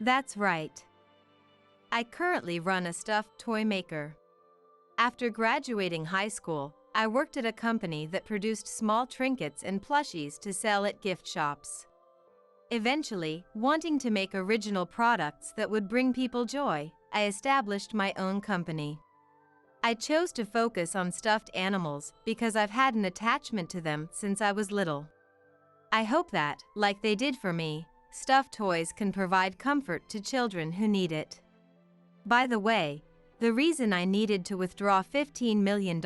That's right. I currently run a stuffed toy maker. After graduating high school, I worked at a company that produced small trinkets and plushies to sell at gift shops. Eventually, wanting to make original products that would bring people joy, I established my own company. I chose to focus on stuffed animals because I've had an attachment to them since I was little. I hope that, like they did for me, stuffed toys can provide comfort to children who need it. By the way, the reason I needed to withdraw $15 million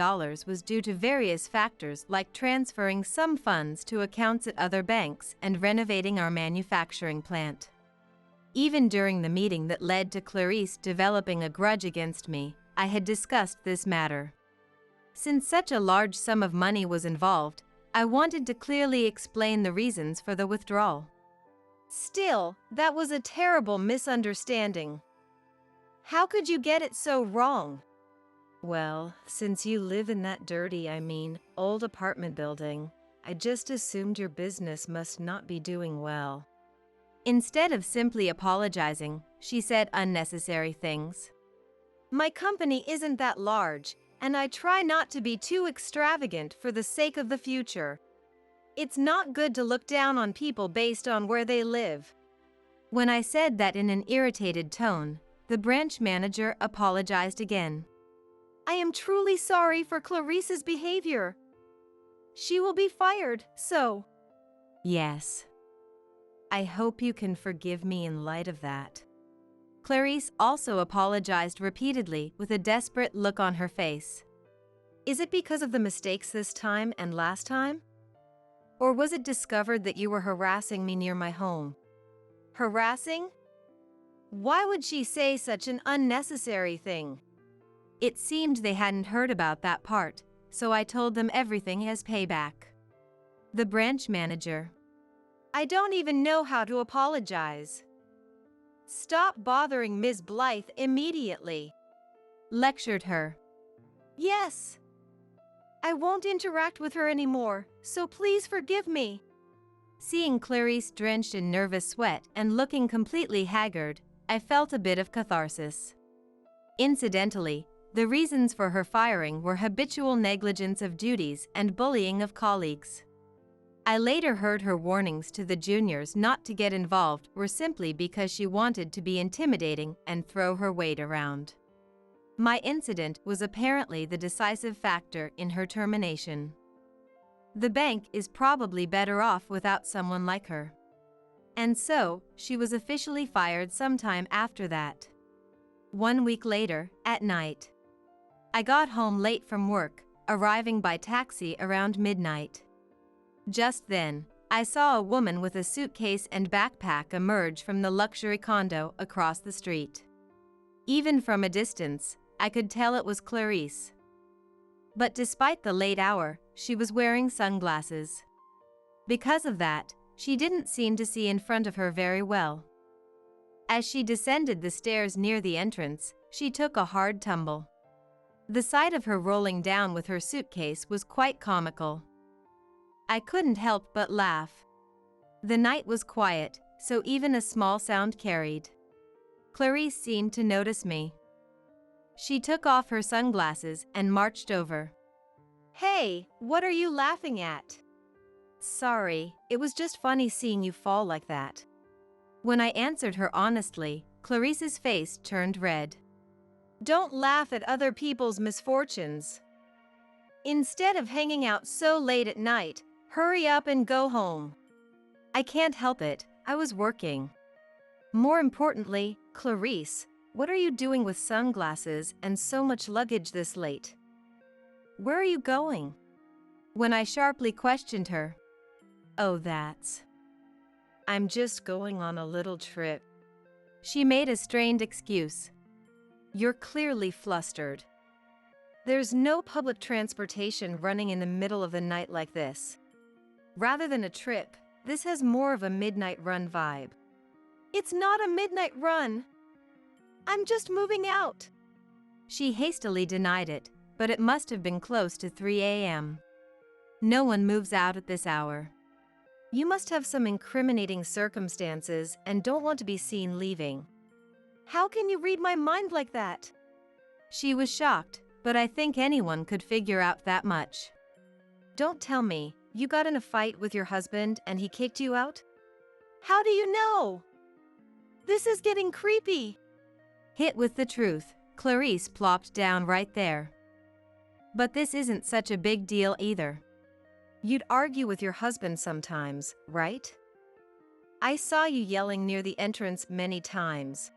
was due to various factors like transferring some funds to accounts at other banks and renovating our manufacturing plant. Even during the meeting that led to Clarice developing a grudge against me, I had discussed this matter. Since such a large sum of money was involved, I wanted to clearly explain the reasons for the withdrawal. Still, that was a terrible misunderstanding. How could you get it so wrong? Well, since you live in that dirty, old apartment building, I just assumed your business must not be doing well. Instead of simply apologizing, she said unnecessary things. My company isn't that large, and I try not to be too extravagant for the sake of the future. It's not good to look down on people based on where they live. When I said that in an irritated tone, the branch manager apologized again. I am truly sorry for Clarice's behavior. She will be fired, so. Yes. I hope you can forgive me in light of that. Clarice also apologized repeatedly with a desperate look on her face. Is it because of the mistakes this time and last time? Or was it discovered that you were harassing me near my home? Harassing? Why would she say such an unnecessary thing? It seemed they hadn't heard about that part, so I told them everything as payback. The branch manager. I don't even know how to apologize. Stop bothering Ms. Blythe immediately. Lectured her. Yes. I won't interact with her anymore, so please forgive me. Seeing Clarice drenched in nervous sweat and looking completely haggard, I felt a bit of catharsis. Incidentally, the reasons for her firing were habitual negligence of duties and bullying of colleagues. I later heard her warnings to the juniors not to get involved were simply because she wanted to be intimidating and throw her weight around. My incident was apparently the decisive factor in her termination. The bank is probably better off without someone like her. And so, she was officially fired sometime after that. 1 week later, at night. I got home late from work, arriving by taxi around midnight. Just then, I saw a woman with a suitcase and backpack emerge from the luxury condo across the street. Even from a distance, I could tell it was Clarice. But despite the late hour, she was wearing sunglasses. Because of that, she didn't seem to see in front of her very well. As she descended the stairs near the entrance, she took a hard tumble. The sight of her rolling down with her suitcase was quite comical. I couldn't help but laugh. The night was quiet, so even a small sound carried. Clarice seemed to notice me. She took off her sunglasses and marched over. Hey, what are you laughing at? Sorry, it was just funny seeing you fall like that. When I answered her honestly, Clarice's face turned red. Don't laugh at other people's misfortunes. Instead of hanging out so late at night, hurry up and go home. I can't help it, I was working. More importantly, Clarice, what are you doing with sunglasses and so much luggage this late? Where are you going? When I sharply questioned her. Oh, that's. I'm just going on a little trip. She made a strained excuse. You're clearly flustered. There's no public transportation running in the middle of the night like this. Rather than a trip, this has more of a midnight run vibe. It's not a midnight run. I'm just moving out. She hastily denied it, but it must have been close to 3 a.m. No one moves out at this hour. You must have some incriminating circumstances and don't want to be seen leaving. How can you read my mind like that? She was shocked, but I think anyone could figure out that much. Don't tell me, you got in a fight with your husband and he kicked you out? How do you know? This is getting creepy. Hit with the truth, Clarice plopped down right there. But this isn't such a big deal either. You'd argue with your husband sometimes, right? I saw you yelling near the entrance many times.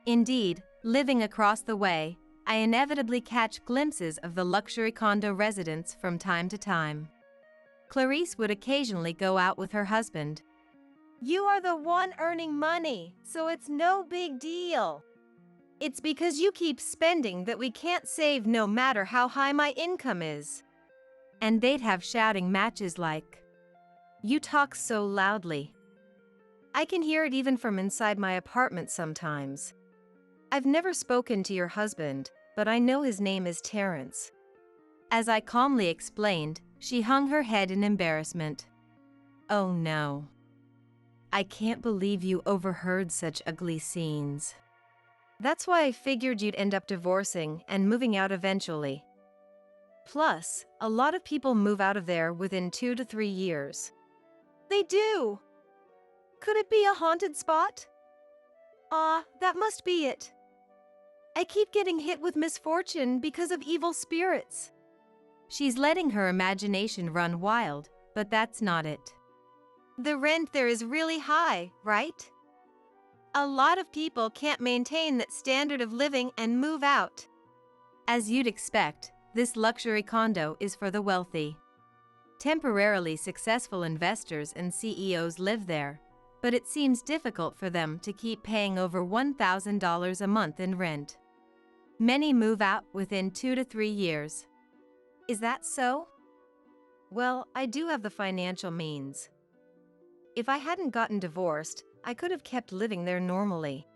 Indeed, living across the way, I inevitably catch glimpses of the luxury condo residents from time to time. Clarice would occasionally go out with her husband. You are the one earning money, so it's no big deal. It's because you keep spending that we can't save no matter how high my income is. And they'd have shouting matches like, You talk so loudly. I can hear it even from inside my apartment sometimes. I've never spoken to your husband, but I know his name is Terrence. As I calmly explained, she hung her head in embarrassment. Oh no. I can't believe you overheard such ugly scenes. That's why I figured you'd end up divorcing and moving out eventually. Plus, a lot of people move out of there within 2 to 3 years. They do! Could it be a haunted spot? That must be it. I keep getting hit with misfortune because of evil spirits. She's letting her imagination run wild, but that's not it. The rent there is really high, right? A lot of people can't maintain that standard of living and move out. As you'd expect, this luxury condo is for the wealthy. Temporarily successful investors and CEOs live there, but it seems difficult for them to keep paying over $1,000 a month in rent. Many move out within 2 to 3 years. Is that so? Well, I do have the financial means. If I hadn't gotten divorced, I could have kept living there normally.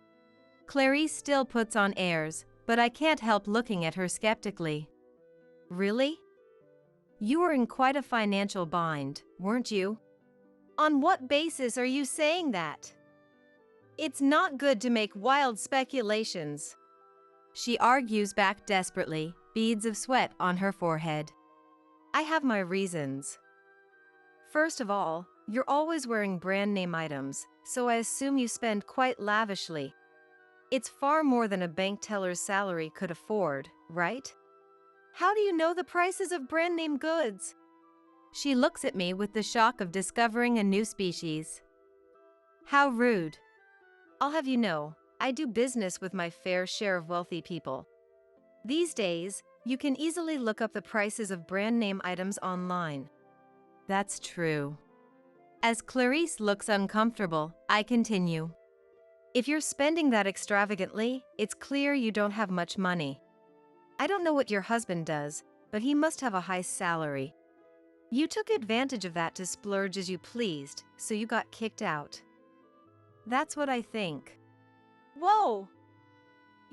Clarice still puts on airs, but I can't help looking at her skeptically. Really? You were in quite a financial bind, weren't you? On what basis are you saying that? It's not good to make wild speculations. She argues back desperately, beads of sweat on her forehead. I have my reasons. First of all, you're always wearing brand name items, so I assume you spend quite lavishly. It's far more than a bank teller's salary could afford, right? How do you know the prices of brand name goods? She looks at me with the shock of discovering a new species. How rude. I'll have you know, I do business with my fair share of wealthy people. These days, you can easily look up the prices of brand name items online. That's true. As Clarice looks uncomfortable, I continue. If you're spending that extravagantly, it's clear you don't have much money. I don't know what your husband does, but he must have a high salary. You took advantage of that to splurge as you pleased, so you got kicked out. That's what I think. Whoa!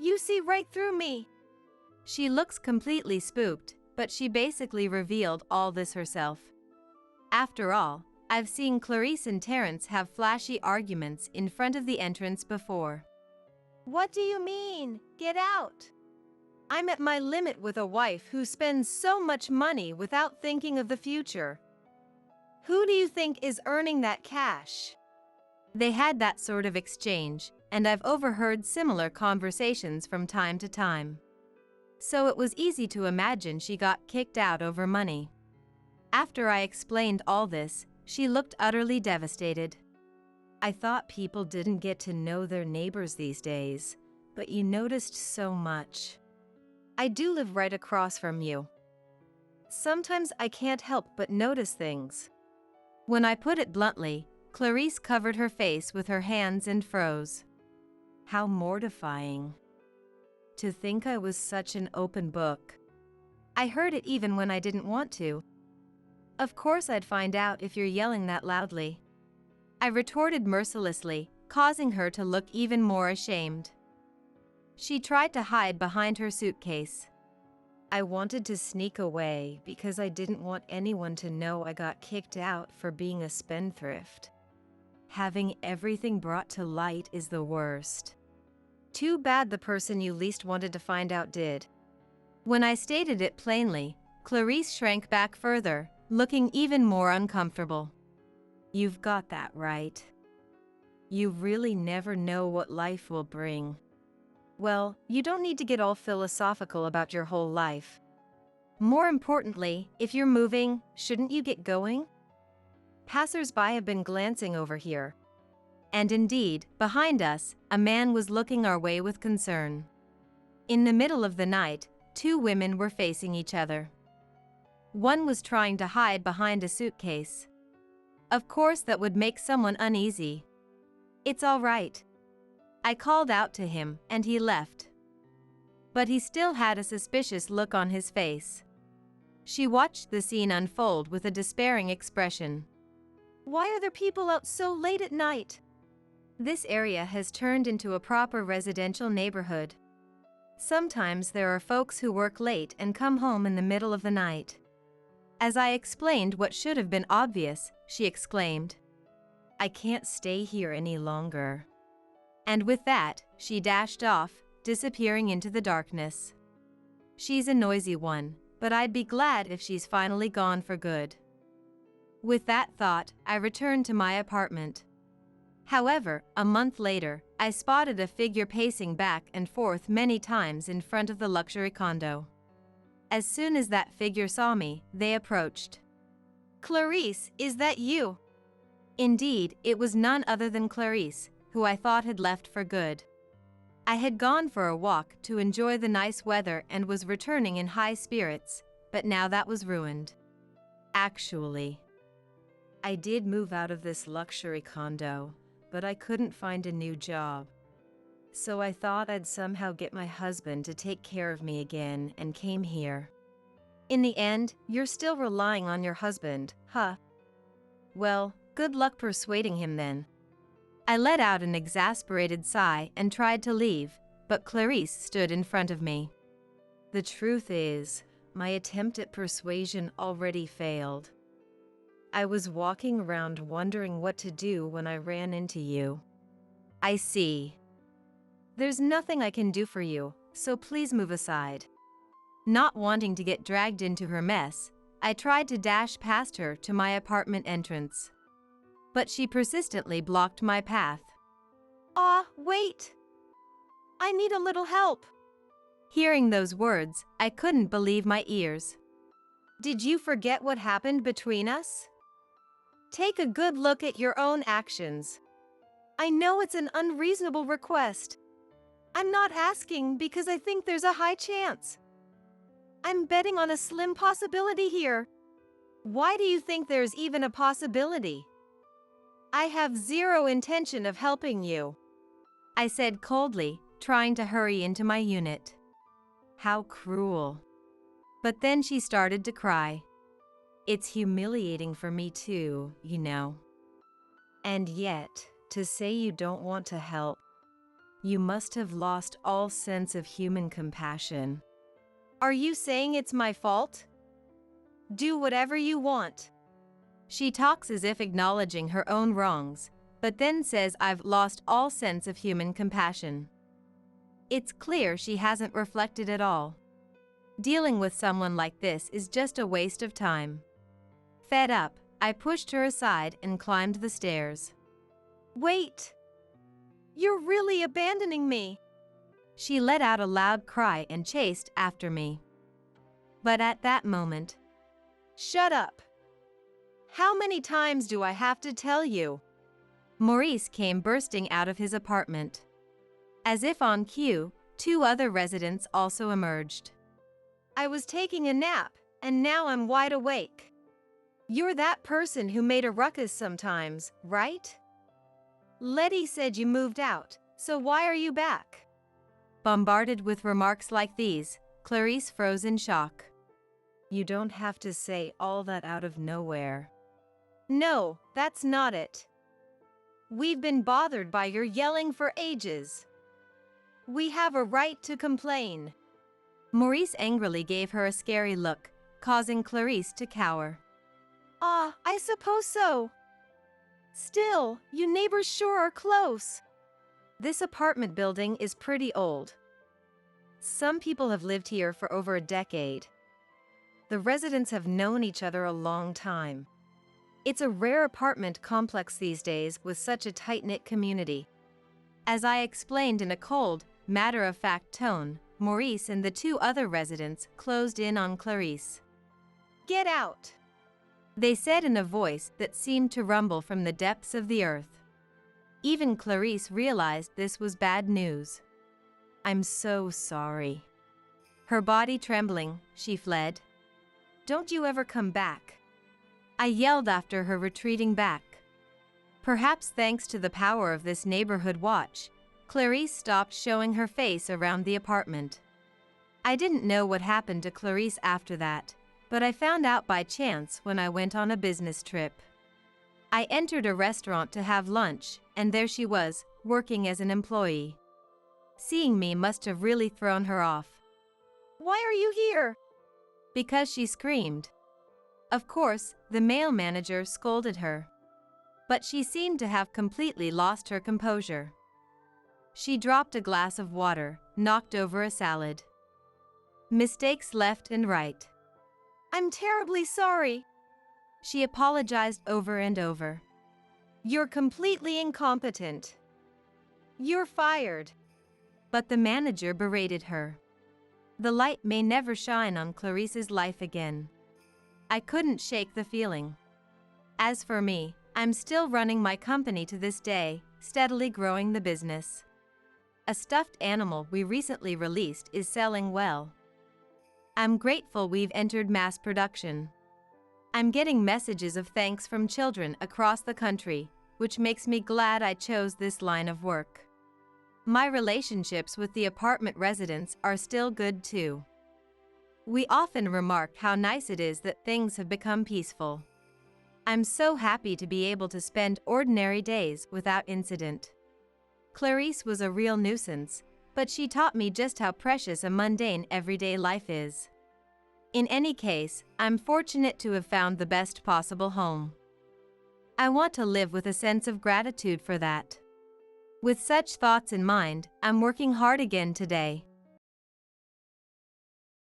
You see right through me. She looks completely spooked, but she basically revealed all this herself. After all, I've seen Clarice and Terrence have flashy arguments in front of the entrance before. What do you mean? Get out! I'm at my limit with a wife who spends so much money without thinking of the future. Who do you think is earning that cash? They had that sort of exchange, and I've overheard similar conversations from time to time. So it was easy to imagine she got kicked out over money. After I explained all this, she looked utterly devastated. I thought people didn't get to know their neighbors these days, but you noticed so much. I do live right across from you. Sometimes I can't help but notice things. When I put it bluntly, Clarice covered her face with her hands and froze. How mortifying. To think I was such an open book. I heard it even when I didn't want to. Of course I'd find out if you're yelling that loudly. I retorted mercilessly, causing her to look even more ashamed. She tried to hide behind her suitcase. I wanted to sneak away because I didn't want anyone to know I got kicked out for being a spendthrift. Having everything brought to light is the worst. Too bad the person you least wanted to find out did. When I stated it plainly, Clarice shrank back further, looking even more uncomfortable. You've got that right. You really never know what life will bring. Well, you don't need to get all philosophical about your whole life. More importantly, if you're moving, shouldn't you get going? Passers-by have been glancing over here. And indeed, behind us, a man was looking our way with concern. In the middle of the night, two women were facing each other. One was trying to hide behind a suitcase. Of course, that would make someone uneasy. "It's all right." I called out to him, and he left. But he still had a suspicious look on his face. She watched the scene unfold with a despairing expression. Why are there people out so late at night? This area has turned into a proper residential neighborhood. Sometimes there are folks who work late and come home in the middle of the night. As I explained what should have been obvious, she exclaimed, "I can't stay here any longer." And with that, she dashed off, disappearing into the darkness. She's a noisy one, but I'd be glad if she's finally gone for good. With that thought, I returned to my apartment. However, a month later, I spotted a figure pacing back and forth many times in front of the luxury condo. As soon as that figure saw me, they approached. "Clarice, is that you?" Indeed, it was none other than Clarice, who I thought had left for good. I had gone for a walk to enjoy the nice weather and was returning in high spirits, but now that was ruined. Actually, I did move out of this luxury condo, but I couldn't find a new job. So I thought I'd somehow get my husband to take care of me again and came here. In the end, you're still relying on your husband, huh? Well, good luck persuading him then. I let out an exasperated sigh and tried to leave, but Clarice stood in front of me. The truth is, my attempt at persuasion already failed. I was walking around wondering what to do when I ran into you. I see. There's nothing I can do for you, so please move aside. Not wanting to get dragged into her mess, I tried to dash past her to my apartment entrance. But she persistently blocked my path. Wait! I need a little help. Hearing those words, I couldn't believe my ears. Did you forget what happened between us? Take a good look at your own actions. I know it's an unreasonable request. I'm not asking because I think there's a high chance. I'm betting on a slim possibility here. Why do you think there's even a possibility? I have zero intention of helping you, I said coldly, trying to hurry into my unit. How cruel. But then she started to cry. It's humiliating for me too, you know. And yet, to say you don't want to help, you must have lost all sense of human compassion. Are you saying it's my fault? Do whatever you want. She talks as if acknowledging her own wrongs, but then says I've lost all sense of human compassion. It's clear she hasn't reflected at all. Dealing with someone like this is just a waste of time. Fed up, I pushed her aside and climbed the stairs. Wait! You're really abandoning me! She let out a loud cry and chased after me. But at that moment, "Shut up! How many times do I have to tell you?" Maurice came bursting out of his apartment. As if on cue, two other residents also emerged. "I was taking a nap, and now I'm wide awake. You're that person who made a ruckus sometimes, right? Letty said you moved out, so why are you back?" Bombarded with remarks like these, Clarice froze in shock. You don't have to say all that out of nowhere. No, that's not it. We've been bothered by your yelling for ages. We have a right to complain. Maurice angrily gave her a scary look, causing Clarice to cower. I suppose so. Still, you neighbors sure are close. This apartment building is pretty old. Some people have lived here for over a decade. The residents have known each other a long time. It's a rare apartment complex these days with such a tight-knit community. As I explained in a cold, matter-of-fact tone, Maurice and the two other residents closed in on Clarice. "Get out!" they said in a voice that seemed to rumble from the depths of the earth. Even Clarice realized this was bad news. "I'm so sorry." Her body trembling, she fled. "Don't you ever come back," I yelled after her, retreating back. Perhaps thanks to the power of this neighborhood watch, Clarice stopped showing her face around the apartment. I didn't know what happened to Clarice after that, but I found out by chance when I went on a business trip. I entered a restaurant to have lunch, and there she was, working as an employee. Seeing me must have really thrown her off. "Why are you here?" Because she screamed. Of course, the male manager scolded her. But she seemed to have completely lost her composure. She dropped a glass of water, knocked over a salad. Mistakes left and right. "I'm terribly sorry." She apologized over and over. "You're completely incompetent. You're fired." But the manager berated her. The light may never shine on Clarice's life again. I couldn't shake the feeling. As for me, I'm still running my company to this day, steadily growing the business. A stuffed animal we recently released is selling well. I'm grateful we've entered mass production. I'm getting messages of thanks from children across the country, which makes me glad I chose this line of work. My relationships with the apartment residents are still good too. We often remark how nice it is that things have become peaceful. I'm so happy to be able to spend ordinary days without incident. Clarice was a real nuisance, but she taught me just how precious a mundane everyday life is. In any case, I'm fortunate to have found the best possible home. I want to live with a sense of gratitude for that. With such thoughts in mind, I'm working hard again today.